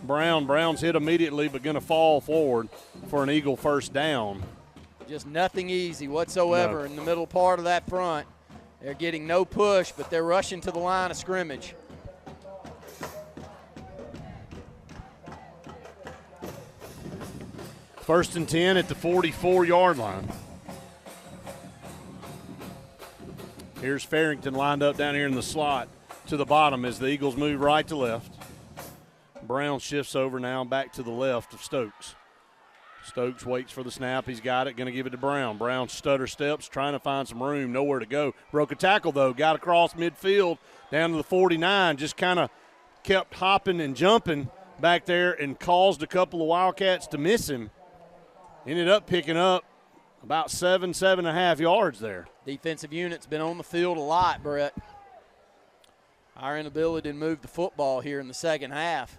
Brown's hit immediately, but going to fall forward for an Eagle first down. Just nothing easy whatsoever in the middle part of that front. They're getting no push, but they're rushing to the line of scrimmage. First and 10 at the 44-yard line. Here's Farrington lined up down here in the slot to the bottom as the Eagles move right to left. Brown shifts over now back to the left of Stokes. Stokes waits for the snap. He's got it, going to give it to Brown. Brown stutter steps, trying to find some room, nowhere to go. Broke a tackle, though, got across midfield down to the 49, just kind of kept hopping and jumping back there and caused a couple of Wildcats to miss him. Ended up picking up about 7.5 yards there. Defensive unit's been on the field a lot, Brett. Our inability to move the football here in the second half.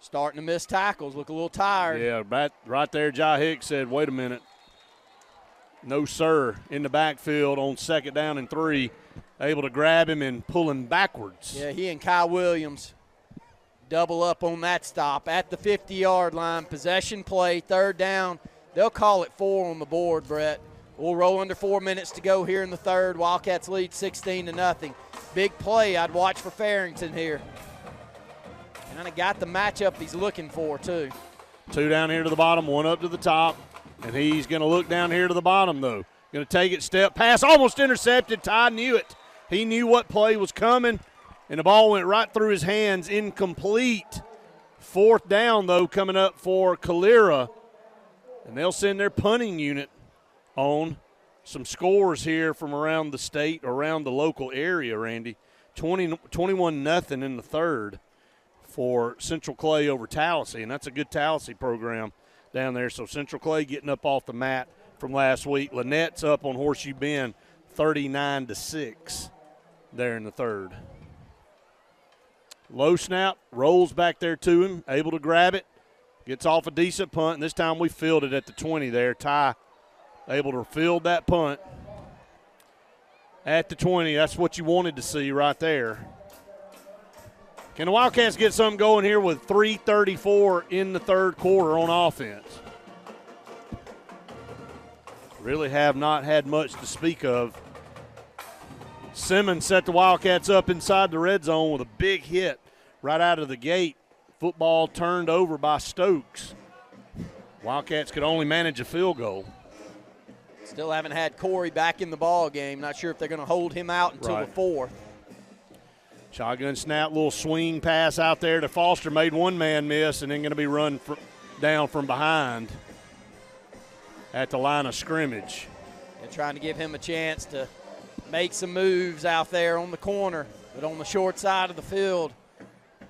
Starting to miss tackles, look a little tired. Yeah, right there, Jai Hicks said, wait a minute. No, sir, in the backfield on 2nd down and 3. Able to grab him and pull him backwards. Yeah, he and Kyle Williams double up on that stop at the 50-yard line. Possession play, 3rd down. They'll call it 4 on the board, Brett. We'll roll under 4 minutes to go here in the 3rd. Wildcats lead 16-0. Big play I'd watch for Farrington here. Kind of got the matchup he's looking for, too. 2 down here to the bottom, 1 up to the top. And he's going to look down here to the bottom, though. Going to take it, step, pass, almost intercepted. Ty knew it. He knew what play was coming, and the ball went right through his hands, incomplete. 4th down, though, coming up for Calera. And they'll send their punting unit on. Some scores here from around the state, around the local area, Randy. 21-0 in the 3rd for Central Clay over Tallahassee, and that's a good Tallahassee program down there. So Central Clay getting up off the mat from last week. Lynette's up on Horseshoe Bend 39-6 there in the 3rd. Low snap, rolls back there to him, able to grab it, gets off a decent punt, and this time we fielded at the 20 there. Ty able to field that punt at the 20. That's what you wanted to see right there. Can the Wildcats get something going here with 3:34 in the 3rd quarter on offense? Really have not had much to speak of. Simmons set the Wildcats up inside the red zone with a big hit right out of the gate. Football turned over by Stokes. Wildcats could only manage a field goal. Still haven't had Corey back in the ball game. Not sure if they're going to hold him out until the 4th. Shotgun snap, little swing pass out there to Foster. Made one man miss and then going to be run down from behind at the line of scrimmage. And trying to give him a chance to make some moves out there on the corner, but on the short side of the field.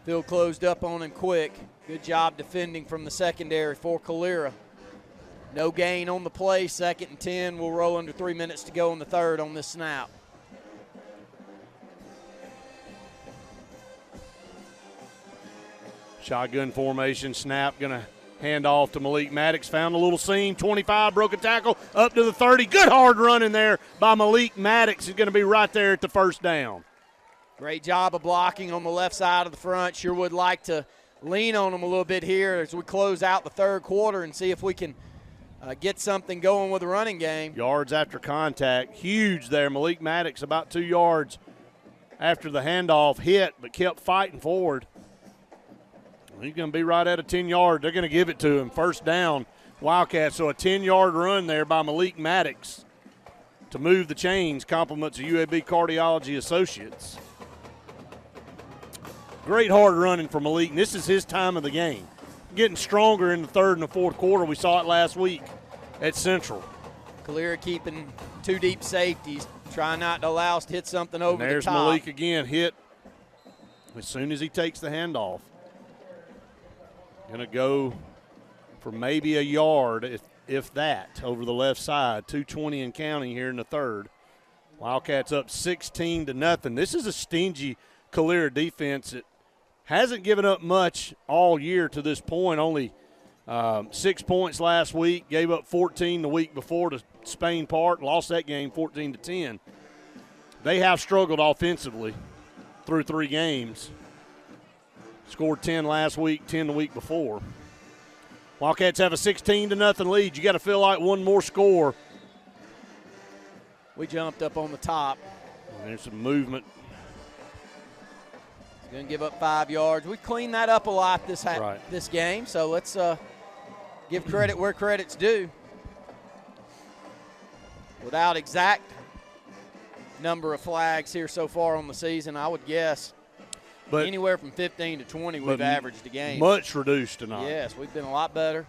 Field closed up on him quick. Good job defending from the secondary for Calera. No gain on the play, 2nd and 10. We'll roll under 3 minutes to go in the 3rd on this snap. Shotgun formation, snap, going to hand off to Malik Maddox. Found a little seam, 25, broke a tackle, up to the 30. Good hard run in there by Malik Maddox. He's going to be right there at the 1st down. Great job of blocking on the left side of the front. Sure would like to lean on him a little bit here as we close out the 3rd quarter and see if we can get something going with the running game. Yards after contact, huge there. Malik Maddox about 2 yards after the handoff hit, but kept fighting forward. He's going to be right at a 10-yard. They're going to give it to him. 1st down, Wildcats. So a 10-yard run there by Malik Maddox to move the chains. Compliments of UAB Cardiology Associates. Great hard running for Malik, and this is his time of the game. Getting stronger in the 3rd and the 4th quarter. We saw it last week at Central. Calera keeping 2 deep safeties, trying not to allow us to hit something over the top. There's Malik again, hit as soon as he takes the handoff. Going to go for maybe a yard, if that, over the left side. 2:20 and counting here in the 3rd. Wildcats up 16-0. This is a stingy Calera defense that hasn't given up much all year to this point. Only 6 points last week. Gave up 14 the week before to Spain Park. Lost that game 14-10. They have struggled offensively through 3 games. Scored 10 last week, 10 the week before. Wildcats have a 16-0 lead. You got to feel like one more score. We jumped up on the top. And there's some movement. He's going to give up 5 yards. We cleaned that up a lot this game, so let's give credit where credit's due. Without exact number of flags here so far on the season, I would guess anywhere from 15 to 20 we've averaged a game. Much reduced tonight. Yes, we've been a lot better.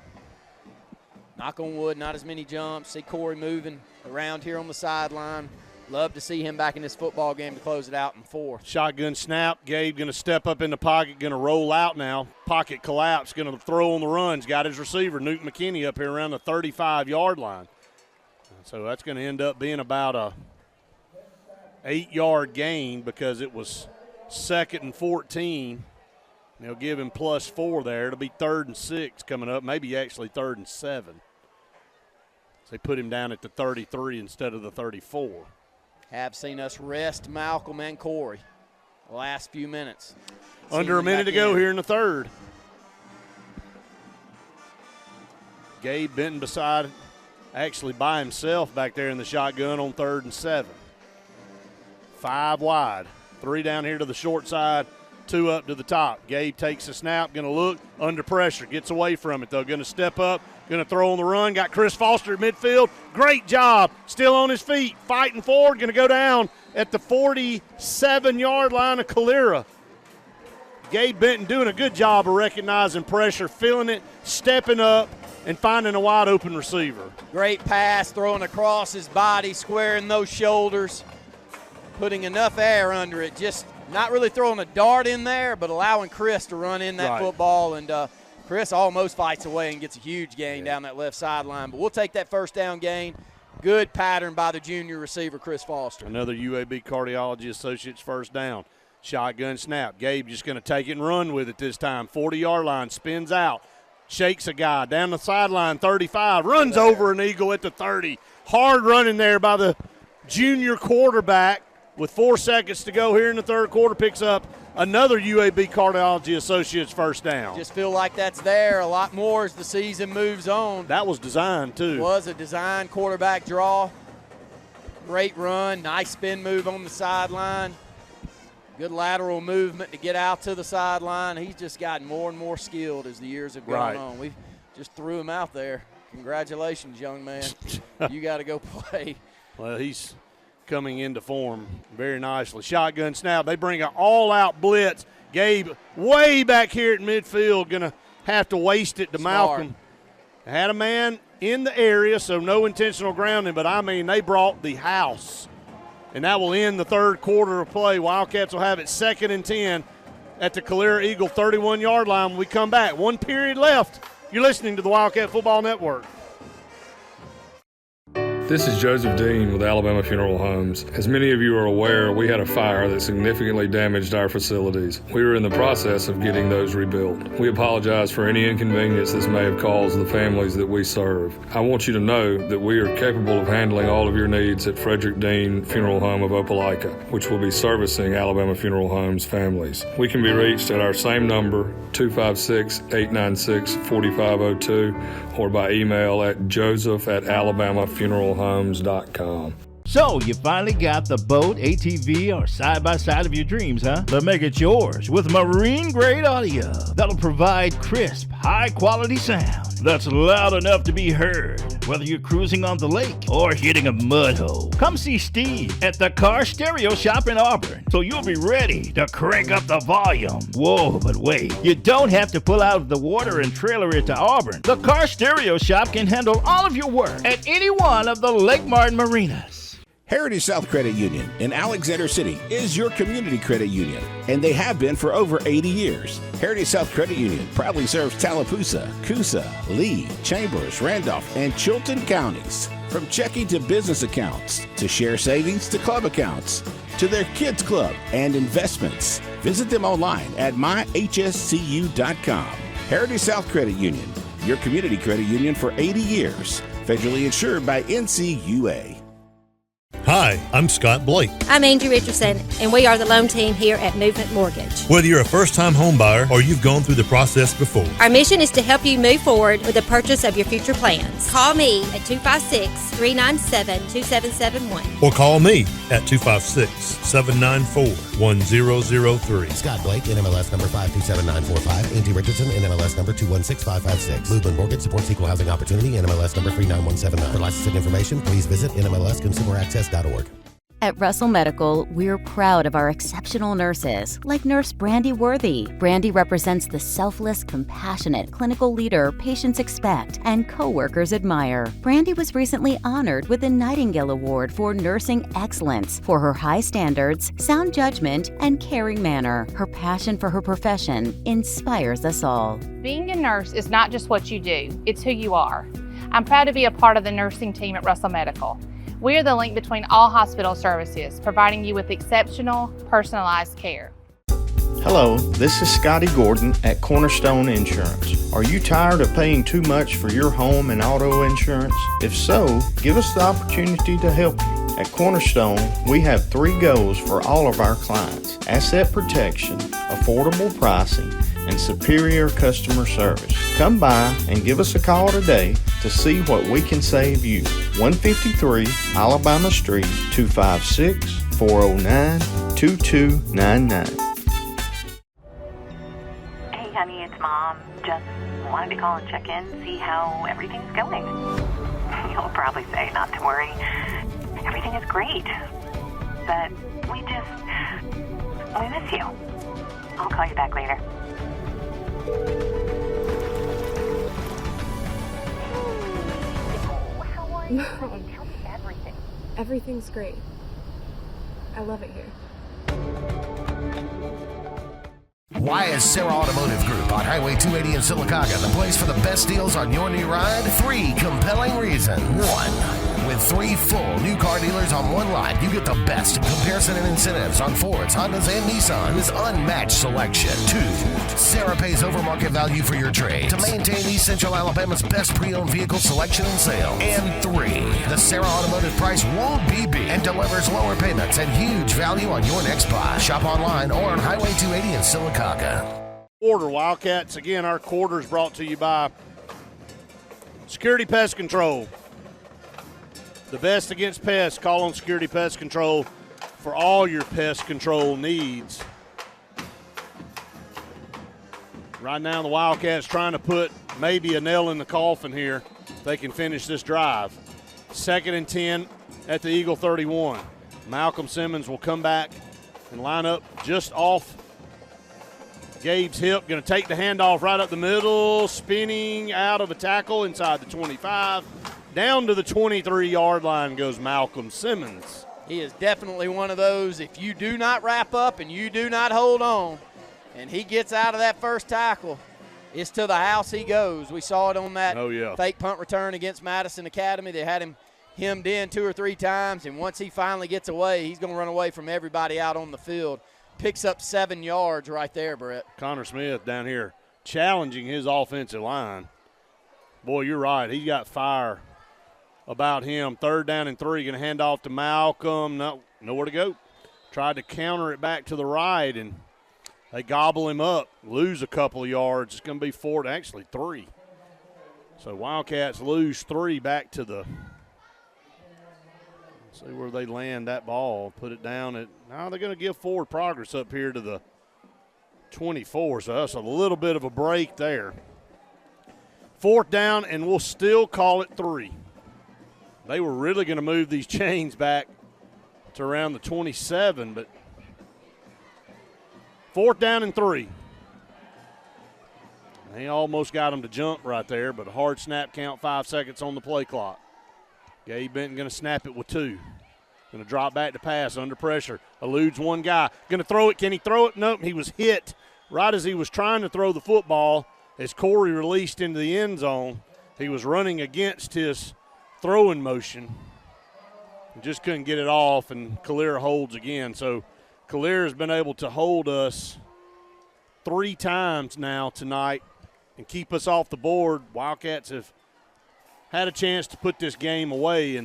Knock on wood, not as many jumps. See Corey moving around here on the sideline. Love to see him back in this football game to close it out in 4th. Shotgun snap. Gabe going to step up in the pocket, going to roll out now. Pocket collapse, going to throw on the runs. Got his receiver, Newton McKinney, up here around the 35-yard line. So that's going to end up being about a 8-yard gain because it was 2nd and 14. They'll give him +4 there. It'll be 3rd and 6 coming up, maybe actually 3rd and 7. So they put him down at the 33 instead of the 34. Have seen us rest Malcolm and Corey the last few minutes. Under a minute to go here in the third. Gabe Benton actually by himself back there in the shotgun on 3rd and 7. 5 wide. 3 down here to the short side, 2 up to the top. Gabe takes a snap, going to look, under pressure, gets away from it though. Going to step up, going to throw on the run. Got Chris Foster at midfield. Great job. Still on his feet, fighting forward. Going to go down at the 47-yard line of Calera. Gabe Benton doing a good job of recognizing pressure, feeling it, stepping up, and finding a wide open receiver. Great pass, throwing across his body, squaring those shoulders, putting enough air under it, just not really throwing a dart in there, but allowing Chris to run in that football. And Chris almost fights away and gets a huge gain down that left sideline. But we'll take that first down gain. Good pattern by the junior receiver, Chris Foster. Another UAB Cardiology Associates first down. Shotgun snap. Gabe just going to take it and run with it this time. 40-yard line, spins out, shakes a guy down the sideline, 35, runs over an Eagle at the 30. Hard running there by the junior quarterback with 4 seconds to go here in the third quarter. Picks up another UAB Cardiology Associates first down. Just feel like that's there a lot more as the season moves on. That was designed, too. It was a design quarterback draw. Great run, nice spin move on the sideline. Good lateral movement to get out to the sideline. He's just gotten more and more skilled as the years have gone on. We just threw him out there. Congratulations, young man. You got to go play. Well, he's coming into form very nicely. Shotgun snap. They bring an all-out blitz. Gabe way back here at midfield, going to have to waste it to Malcolm. Had a man in the area, so no intentional grounding, but, I mean, they brought the house. And that will end the third quarter of play. Wildcats will have it 2nd and 10 at the Calera Eagle 31-yard line when we come back. 1 period left. You're listening to the Wildcat Football Network. This is Joseph Dean with Alabama Funeral Homes. As many of you are aware, we had a fire that significantly damaged our facilities. We are in the process of getting those rebuilt. We apologize for any inconvenience this may have caused the families that we serve. I want you to know that we are capable of handling all of your needs at Frederick Dean Funeral Home of Opelika, which will be servicing Alabama Funeral Homes families. We can be reached at our same number, 256-896-4502, or by email at joseph@alabamafuneralhomes.com. So, you finally got the boat, ATV, or side-by-side of your dreams, huh? Then make it yours with marine-grade audio that'll provide crisp, high-quality sound that's loud enough to be heard, whether you're cruising on the lake or hitting a mud hole. Come see Steve at the Car Stereo Shop in Auburn, so you'll be ready to crank up the volume. Whoa, but wait, you don't have to pull out of the water and trailer it to Auburn. The Car Stereo Shop can handle all of your work at any one of the Lake Martin marinas. Heritage South Credit Union in Alexander City is your community credit union, and they have been for over 80 years. Heritage South Credit Union proudly serves Tallapoosa, Coosa, Lee, Chambers, Randolph, and Chilton counties. From checking to business accounts, to share savings to club accounts, to their kids club and investments. Visit them online at myhscu.com. Heritage South Credit Union, your community credit union for 80 years. Federally insured by NCUA. Hi, I'm Scott Blake. I'm Angie Richardson, and we are the loan team here at Movement Mortgage. Whether you're a first-time home buyer or you've gone through the process before, our mission is to help you move forward with the purchase of your future plans. Call me at 256-397-2771. or call me at 256-794-1003. Scott Blake, NMLS number 527945. Angie Richardson, NMLS number 216556. Movement Mortgage supports equal housing opportunity, NMLS number 39179. For licensing information, please visit NMLSConsumerAccess.org. At Russell Medical, we're proud of our exceptional nurses, like Nurse Brandy Worthy. Brandy represents the selfless, compassionate clinical leader patients expect and coworkers admire. Brandy was recently honored with the Nightingale Award for Nursing Excellence for her high standards, sound judgment, and caring manner. Her passion for her profession inspires us all. Being a nurse is not just what you do, it's who you are. I'm proud to be a part of the nursing team at Russell Medical. We are the link between all hospital services, providing you with exceptional, personalized care. Hello, this is Scotty Gordon at Cornerstone Insurance. Are you tired of paying too much for your home and auto insurance? If so, give us the opportunity to help you. At Cornerstone, we have 3 goals for all of our clients: asset protection, affordable pricing, and superior customer service. Come by and give us a call today to see what we can save you. 153 Alabama Street, 256-409-2299. Hey, honey, it's Mom. Just wanted to call and check in, see how everything's going. You'll probably say not to worry. Everything is great. But we miss you. I'll call you back later. Mom, tell me everything. Everything's great. I love it here. Why is Sarah Automotive Group on Highway 280 in Sylacauga the place for the best deals on your new ride? 3 compelling reasons. 1. With 3 full new car dealers on one lot, you get the best in comparison and incentives on Fords, Hondas, and Nissans. Unmatched selection. 2. Sarah pays over market value for your trade to maintain East Central Alabama's best pre-owned vehicle selection and sale. And 3. The Sarah Automotive price won't be beat and delivers lower payments and huge value on your next buy. Shop online or on Highway 280 in Sylacauga. Quarter Wildcats. Again, our quarter is brought to you by Security Pest Control. The best against pests. Call on Security Pest Control for all your pest control needs. Right now, the Wildcats trying to put maybe a nail in the coffin here. They can finish this drive. 2nd and 10 at the Eagle 31. Malcolm Simmons will come back and line up just off Gabe's hip. Going to take the handoff right up the middle, spinning out of a tackle inside the 25. Down to the 23-yard line goes Malcolm Simmons. He is definitely one of those, if you do not wrap up and you do not hold on, and he gets out of that first tackle, it's to the house he goes. We saw it on that fake punt return against Madison Academy. They had him hemmed in 2 or 3 times, and once he finally gets away, he's going to run away from everybody out on the field. Picks up 7 yards right there, Brett. Connor Smith down here challenging his offensive line. Boy, you're right. He's got fire about him. 3rd down and 3, going to hand off to Malcolm. Nowhere to go. Tried to counter it back to the right, and they gobble him up, lose a couple of yards. It's going to be 4 to actually 3. So Wildcats lose 3 back to the – see where they land that ball. Put it down at – now they're going to give forward progress up here to the 24. So that's a little bit of a break there. 4th down, and we'll still call it 3. They were really going to move these chains back to around the 27, but 4th down and 3. They almost got him to jump right there, but a hard snap count, 5 seconds on the play clock. Gabe Benton going to snap it with 2. Going to drop back to pass under pressure. Eludes one guy. Going to throw it. Can he throw it? Nope. He was hit right as he was trying to throw the football. As Corey released into the end zone, he was running against his throwing motion. Just couldn't get it off, and Calera holds again. So Calera has been able to hold us 3 times now tonight and keep us off the board. Wildcats have had a chance to put this game away.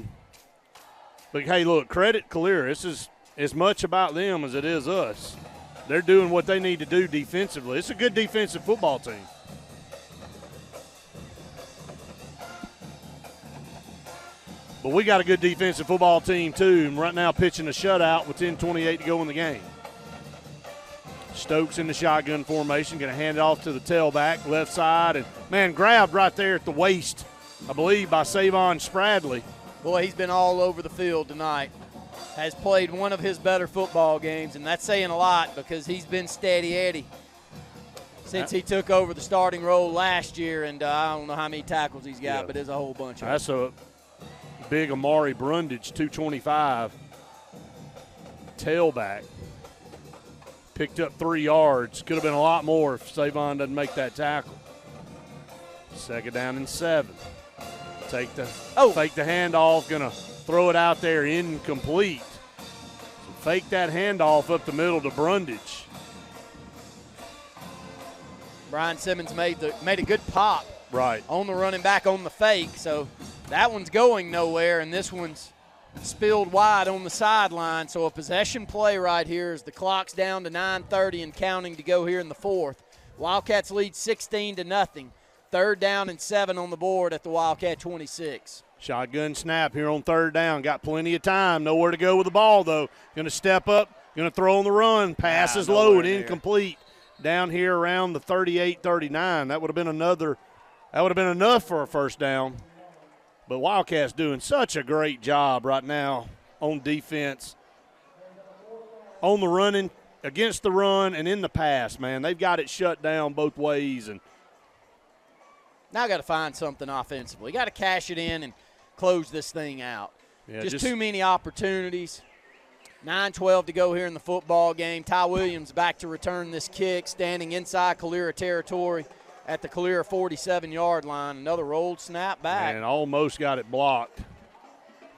But, hey, look, credit Calera. This is as much about them as it is us. They're doing what they need to do defensively. It's a good defensive football team. But we got a good defensive football team, too, and right now pitching a shutout with 10:28 to go in the game. Stokes in the shotgun formation, going to hand it off to the tailback, left side, and, man, grabbed right there at the waist, I believe, by Savon Spradley. Boy, he's been all over the field tonight. Has played one of his better football games, and that's saying a lot because he's been steady Eddie since he took over the starting role last year, and I don't know how many tackles he's got, but there's a whole bunch of them. That's a big Amari Brundage, 225, tailback. Picked up 3 yards. Could have been a lot more if Savon doesn't make that tackle. 2nd down and 7. Fake the handoff, gonna throw it out there, incomplete. So fake that handoff up the middle to Brundage. Brian Simmons made a good pop right on the running back on the fake. So that one's going nowhere, and this one's spilled wide on the sideline. So a possession play right here as the clock's down to 9:30 and counting to go here in the fourth. Wildcats lead 16-0. 3rd down and 7 on the board at the Wildcat 26. Shotgun snap here on 3rd down. Got plenty of time. Nowhere to go with the ball, though. Going to step up. Going to throw on the run. Pass is low and incomplete. Down here around the 38-39. That would have been enough for a 1st down. But Wildcats doing such a great job right now on defense, on the running, against the run, and in the pass, man. They've got it shut down both ways. And now got to find something offensively. Got to cash it in and close this thing out. Yeah, just too many opportunities. 9:12 to go here in the football game. Ty Williams back to return this kick, standing inside Calera territory at the Calera 47-yard line. Another rolled snap back. And almost got it blocked.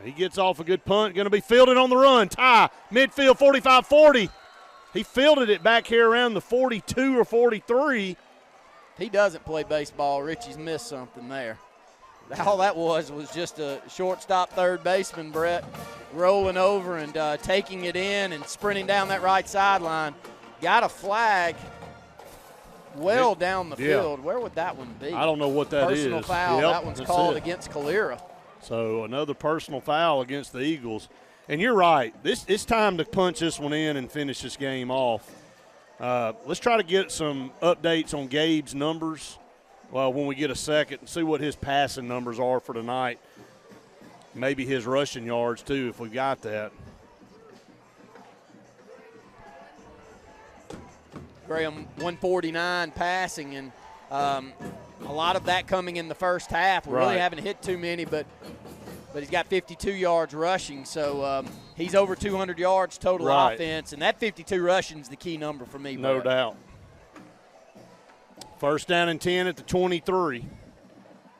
He gets off a good punt. Going to be fielded on the run. Ty, midfield, 45-40. He fielded it back here around the 42 or 43. He doesn't play baseball. Richie's missed something there. All that was just a shortstop third baseman, Brett, rolling over and taking it in and sprinting down that right sideline. Got a flag down the field. Where would that one be? I don't know what that is. Personal foul. That one's called against Calera. So another personal foul against the Eagles. And you're right. It's time to punch this one in and finish this game off. Let's try to get some updates on Gabe's numbers when we get a second and see what his passing numbers are for tonight. Maybe his rushing yards, too, if we got that. Graham, 149 passing, and a lot of that coming in the first half. We really haven't hit too many, but he's got 52 yards rushing, so he's over 200 yards total offense, and that 52 rushing is the key number for me. No doubt. 1st down and 10 at the 23.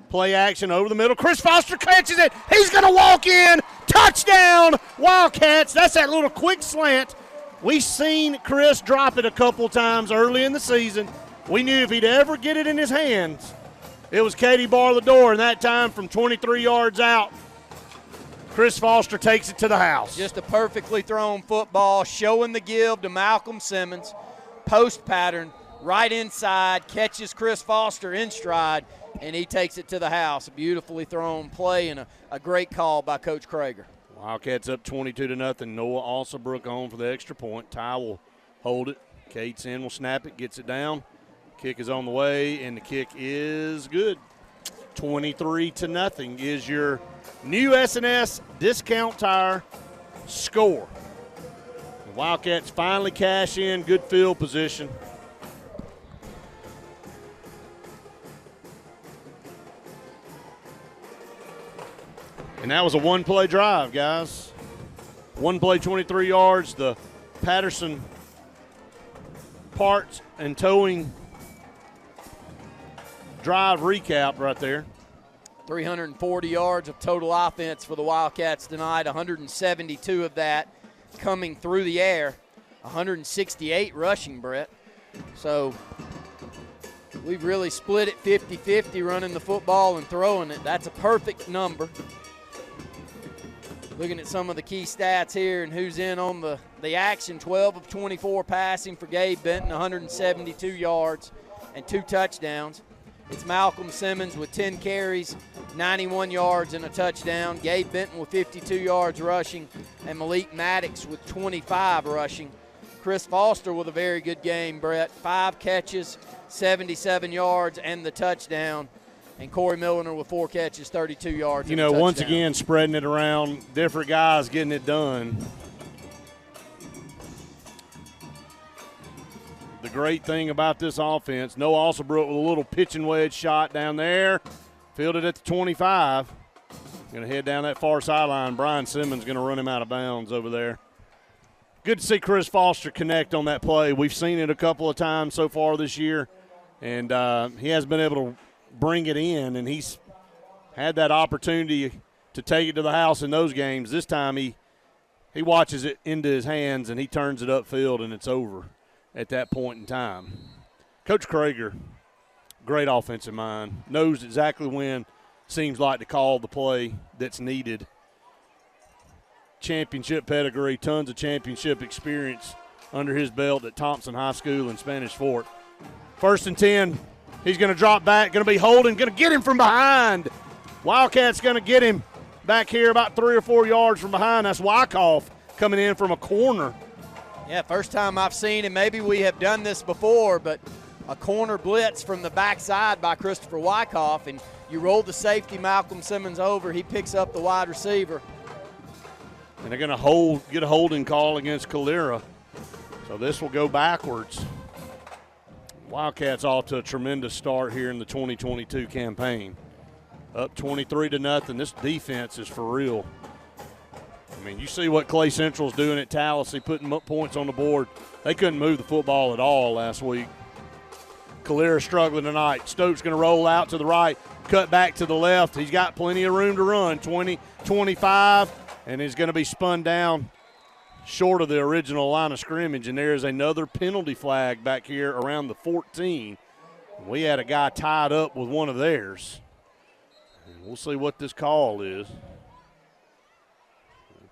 Play action over the middle. Chris Foster catches it. He's going to walk in. Touchdown, Wildcats. That's that little quick slant. We've seen Chris drop it a couple times early in the season. We knew if he'd ever get it in his hands, it was Katie bar the door, and that time from 23 yards out, Chris Foster takes it to the house. Just a perfectly thrown football, showing the give to Malcolm Simmons. Post pattern, right inside, catches Chris Foster in stride, and he takes it to the house. A beautifully thrown play and a great call by Coach Krager. Wildcats up 22-0. Noah Alsabrook on for the extra point. Ty will hold it. Cates in, will snap it, gets it down. Kick is on the way, and the kick is good. 23-0 is your new S&S Discount Tire score. The Wildcats finally cash in, good field position. And that was a one-play drive, guys. One play, 23 yards. The Patterson parts and towing drive recap right there. 340 yards of total offense for the Wildcats tonight, 172 of that coming through the air, 168 rushing, Brett. So we've really split it 50-50 running the football and throwing it. That's a perfect number. Looking at some of the key stats here and who's in on the action, 12 of 24 passing for Gabe Benton, 172 yards and 2 touchdowns. It's Malcolm Simmons with 10 carries, 91 yards and a touchdown. Gabe Benton with 52 yards rushing, and Malik Maddox with 25 rushing. Chris Foster with a very good game, Brett. 5 catches, 77 yards and the touchdown. And Corey Milliner with 4 catches, 32 yards. You know, once again, spreading it around, different guys getting it done. The great thing about this offense, Noah Alsabrook with a little pitching wedge shot down there. Fielded at the 25. Going to head down that far sideline. Brian Simmons going to run him out of bounds over there. Good to see Chris Foster connect on that play. We've seen it a couple of times so far this year, and he has been able to bring it in, and he's had that opportunity to take it to the house in those games. This time he watches it into his hands, and he turns it upfield, and it's over at that point in time. Coach Krager, Great offensive mind. Knows exactly when seems like to call the play that's needed. Championship pedigree, tons of championship experience under his belt at Thompson High School in Spanish Fort. 1st and 10. He's going to drop back, going to be holding, going to get him from behind. Wildcats going to get him back here about 3 or 4 yards from behind. That's Wyckoff coming in from a corner. Yeah, first time I've seen it. Maybe we have done this before, but a corner blitz from the backside by Christopher Wyckoff, and you roll the safety Malcolm Simmons over. He picks up the wide receiver. And they're going to get a holding call against Calera. So this will go backwards. Wildcats off to a tremendous start here in the 2022 campaign. Up 23-0. This defense is for real. I mean, you see what Clay Central's doing at Tallahassee, putting points on the board. They couldn't move the football at all last week. Calera struggling tonight. Stokes going to roll out to the right, cut back to the left. He's got plenty of room to run, 20, 25, and he's going to be spun down short of the original line of scrimmage, and there's another penalty flag back here around the 14. We had a guy tied up with one of theirs. And we'll see what this call is.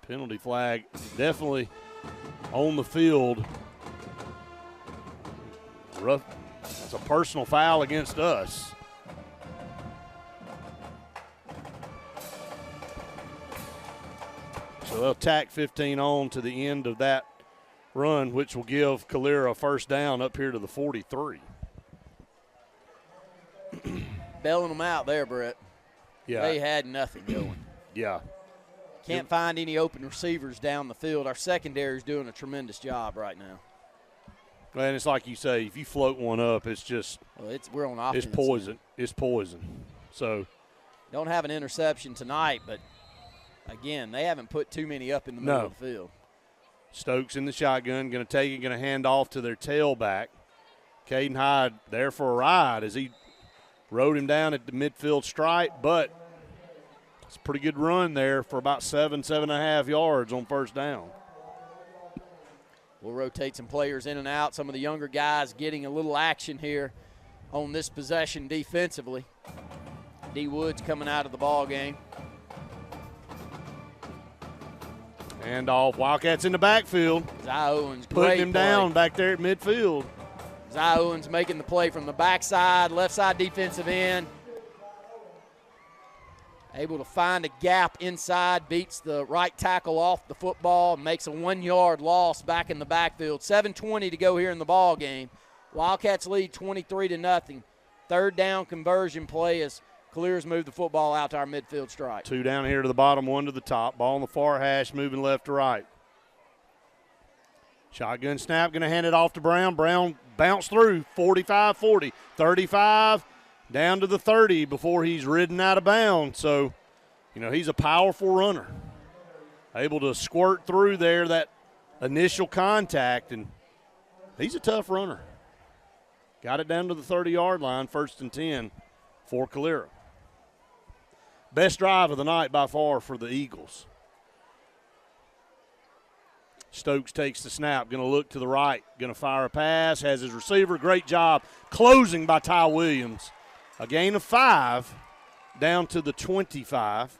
The penalty flag definitely on the field. Rough. It's a personal foul against us. So they'll tack 15 on to the end of that run, which will give Calera a first down up here to the 43. Bailing them out there, Brett. Yeah. They had nothing going. Yeah. Can't find any open receivers down the field. Our secondary is doing a tremendous job right now. Well, and it's like you say, if you float one up, it's just we're on offense. It's poison. It's poison. So don't have an interception tonight, but again, they haven't put too many up in the middle of the field. Stokes in the shotgun, going to take it, going to hand off to their tailback. Caden Hyde there for a ride as he rode him down at the midfield stripe, but it's a pretty good run there for about 7.5 yards on first down. We'll rotate some players in and out. Some of the younger guys getting a little action here on this possession defensively. D. Woods coming out of the ball game. And off. Wildcats in the backfield. Zy Owens, putting him down back there at midfield. Zy Owens making the play from the backside, left side defensive end. Able to find a gap inside, beats the right tackle off the football, makes a 1 yard loss back in the backfield. 7:20 to go here in the ball game. Wildcats lead 23-0. Third down conversion play as Calera's moved the football out to our midfield stripe. 2 down here to the bottom, 1 to the top. Ball on the far hash, moving left to right. Shotgun snap, going to hand it off to Brown. Brown bounced through, 45-40, 35, down to the 30 before he's ridden out of bounds. So, he's a powerful runner. Able to squirt through there, that initial contact, and he's a tough runner. Got it down to the 30-yard line, 1st and 10 for Calera. Best drive of the night by far for the Eagles. Stokes takes the snap, going to look to the right, going to fire a pass, has his receiver. Great job closing by Ty Williams. A gain of 5 down to the 25,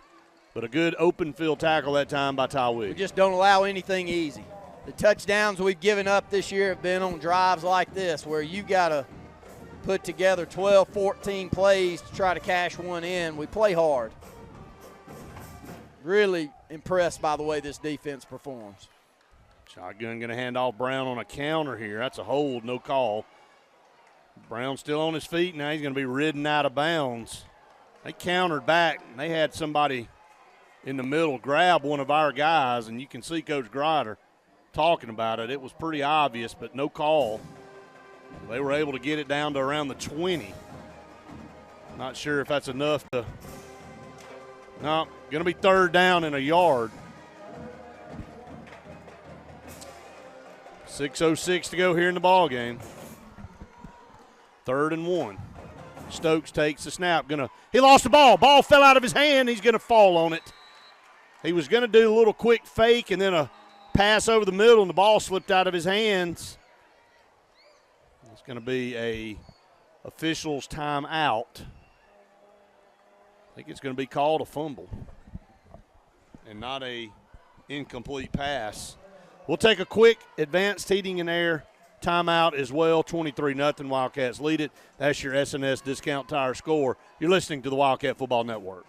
but a good open field tackle that time by Ty Williams. We just don't allow anything easy. The touchdowns we've given up this year have been on drives like this where you got to put together 12, 14 plays to try to cash one in. We play hard. Really impressed by the way this defense performs. Shotgun going to hand off Brown on a counter here. That's a hold, no call. Brown still on his feet. Now he's going to be ridden out of bounds. They countered back. They had somebody in the middle grab one of our guys, and you can see Coach Grider talking about it. It was pretty obvious, but no call. They were able to get it down to around the 20. Not sure if that's enough to – no, going to be 3rd down and a yard. 6:06 to go here in the ball game. 3rd and 1. Stokes takes the snap. He lost the ball. Ball fell out of his hand. He's going to fall on it. He was going to do a little quick fake and then a pass over the middle, and the ball slipped out of his hands. It's going to be a officials' timeout. I think it's going to be called a fumble and not a incomplete pass. We'll take a quick Advanced Heating and Air timeout as well. 23-0 Wildcats lead it. That's your SNS Discount Tire score. You're listening to the Wildcat Football Network.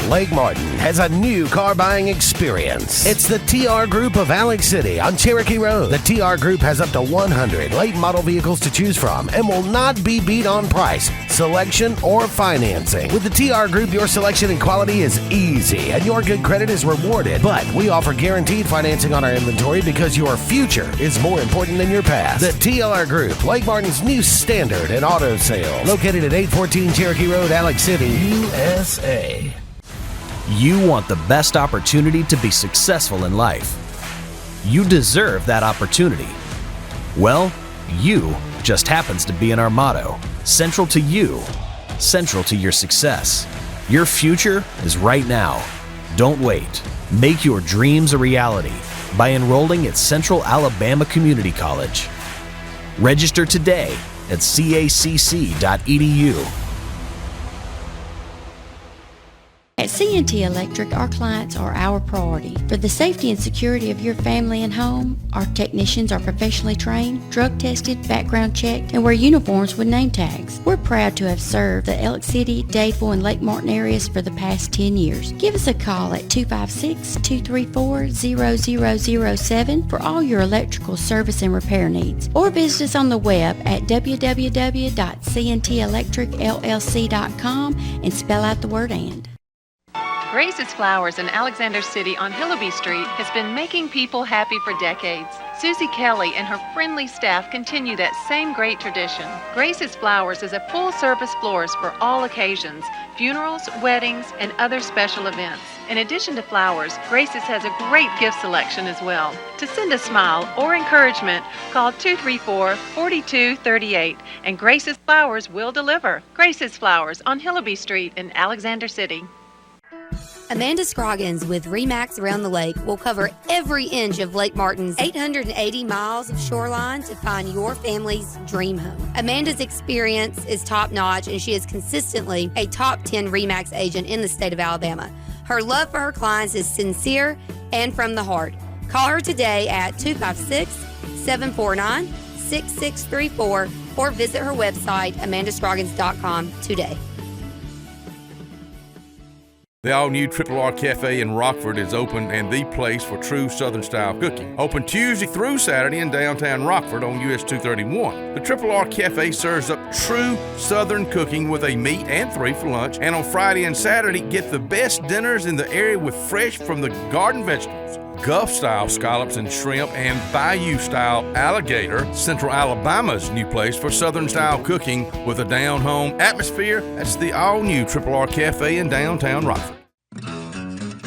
Lake Martin has a new car buying experience. It's the TR Group of Alex City on Cherokee Road. The TR Group has up to 100 late model vehicles to choose from and will not be beat on price, selection, or financing. With the TR Group, your selection and quality is easy and your good credit is rewarded. But we offer guaranteed financing on our inventory because your future is more important than your past. The TR Group, Lake Martin's new standard in auto sales. Located at 814 Cherokee Road, Alex City, USA. You want the best opportunity to be successful in life. You deserve that opportunity. Well, you just happens to be in our motto. Central to you, central to your success. Your future is right now. Don't wait. Make your dreams a reality by enrolling at Central Alabama Community College. Register today at cacc.edu. At C&T Electric, our clients are our priority. For the safety and security of your family and home, our technicians are professionally trained, drug tested, background checked, and wear uniforms with name tags. We're proud to have served the Elk City, Dadeville, and Lake Martin areas for the past 10 years. Give us a call at 256-234-0007 for all your electrical service and repair needs, or visit us on the web at www.cntelectricllc.com and spell out the word "and." Grace's Flowers in Alexander City on Hillaby Street has been making people happy for decades. Susie Kelly and her friendly staff continue that same great tradition. Grace's Flowers is a full-service florist for all occasions, funerals, weddings, and other special events. In addition to flowers, Grace's has a great gift selection as well. To send a smile or encouragement, call 234-4238, and Grace's Flowers will deliver. Grace's Flowers on Hillaby Street in Alexander City. Amanda Scroggins with RE/MAX Around the Lake will cover every inch of Lake Martin's 880 miles of shoreline to find your family's dream home. Amanda's experience is top-notch, and she is consistently a top 10 RE/MAX agent in the state of Alabama. Her love for her clients is sincere and from the heart. Call her today at 256-749-6634 or visit her website, amandascroggins.com, today. The all-new Triple R Cafe in Rockford is open and the place for true Southern-style cooking. Open Tuesday through Saturday in downtown Rockford on US 231. The Triple R Cafe serves up true Southern cooking with a meat and 3 for lunch. And on Friday and Saturday, get the best dinners in the area with fresh from the garden vegetables. Gulf-style scallops and shrimp, and Bayou-style alligator. Central Alabama's new place for Southern-style cooking with a down-home atmosphere. That's the all-new Triple R Cafe in downtown Rockford.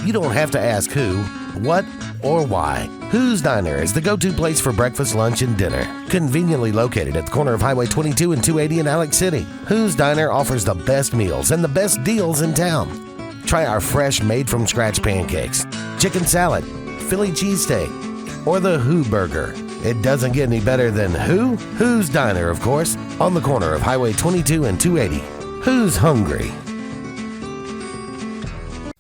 You don't have to ask who, what, or why. Who's Diner is the go-to place for breakfast, lunch, and dinner. Conveniently located at the corner of Highway 22 and 280 in Alex City. Who's Diner offers the best meals and the best deals in town. Try our fresh, made-from-scratch pancakes, chicken salad, Philly cheesesteak, or the Who Burger. It doesn't get any better than who? Who's Diner, of course, on the corner of Highway 22 and 280. Who's hungry?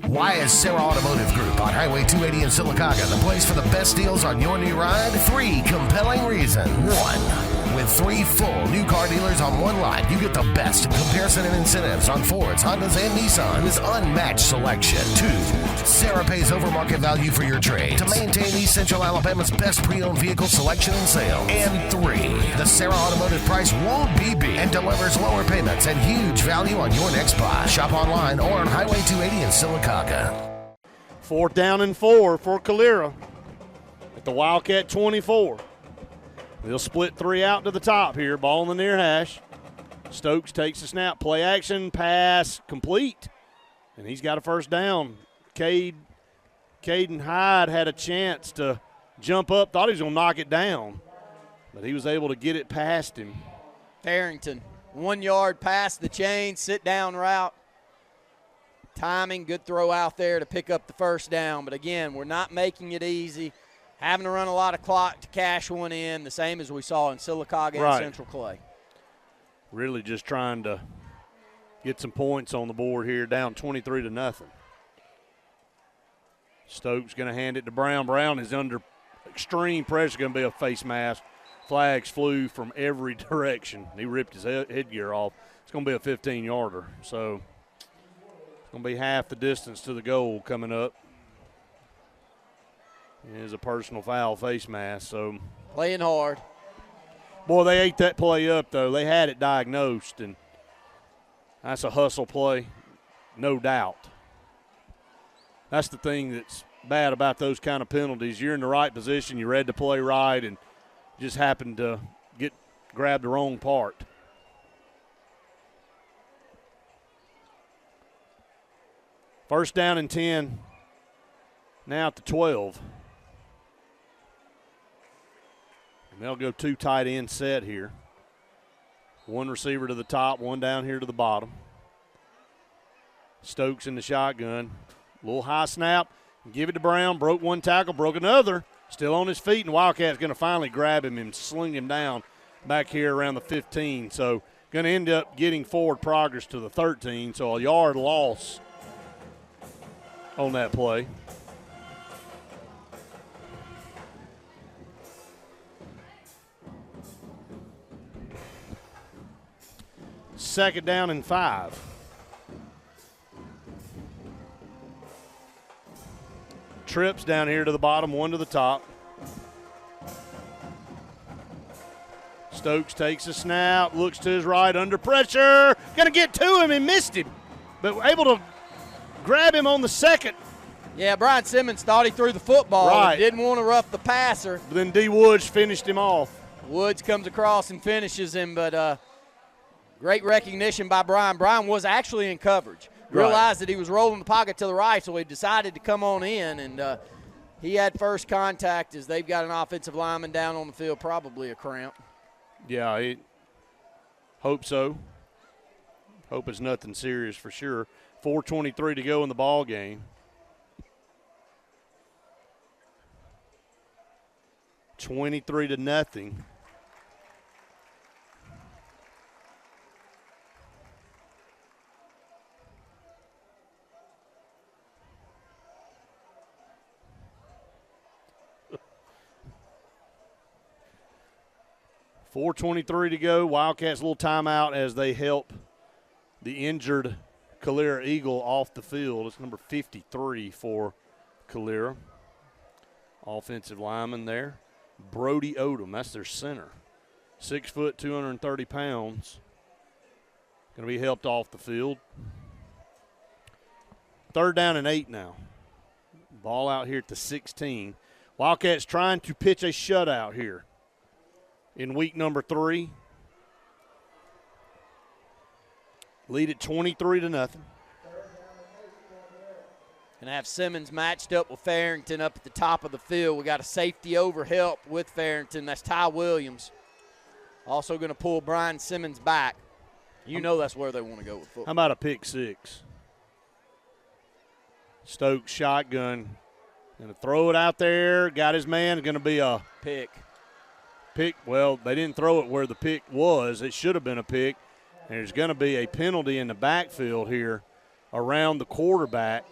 Why is Sarah Automotive Group on Highway 280 in Sylacauga the place for the best deals on your new ride? 3 compelling reasons. 1. With 3 full new car dealers on one lot, you get the best in comparison and incentives on Fords, Hondas, and Nissans. Unmatched selection. 2. Sarah pays over market value for your trade to maintain East Central Alabama's best pre-owned vehicle selection and sales. And 3. The Sarah Automotive price won't be beat and delivers lower payments and huge value on your next buy. Shop online or on Highway 280 in Sylacauga. 4th down and 4 for Calera at the Wildcat 24. They'll split 3 out to the top here. Ball in the near hash. Stokes takes the snap. Play action. Pass complete. And he's got a first down. Caden Hyde had a chance to jump up. Thought he was going to knock it down. But he was able to get it past him. Farrington, 1 yard past the chain. Sit down route. Timing, good throw out there to pick up the first down. But, again, we're not making it easy. Having to run a lot of clock to cash one in, the same as we saw in Sylacauga and Central Clay. Really just trying to get some points on the board here, down 23-0. Stokes going to hand it to Brown. Brown is under extreme pressure, going to be a face mask. Flags flew from every direction. He ripped his headgear off. It's going to be a 15-yarder. So it's going to be half the distance to the goal coming up. It is a personal foul, face mask. So playing hard. Boy, they ate that play up, though. They had it diagnosed, and that's a hustle play, no doubt. That's the thing that's bad about those kind of penalties. You're in the right position, you read the play right, and just happened to grab the wrong part. First down and 10, now at the 12. And they'll go two tight end set here. One receiver to the top, one down here to the bottom. Stokes in the shotgun. A little high snap. Give it to Brown. Broke one tackle, broke another. Still on his feet, and Wildcat's going to finally grab him and sling him down back here around the 15. So going to end up getting forward progress to the 13. So a yard loss on that play. Second down and 5. Trips down here to the bottom, one to the top. Stokes takes a snap, looks to his right, under pressure. Going to get to him and missed him, but able to grab him on the second. Yeah, Brian Simmons thought he threw the football. Right. Didn't want to rough the passer. But then D. Woods finished him off. Woods comes across and finishes him, but great recognition by Brian. Brian was actually in coverage. Realized that he was rolling the pocket to the right, so he decided to come on in, and he had first contact as they've got an offensive lineman down on the field, probably a cramp. Yeah, I hope so. Hope it's nothing serious for sure. 4:23 to go in the ball game. 23-0. .423 to go. Wildcats a little timeout as they help the injured Calera Eagle off the field. It's number 53 for Calera. Offensive lineman there. Brody Odom, that's their center. 6 foot, 230 pounds. Going to be helped off the field. Third down and 8 now. Ball out here at the 16. Wildcats trying to pitch a shutout here in week number 3. Lead at 23-0. Going to have Simmons matched up with Farrington up at the top of the field. We got a safety over help with Farrington. That's Ty Williams. Also going to pull Brian Simmons back. You know that's where they want to go with football. How about a pick 6? Stokes shotgun. Going to throw it out there. Got his man. Going to be a pick. Well, they didn't throw it where the pick was. It should have been a pick. And there's going to be a penalty in the backfield here around the quarterback.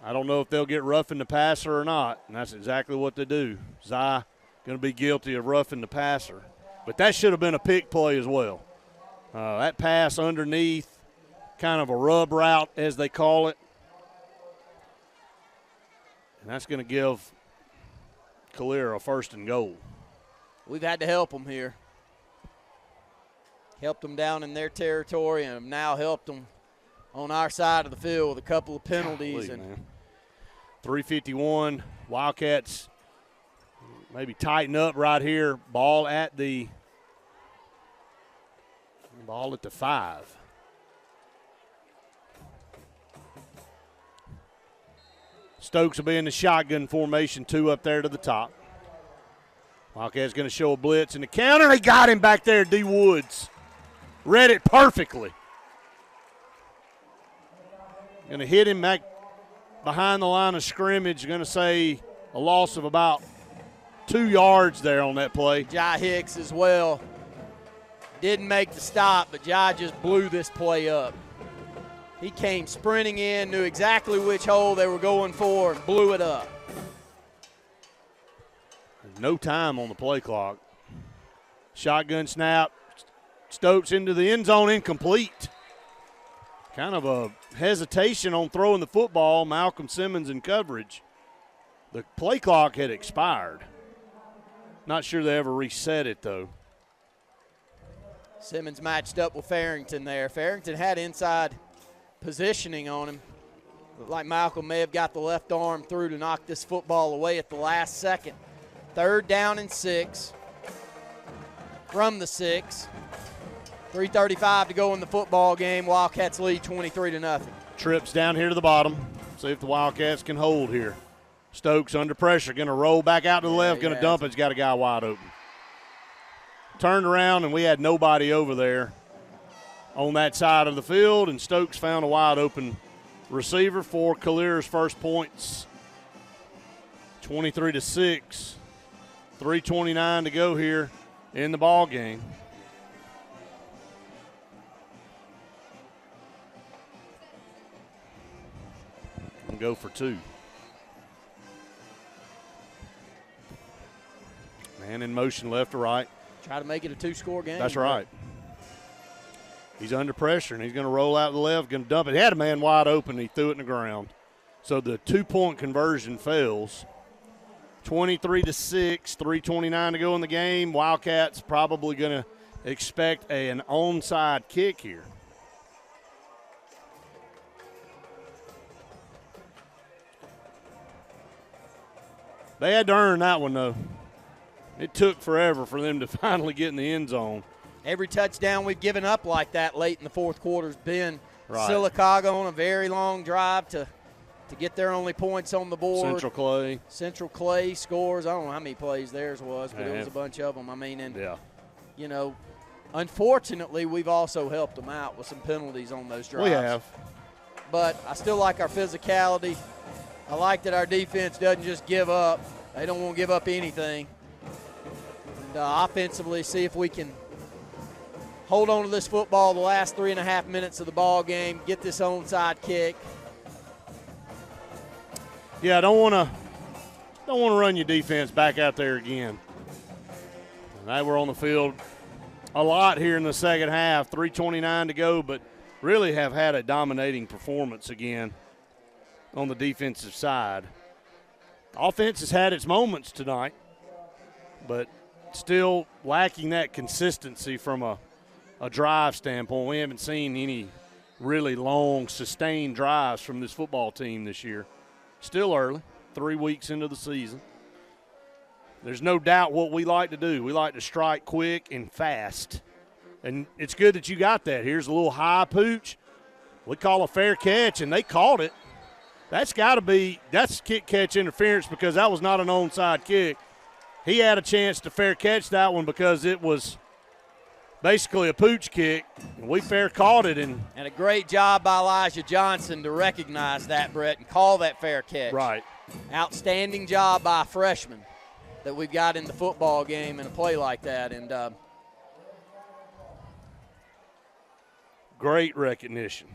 I don't know if they'll get roughing the passer or not, and that's exactly what they do. Zai going to be guilty of roughing the passer. But that should have been a pick play as well. That pass underneath, kind of a rub route as they call it. And that's going to give Calera a 1st and goal. We've had to help them here. Helped them down in their territory and have now helped them on our side of the field with a couple of penalties. Golly, man. 3:51. Wildcats maybe tighten up right here. Ball at the 5. Stokes will be in the shotgun formation, 2 up there to the top. Wildcats going to show a blitz in the counter. They got him back there, D. Woods. Read it perfectly. Going to hit him back behind the line of scrimmage. Going to say a loss of about 2 yards there on that play. Jai Hicks as well. Didn't make the stop, but Jai just blew this play up. He came sprinting in, knew exactly which hole they were going for, and blew it up. No time on the play clock. Shotgun snap. Stokes into the end zone, incomplete. Kind of a hesitation on throwing the football. Malcolm Simmons in coverage. The play clock had expired. Not sure they ever reset it, though. Simmons matched up with Farrington there. Farrington had inside positioning on him. Looked like Malcolm may have got the left arm through to knock this football away at the last second. 3rd down and 6 from the 6. 3:35 to go in the football game. Wildcats lead 23-0. Trips down here to the bottom. See if the Wildcats can hold here. Stokes under pressure, going to roll back out to the left, going to dump it. He's got a guy wide open. Turned around, and we had nobody over there on that side of the field, and Stokes found a wide open receiver for Calera's first points. 23-6. 3:29 to go here in the ball game. And go for 2. Man in motion left to right. Try to make it a 2-score game. That's right. He's under pressure, and he's going to roll out to the left, going to dump it. He had a man wide open. He threw it in the ground. So the 2-point conversion fails. 23-6, 3:29 to go in the game. Wildcats probably going to expect an onside kick here. They had to earn that one, though. It took forever for them to finally get in the end zone. Every touchdown we've given up like that late in the fourth quarter has been right. Sylacauga on a very long drive to get their only points on the board. Central Clay scores. I don't know how many plays theirs was, but it was a bunch of them. I mean, and, you know, unfortunately, we've also helped them out with some penalties on those drives. We have. But I still like our physicality. I like that our defense doesn't just give up. They don't want to give up anything. And offensively, see if we can hold on to this football the last 3.5 minutes of the ball game, get this onside kick. Yeah, don't want to run your defense back out there again. They were on the field a lot here in the second half. 3:29 to go, but really have had a dominating performance again on the defensive side. Offense has had its moments tonight, but still lacking that consistency from a drive standpoint. We haven't seen any really long, sustained drives from this football team this year. Still early, 3 weeks into the season. There's no doubt what we like to do. We like to strike quick and fast. And it's good that you got that. Here's a little high pooch. We call a fair catch, and they called it. That's kick-catch interference because that was not an onside kick. He had a chance to fair catch that one because it was basically a pooch kick, and we fair caught it. And a great job by Elijah Johnson to recognize that, Brett, and call that fair catch. Right. Outstanding job by a freshman that we've got in the football game in a play like that. And great recognition.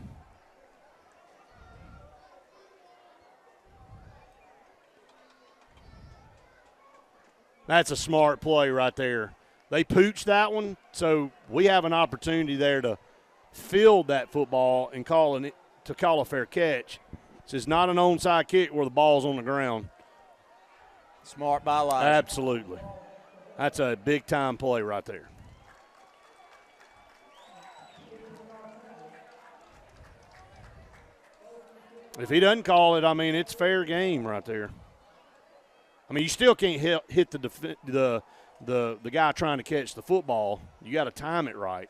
That's a smart play right there. They pooched that one, so we have an opportunity there to field that football and call a fair catch. This is not an onside kick where the ball's on the ground. Smart by Elijah. Absolutely. That's a big-time play right there. If he doesn't call it, I mean, it's fair game right there. I mean, you still can't hit the guy trying to catch the football. You got to time it right.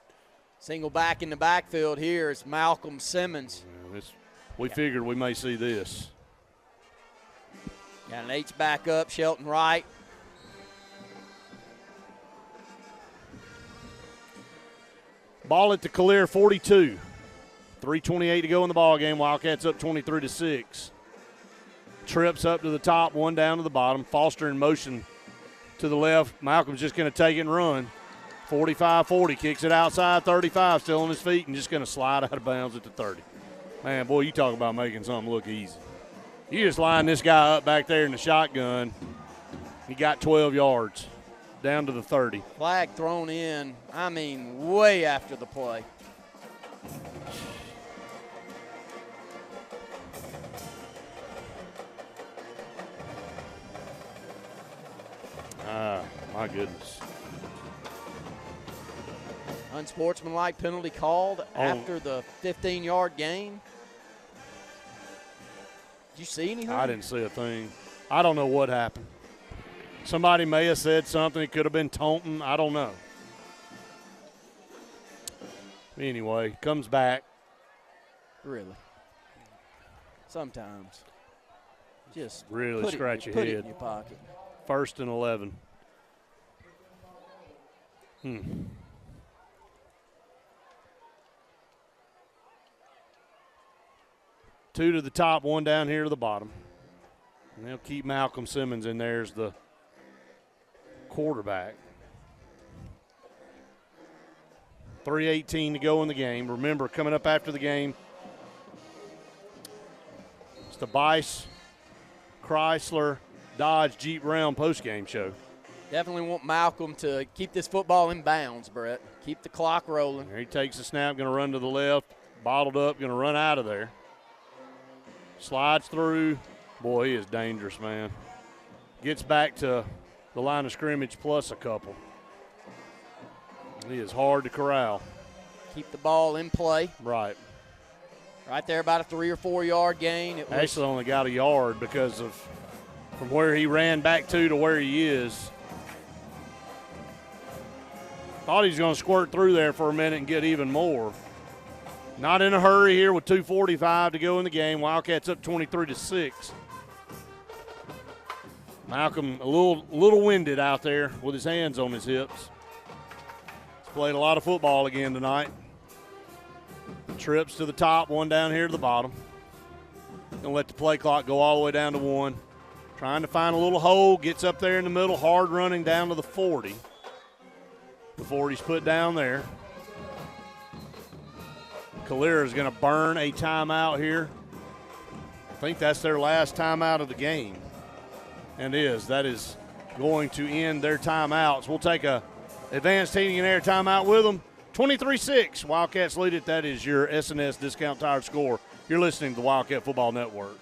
Single back in the backfield here is Malcolm Simmons. Yeah, we figured we may see this. Got an H back up, Shelton Wright. Ball at the Calera 42. 3:28 to go in the ball game. Wildcats up 23-6. Trips up to the top, one down to the bottom. Foster in motion to the left. Malcolm's just going to take it and run. 45-40, kicks it outside 35, still on his feet, and just going to slide out of bounds at the 30. Man, boy, you talk about making something look easy. You just line this guy up back there in the shotgun. He got 12 yards down to the 30. Flag thrown in, I mean, way after the play. My goodness. Unsportsmanlike penalty called after the 15-yard gain. Did you see anything? I didn't see a thing. I don't know what happened. Somebody may have said something. It could have been taunting. I don't know. Anyway, comes back. Really? Sometimes. Just really scratch your head. head. Put it in your pocket. 1st and 11. 2 to the top, 1 down here to the bottom. And they'll keep Malcolm Simmons in there as the quarterback. 3:18 to go in the game. Remember, coming up after the game, it's the Bice, Chrysler, Dodge, Jeep Ram postgame show. Definitely want Malcolm to keep this football in bounds, Brett. Keep the clock rolling. There he takes the snap, going to run to the left, bottled up, going to run out of there. Slides through. Boy, he is dangerous, man. Gets back to the line of scrimmage plus a couple. He is hard to corral. Keep the ball in play. Right. Right there, about a 3 or 4 yard gain. It was actually only got a yard because of from where he ran back to where he is. Thought he was going to squirt through there for a minute and get even more. Not in a hurry here with 2:45 to go in the game. Wildcats up 23-6. Malcolm a little winded out there with his hands on his hips. He's played a lot of football again tonight. Trips to the top, 1 down here to the bottom. Gonna let the play clock go all the way down to 1. Trying to find a little hole, gets up there in the middle, hard running down to the 40. The 40's put down there. Calera is going to burn a timeout here. I think that's their last timeout of the game. And that is going to end their timeouts. We'll take a advanced heating and air timeout with them. 23-6, Wildcats lead it. That is your S&S Discount Tire score. You're listening to the Wildcat Football Network.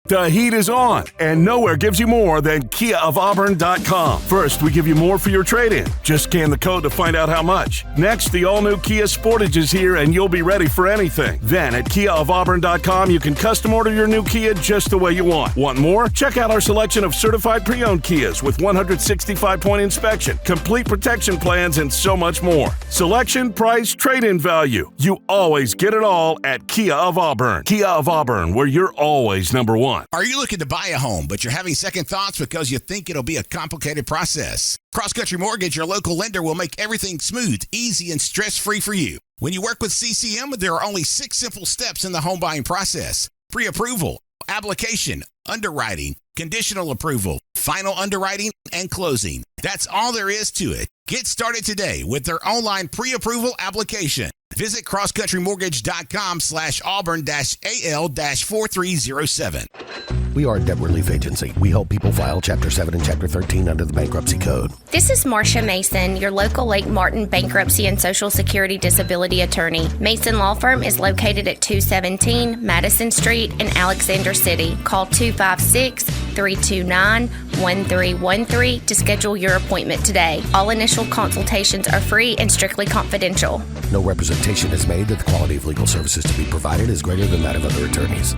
The heat is on, and nowhere gives you more than KiaofAuburn.com. First, we give you more for your trade-in. Just scan the code to find out how much. Next, the all-new Kia Sportage is here, and you'll be ready for anything. Then, at KiaofAuburn.com, you can custom order your new Kia just the way you want. Want more? Check out our selection of certified pre-owned Kias with 165-point inspection, complete protection plans, and so much more. Selection, price, trade-in value. You always get it all at Kia of Auburn. Kia of Auburn, where you're always number one. Are you looking to buy a home, but you're having second thoughts because you think it'll be a complicated process? Cross Country Mortgage, your local lender, will make everything smooth, easy, and stress-free for you. When you work with CCM, there are only 6 simple steps in the home buying process: pre-approval, application, underwriting, conditional approval, final underwriting, and closing. That's all there is to it. Get started today with their online pre-approval application. Visit crosscountrymortgage.com/Auburn-AL-4307. We are a debt relief agency. We help people file Chapter 7 and Chapter 13 under the Bankruptcy Code. This is Marcia Mason, your local Lake Martin bankruptcy and Social Security disability attorney. Mason Law Firm is located at 217 Madison Street in Alexander City. Call 256-329-1313 to schedule your appointment today. All initial consultations are free and strictly confidential. No representation is made that the quality of legal services to be provided is greater than that of other attorneys.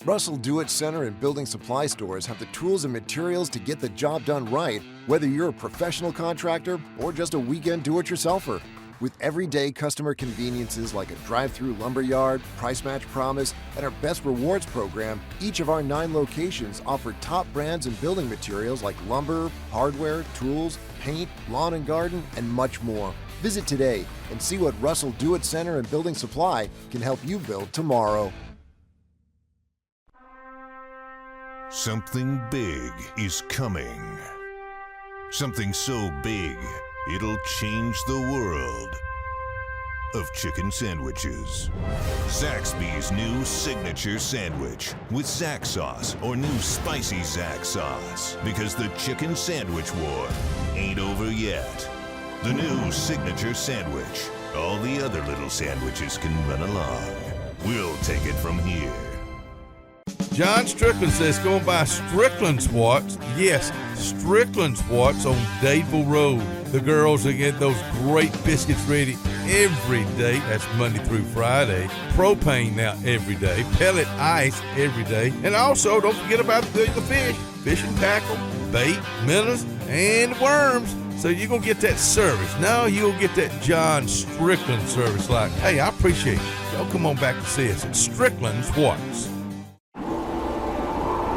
Russell Do-It Center and building supply stores have the tools and materials to get the job done right, whether you're a professional contractor or just a weekend do-it-yourselfer. With everyday customer conveniences like a drive-through lumberyard, price match promise, and our Best Rewards program, each of our 9 locations offer top brands and building materials like lumber, hardware, tools, paint, lawn and garden, and much more. Visit today and see what Russell Do-It Center and Building Supply can help you build tomorrow. Something big is coming. Something so big, it'll change the world of chicken sandwiches. Zaxby's new signature sandwich with Zax sauce or new spicy Zax sauce. Because the chicken sandwich war ain't over yet. The new signature sandwich. All the other little sandwiches can run along. We'll take it from here. John Strickland says go and buy Strickland's Watts. Yes, Strickland's Watts on Dadeville Road. The girls will get those great biscuits ready every day. That's Monday through Friday. Propane now every day. Pellet ice every day. And also, don't forget about the fish. Fishing tackle, bait, minnows, and worms. So you're going to get that service. Now you'll get that John Strickland service like, hey, I appreciate it. Y'all come on back to see us at Strickland's Watts.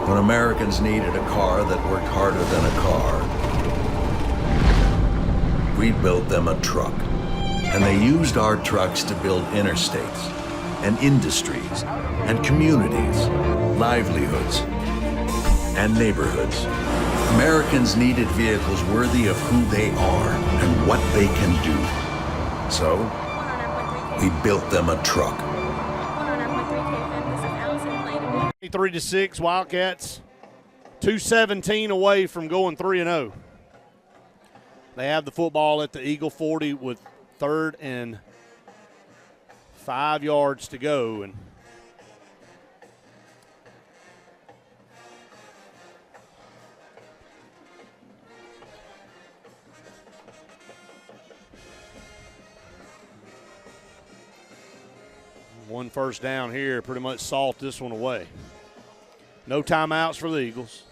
When Americans needed a car that worked harder than a car, we built them a truck. And they used our trucks to build interstates and industries and communities, livelihoods and neighborhoods. Americans needed vehicles worthy of who they are and what they can do. So, we built them a truck. 3-6, Wildcats 2:17 away from going 3-0. They have the football at the Eagle 40 with 3rd and 5 yards to go. And one first down here, pretty much salt this one away. No timeouts for the Eagles.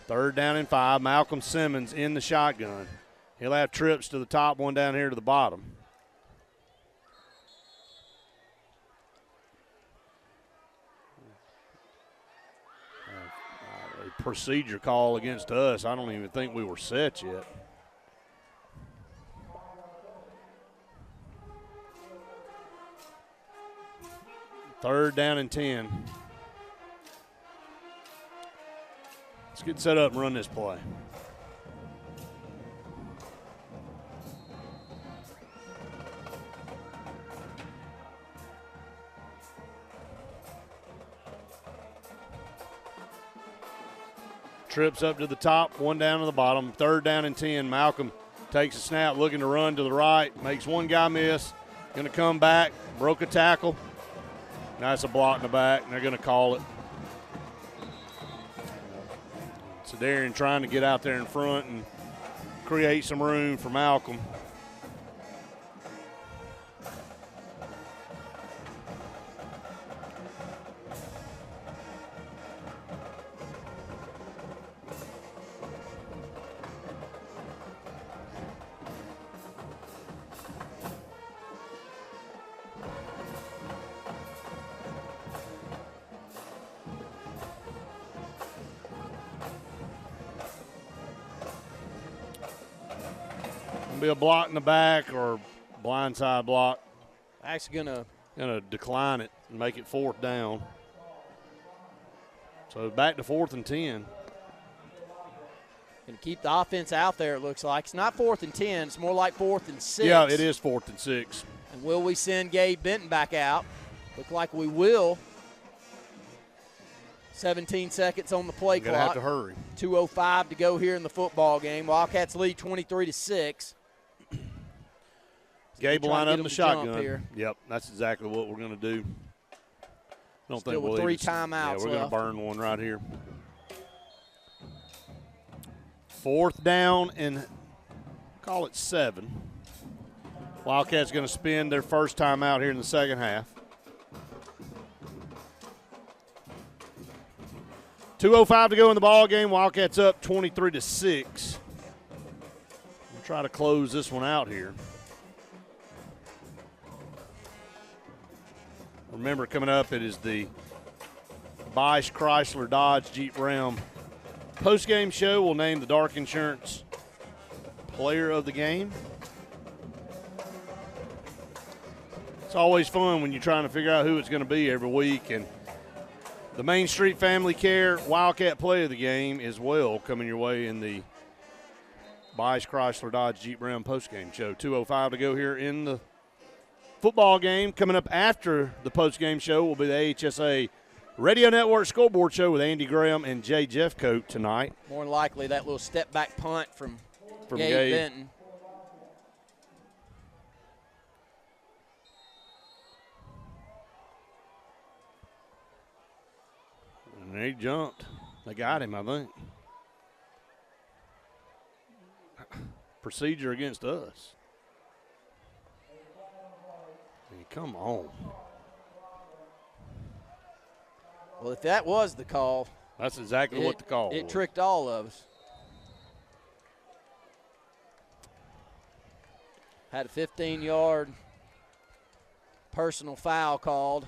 3rd down and 5. Malcolm Simmons in the shotgun. He'll have trips to the top, one down here to the bottom. A procedure call against us. I don't even think we were set yet. Third down and 10. Let's get set up and run this play. Trips up to the top, one down to the bottom. 3rd down and 10. Malcolm takes a snap, looking to run to the right. Makes one guy miss. Going to come back. Broke a tackle. Nice a block in the back, and they're going to call it. So Darian trying to get out there in front and create some room for Malcolm. Be a block in the back or blindside block. Actually gonna decline it and make it 4th down. So back to 4th and 10. Going to keep the offense out there, it looks like. It's not 4th and 10. It's more like 4th and 6. Yeah, it is 4th and 6. And will we send Gabe Benton back out? Look like we will. 17 seconds on the play clock. Gonna have to hurry. 2:05 to go here in the football game. Wildcats lead 23-6. Gabe will line up in the shotgun. Yep, that's exactly what we're going to do. Don't Still think we'll with 3 even, timeouts yeah, we're going to left. burn one right here. 4th down and call it 7. Wildcats going to spend their first time out here in the second half. 2:05 to go in the ball game. Wildcats up 23-6. We'll try to close this one out here. Remember, coming up, it is the Bice Chrysler Dodge Jeep Ram post-game show. We'll name the Dark Insurance Player of the Game. It's always fun when you're trying to figure out who it's going to be every week. And the Main Street Family Care Wildcat Play of the Game as well coming your way in the Bice Chrysler Dodge Jeep Ram postgame show. 2:05 to go here in the football game. Coming up after the postgame show will be the AHSA Radio Network scoreboard show with Andy Graham and Jay Jeffcoat tonight. More than likely that little step-back punt from Gabe Benton. And he jumped. They got him, I think. Procedure against us. I mean, come on. Well, if that was the call. That's exactly what the call was. It tricked all of us. Had a 15-yard personal foul called.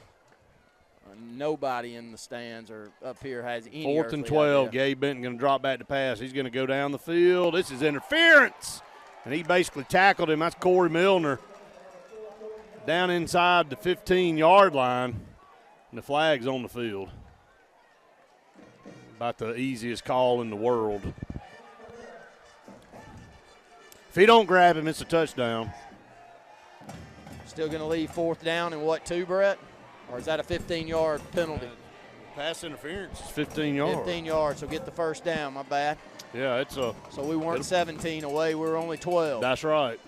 Nobody in the stands or up here has any 4th and 12. idea. Gabe Benton going to drop back to pass. He's going to go down the field. This is interference. And he basically tackled him. That's Corey Milner down inside the 15-yard line. And the flag's on the field. About the easiest call in the world. If he don't grab him, it's a touchdown. Still going to leave 4th down and what, 2, Brett? Or is that a 15-yard penalty? Pass interference is 15 yards. 15 yards, so get the first down, my bad. Yeah, it's a. So we weren't 17 away, we were only 12. That's right.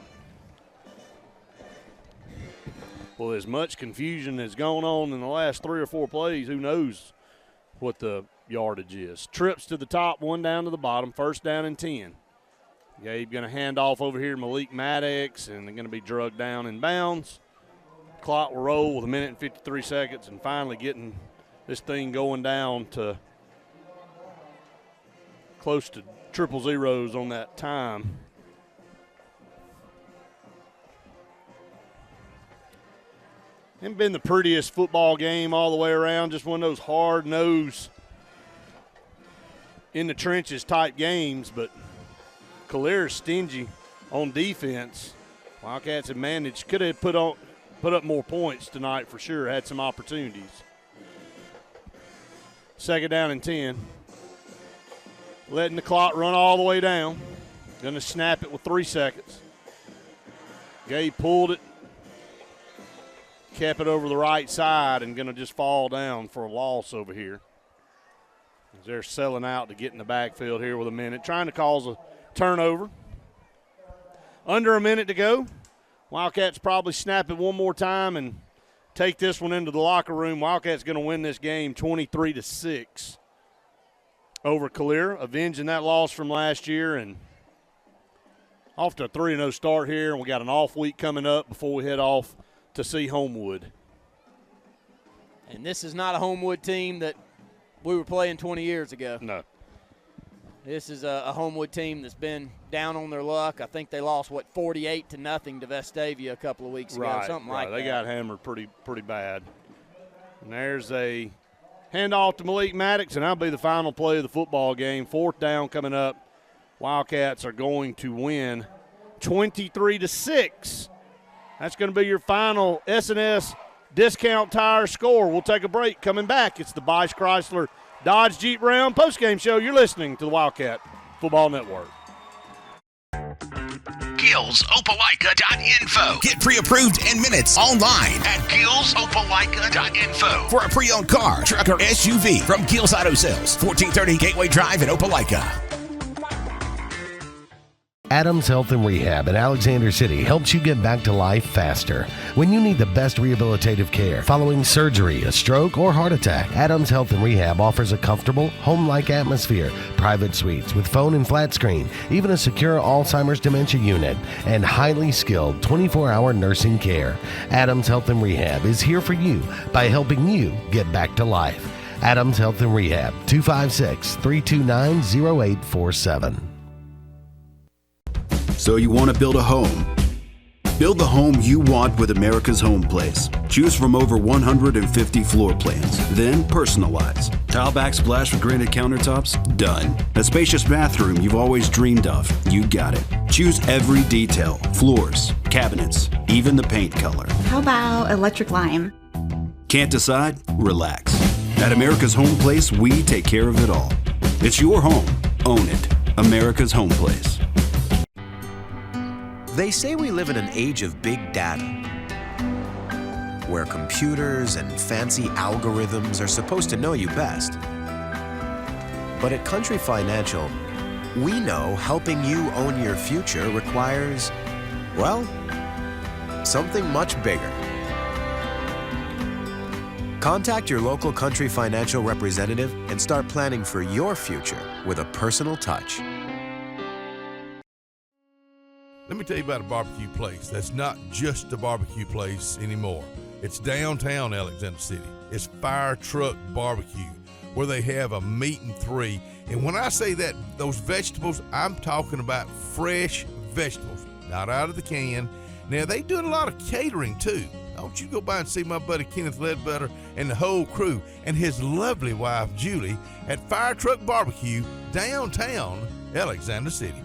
Well, as much confusion has gone on in the last 3 or 4 plays, who knows what the yardage is. Trips to the top, 1 down to the bottom, 1st down and 10. Gabe going to hand off over here to Malik Maddox, and they're going to be drugged down in bounds. Clock will roll with 1 minute and 53 seconds, and finally getting this thing going down to close to triple zeros on that time. Hasn't been the prettiest football game all the way around, just one of those hard-nosed, in-the-trenches type games, but Calera's stingy on defense. Wildcats have managed, could have put up more points tonight for sure, had some opportunities. 2nd down and 10. Letting the clock run all the way down. Going to snap it with 3 seconds. Gabe pulled it, kept it over the right side, and going to just fall down for a loss over here. As they're selling out to get in the backfield here with a minute, trying to cause a turnover. Under a minute to go. Wildcats probably snap it one more time and take this one into the locker room. Wildcats going to win this game 23-6 over Calera, avenging that loss from last year, and off to a 3-0 start here. And we got an off week coming up before we head off to see Homewood. And this is not a Homewood team that we were playing 20 years ago. No. This is a Homewood team that's been down on their luck. I think they lost, 48-0 to Vestavia a couple of weeks ago, something like that. They got hammered pretty bad. And there's a handoff to Malik Maddox, and that'll be the final play of the football game. 4th down coming up. Wildcats are going to win 23-6. That's going to be your final S&S Discount Tire score. We'll take a break. Coming back, it's the Bice Chrysler Dodge Jeep Ram postgame show. You're listening to the Wildcat Football Network. GillsOpelika.info. Get pre-approved in minutes online at GillsOpelika.info for a pre-owned car, truck, or SUV from Gills Auto Sales, 1430 Gateway Drive in Opelika. Adams Health and Rehab in Alexander City helps you get back to life faster. When you need the best rehabilitative care following surgery, a stroke, or heart attack, Adams Health and Rehab offers a comfortable, home-like atmosphere, private suites with phone and flat screen, even a secure Alzheimer's dementia unit, and highly skilled 24-hour nursing care. Adams Health and Rehab is here for you by helping you get back to life. Adams Health and Rehab, 256-329-0847. So you want to build a home? Build the home you want with America's Home Place. Choose from over 150 floor plans, then personalize. Tile backsplash with granite countertops? Done. A spacious bathroom you've always dreamed of? You got it. Choose every detail, floors, cabinets, even the paint color. How about electric lime? Can't decide? Relax. At America's Home Place, we take care of it all. It's your home. Own it. America's Home Place. They say we live in an age of big data, where computers and fancy algorithms are supposed to know you best. But at Country Financial, we know helping you own your future requires, well, something much bigger. Contact your local Country Financial representative and start planning for your future with a personal touch. Let me tell you about a barbecue place that's not just a barbecue place anymore. It's downtown Alexander City. It's Fire Truck Barbecue, where they have a meat and three. And when I say that, those vegetables, I'm talking about fresh vegetables, not out of the can. Now, they do a lot of catering, too. Don't you go by and see my buddy Kenneth Ledbetter and the whole crew and his lovely wife, Julie, at Fire Truck Barbecue, downtown Alexander City.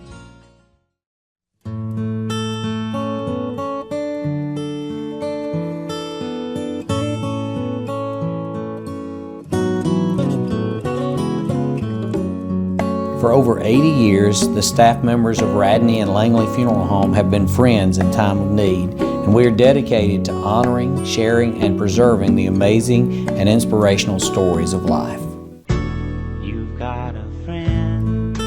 For over 80 years, the staff members of Radney and Langley Funeral Home have been friends in time of need, and we are dedicated to honoring, sharing, and preserving the amazing and inspirational stories of life. You've got a friend.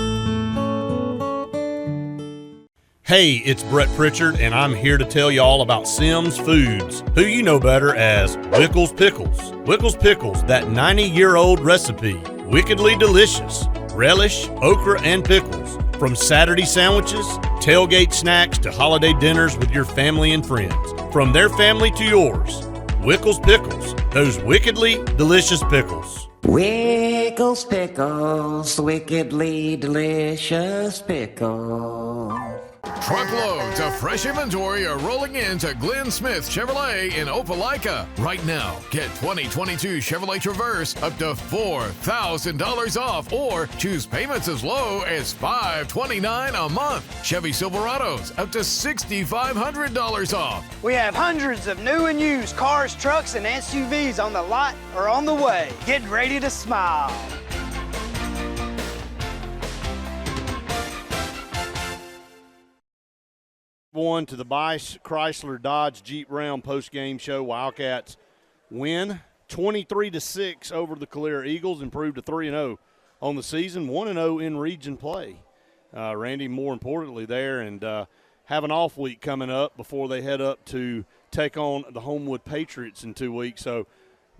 Hey, it's Brett Pritchard, and I'm here to tell you all about Sims Foods, who you know better as Wickles Pickles. Wickles Pickles, that 90-year-old recipe, wickedly delicious. Relish, okra, and pickles. From Saturday sandwiches, tailgate snacks, to holiday dinners with your family and friends. From their family to yours, Wickles Pickles, those wickedly delicious pickles. Wickles Pickles, wickedly delicious pickles. Truckloads of fresh inventory are rolling into Glenn Smith Chevrolet in Opelika. Right now, get 2022 Chevrolet Traverse up to $4,000 off, or choose payments as low as $529 a month. Chevy Silverados up to $6,500 off. We have hundreds of new and used cars, trucks, and SUVs on the lot or on the way. Get ready to smile. One to the Bice Chrysler Dodge Jeep Ram post-game show. Wildcats win 23-6 over the Calera Eagles, improved to 3-0 on the season, 1-0 in region play. Randy, more importantly there, and have an off week coming up before they head up to take on the Homewood Patriots in 2 weeks. So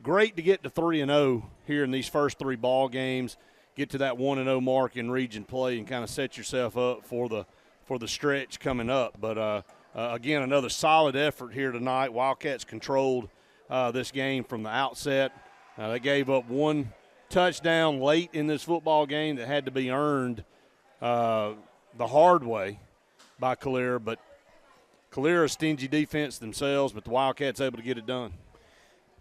great to get to 3-0 here in these first three ball games, get to that 1-0 mark in region play, and kind of set yourself up for the stretch coming up. But, again, another solid effort here tonight. Wildcats controlled this game from the outset. They gave up one touchdown late in this football game that had to be earned the hard way by Calera. But Calera, stingy defense themselves, but the Wildcats able to get it done.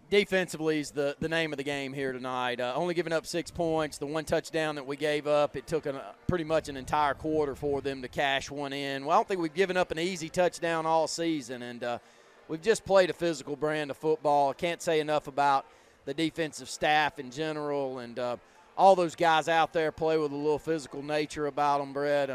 Defensively is the name of the game here tonight. Only giving up 6 points. The one touchdown that we gave up, it took pretty much an entire quarter for them to cash one in. Well, I don't think we've given up an easy touchdown all season, and we've just played a physical brand of football. I can't say enough about the defensive staff in general, and all those guys out there play with a little physical nature about them, Brett.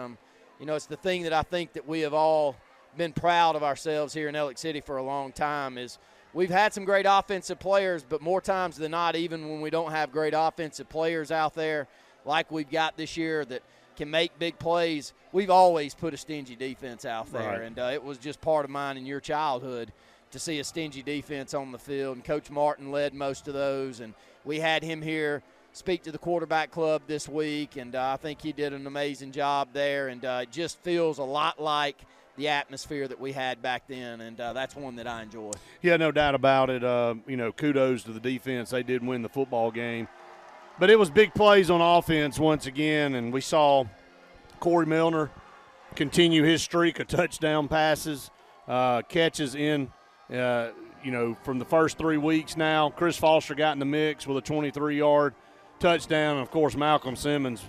It's the thing that I think that we have all been proud of ourselves here in Elliott City for a long time is we've had some great offensive players, but more times than not, even when we don't have great offensive players out there like we've got this year that can make big plays, we've always put a stingy defense out there. Right. And it was just part of mine in your childhood to see a stingy defense on the field. And Coach Martin led most of those. And we had him here speak to the quarterback club this week, and I think he did an amazing job there. And it just feels a lot like the atmosphere that we had back then, and that's one that I enjoy. Yeah, no doubt about it. Kudos to the defense. They did win the football game. But it was big plays on offense once again, and we saw Corey Milner continue his streak of touchdown passes, catches in, from the first 3 weeks now. Chris Foster got in the mix with a 23-yard touchdown. And, of course, Malcolm Simmons,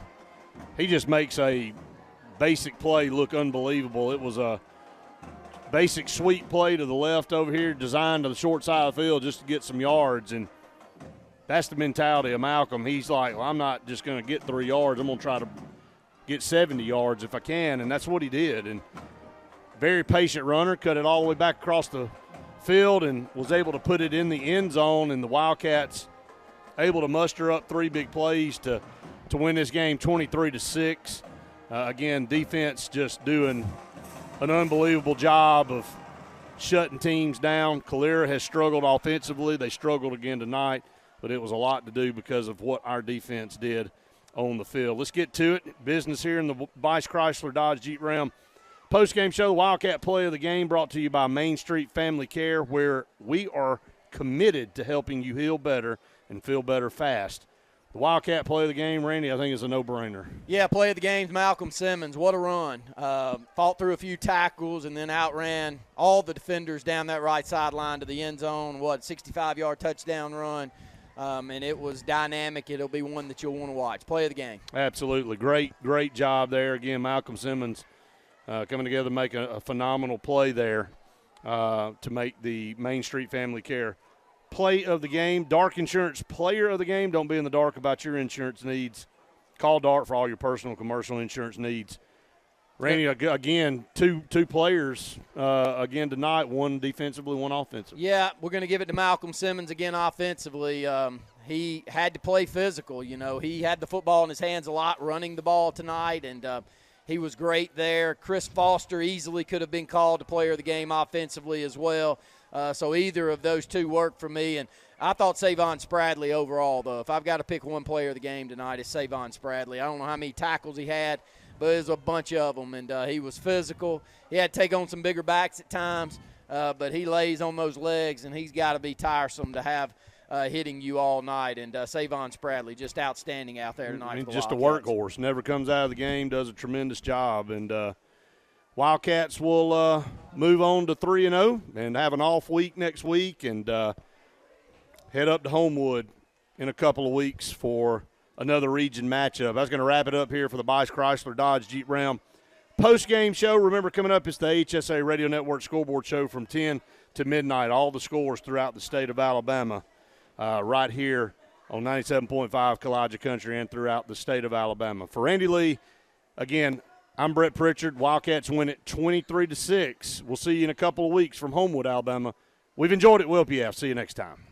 he just makes a basic play look unbelievable. It was a basic sweep play to the left over here, designed to the short side of the field just to get some yards, and that's the mentality of Malcolm. He's like, well, I'm not just going to get 3 yards. I'm going to try to get 70 yards if I can, and that's what he did. And very patient runner, cut it all the way back across the field and was able to put it in the end zone, and the Wildcats able to muster up 3 big plays to win this game 23-6. Again, defense just doing an unbelievable job of shutting teams down. Calera has struggled offensively. They struggled again tonight, but it was a lot to do because of what our defense did on the field. Let's get to it. Business here in the Vice Chrysler Dodge Jeep Ram post-game show. The Wildcat Play of the Game brought to you by Main Street Family Care, where we are committed to helping you heal better and feel better fast. The Wildcat Play of the Game, Randy, I think is a no-brainer. Yeah, play of the game's Malcolm Simmons. What a run. Fought through a few tackles and then outran all the defenders down that right sideline to the end zone. 65-yard touchdown run. And it was dynamic. It'll be one that you'll want to watch. Play of the game. Absolutely. Great job there. Again, Malcolm Simmons coming together to make a phenomenal play there to make the Main Street Family Care Play of the Game. Dark Insurance Player of the Game. Don't be in the dark about your insurance needs. Call Dark for all your personal commercial insurance needs. Randy, again, two players again tonight, one defensively, one offensively. Yeah, we're going to give it to Malcolm Simmons again offensively. He had to play physical. He had the football in his hands a lot running the ball tonight, and he was great there. Chris Foster easily could have been called to player of the game offensively as well. So either of those two worked for me. And I thought Savon Spradley overall, though. If I've got to pick one player of the game tonight, it's Savon Spradley. I don't know how many tackles he had, but there's a bunch of them. And he was physical. He had to take on some bigger backs at times, but he lays on those legs, and he's got to be tiresome to have hitting you all night. And Savon Spradley, just outstanding out there tonight. Just a workhorse. Never comes out of the game, does a tremendous job. And Wildcats will move on to 3-0 and have an off week next week and head up to Homewood in a couple of weeks for another region matchup. I was going to wrap it up here for the Vice Chrysler Dodge Jeep Ram post-game show. Remember, coming up is the HSA Radio Network scoreboard show from 10 to midnight. All the scores throughout the state of Alabama right here on 97.5 Kalijah Country and throughout the state of Alabama. For Randy Lee, again, I'm Brett Pritchard. Wildcats win it 23-6. We'll see you in a couple of weeks from Homewood, Alabama. We've enjoyed it, WILPF. See you next time.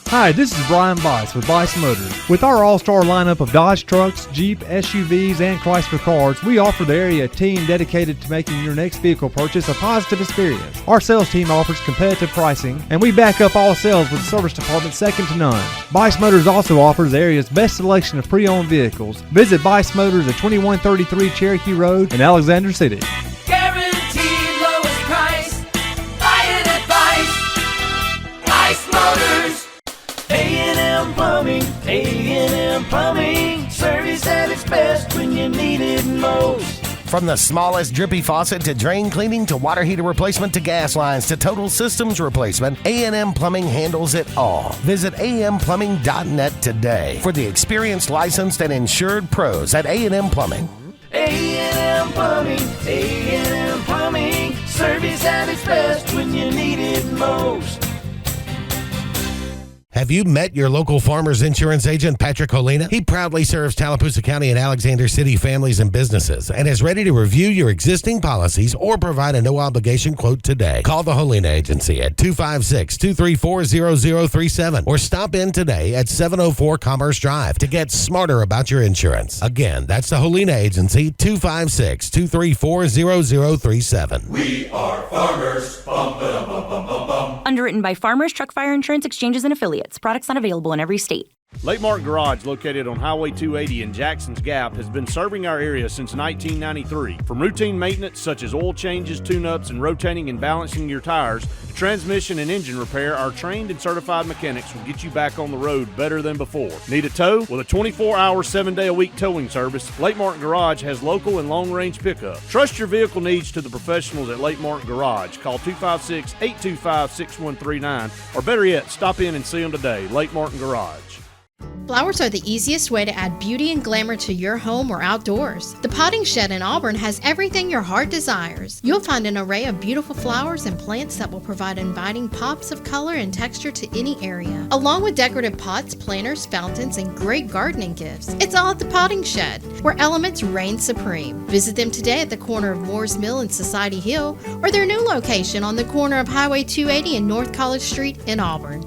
Hi, this is Brian Bice with Bice Motors. With our all-star lineup of Dodge trucks, Jeep, SUVs, and Chrysler cars, we offer the area team dedicated to making your next vehicle purchase a positive experience. Our sales team offers competitive pricing, and we back up all sales with a service department second to none. Bice Motors also offers the area's best selection of pre-owned vehicles. Visit Bice Motors at 2133 Cherokee Road in Alexander City. Guaranteed lowest price. Buy it at Bice Motors. A&M Plumbing, service at its best when you need it most. From the smallest drippy faucet to drain cleaning to water heater replacement to gas lines to total systems replacement, A&M Plumbing handles it all. Visit amplumbing.net today for the experienced, licensed, and insured pros at A&M Plumbing. A&M Plumbing, service at its best when you need it most. Have you met your local Farmers Insurance agent, Patrick Holina? He proudly serves Tallapoosa County and Alexander City families and businesses and is ready to review your existing policies or provide a no-obligation quote today. Call the Holina Agency at 256-234-0037 or stop in today at 704 Commerce Drive to get smarter about your insurance. Again, that's the Holina Agency, 256-234-0037. We are farmers. Bum, ba, bum, bum, bum, bum. Underwritten by Farmers Truck Fire Insurance Exchanges and Affiliates. Products not available in every state. Lake Martin Garage, located on Highway 280 in Jackson's Gap, has been serving our area since 1993. From routine maintenance such as oil changes, tune-ups, and rotating and balancing your tires, to transmission and engine repair, our trained and certified mechanics will get you back on the road better than before. Need a tow? With a 24-hour, 7-day-a-week towing service, Lake Martin Garage has local and long-range pickup. Trust your vehicle needs to the professionals at Lake Martin Garage. Call 256-825-6139, or better yet, stop in and see them today. Lake Martin Garage. Flowers are the easiest way to add beauty and glamour to your home or outdoors. The Potting Shed in Auburn has everything your heart desires. You'll find an array of beautiful flowers and plants that will provide inviting pops of color and texture to any area, along with decorative pots, planters, fountains, and great gardening gifts. It's all at the Potting Shed, where elements reign supreme. Visit them today at the corner of Moore's Mill and Society Hill, or their new location on the corner of Highway 280 and North College Street in Auburn.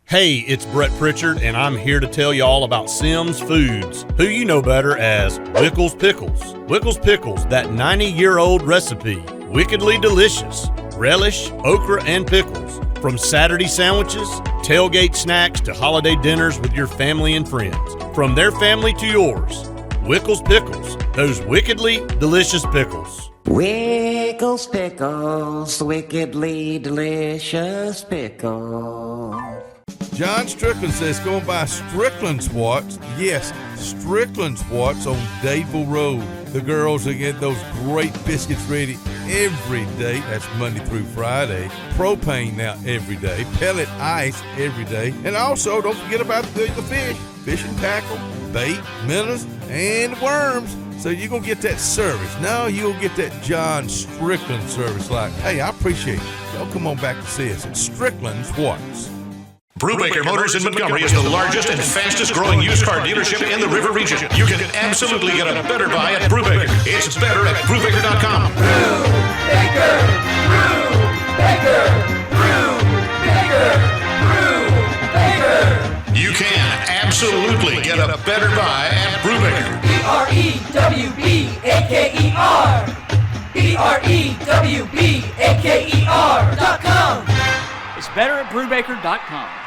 Hey, it's Brett Pritchard, and I'm here to tell you all about Sims Foods, who you know better as Wickles Pickles. Wickles Pickles, that 90-year-old recipe, wickedly delicious. Relish, okra, and pickles. From Saturday sandwiches, tailgate snacks, to holiday dinners with your family and friends. From their family to yours, Wickles Pickles, those wickedly delicious pickles. Wickles Pickles, wickedly delicious pickles. John Strickland says go and buy Strickland Swats. Yes, Strickland Swats on Dadeville Road. The girls will get those great biscuits ready every day. That's Monday through Friday. Propane now every day. Pellet ice every day. And also, don't forget about the fish. Fishing tackle, bait, minnows, and worms. So you're going to get that service. Now you'll get that John Strickland service like, hey, I appreciate it. Y'all come on back to see us at Strickland Swats. Brubaker Motors in Montgomery is the largest and fastest growing used car dealership in the River Region. You can absolutely get a better buy at Brubaker. It's better at Brubaker.com. Brubaker, Brubaker, Brubaker, Brubaker. You can absolutely get a better buy at Brubaker. BREWBAKER. BREWBAKER.com. It's better at Brubaker.com.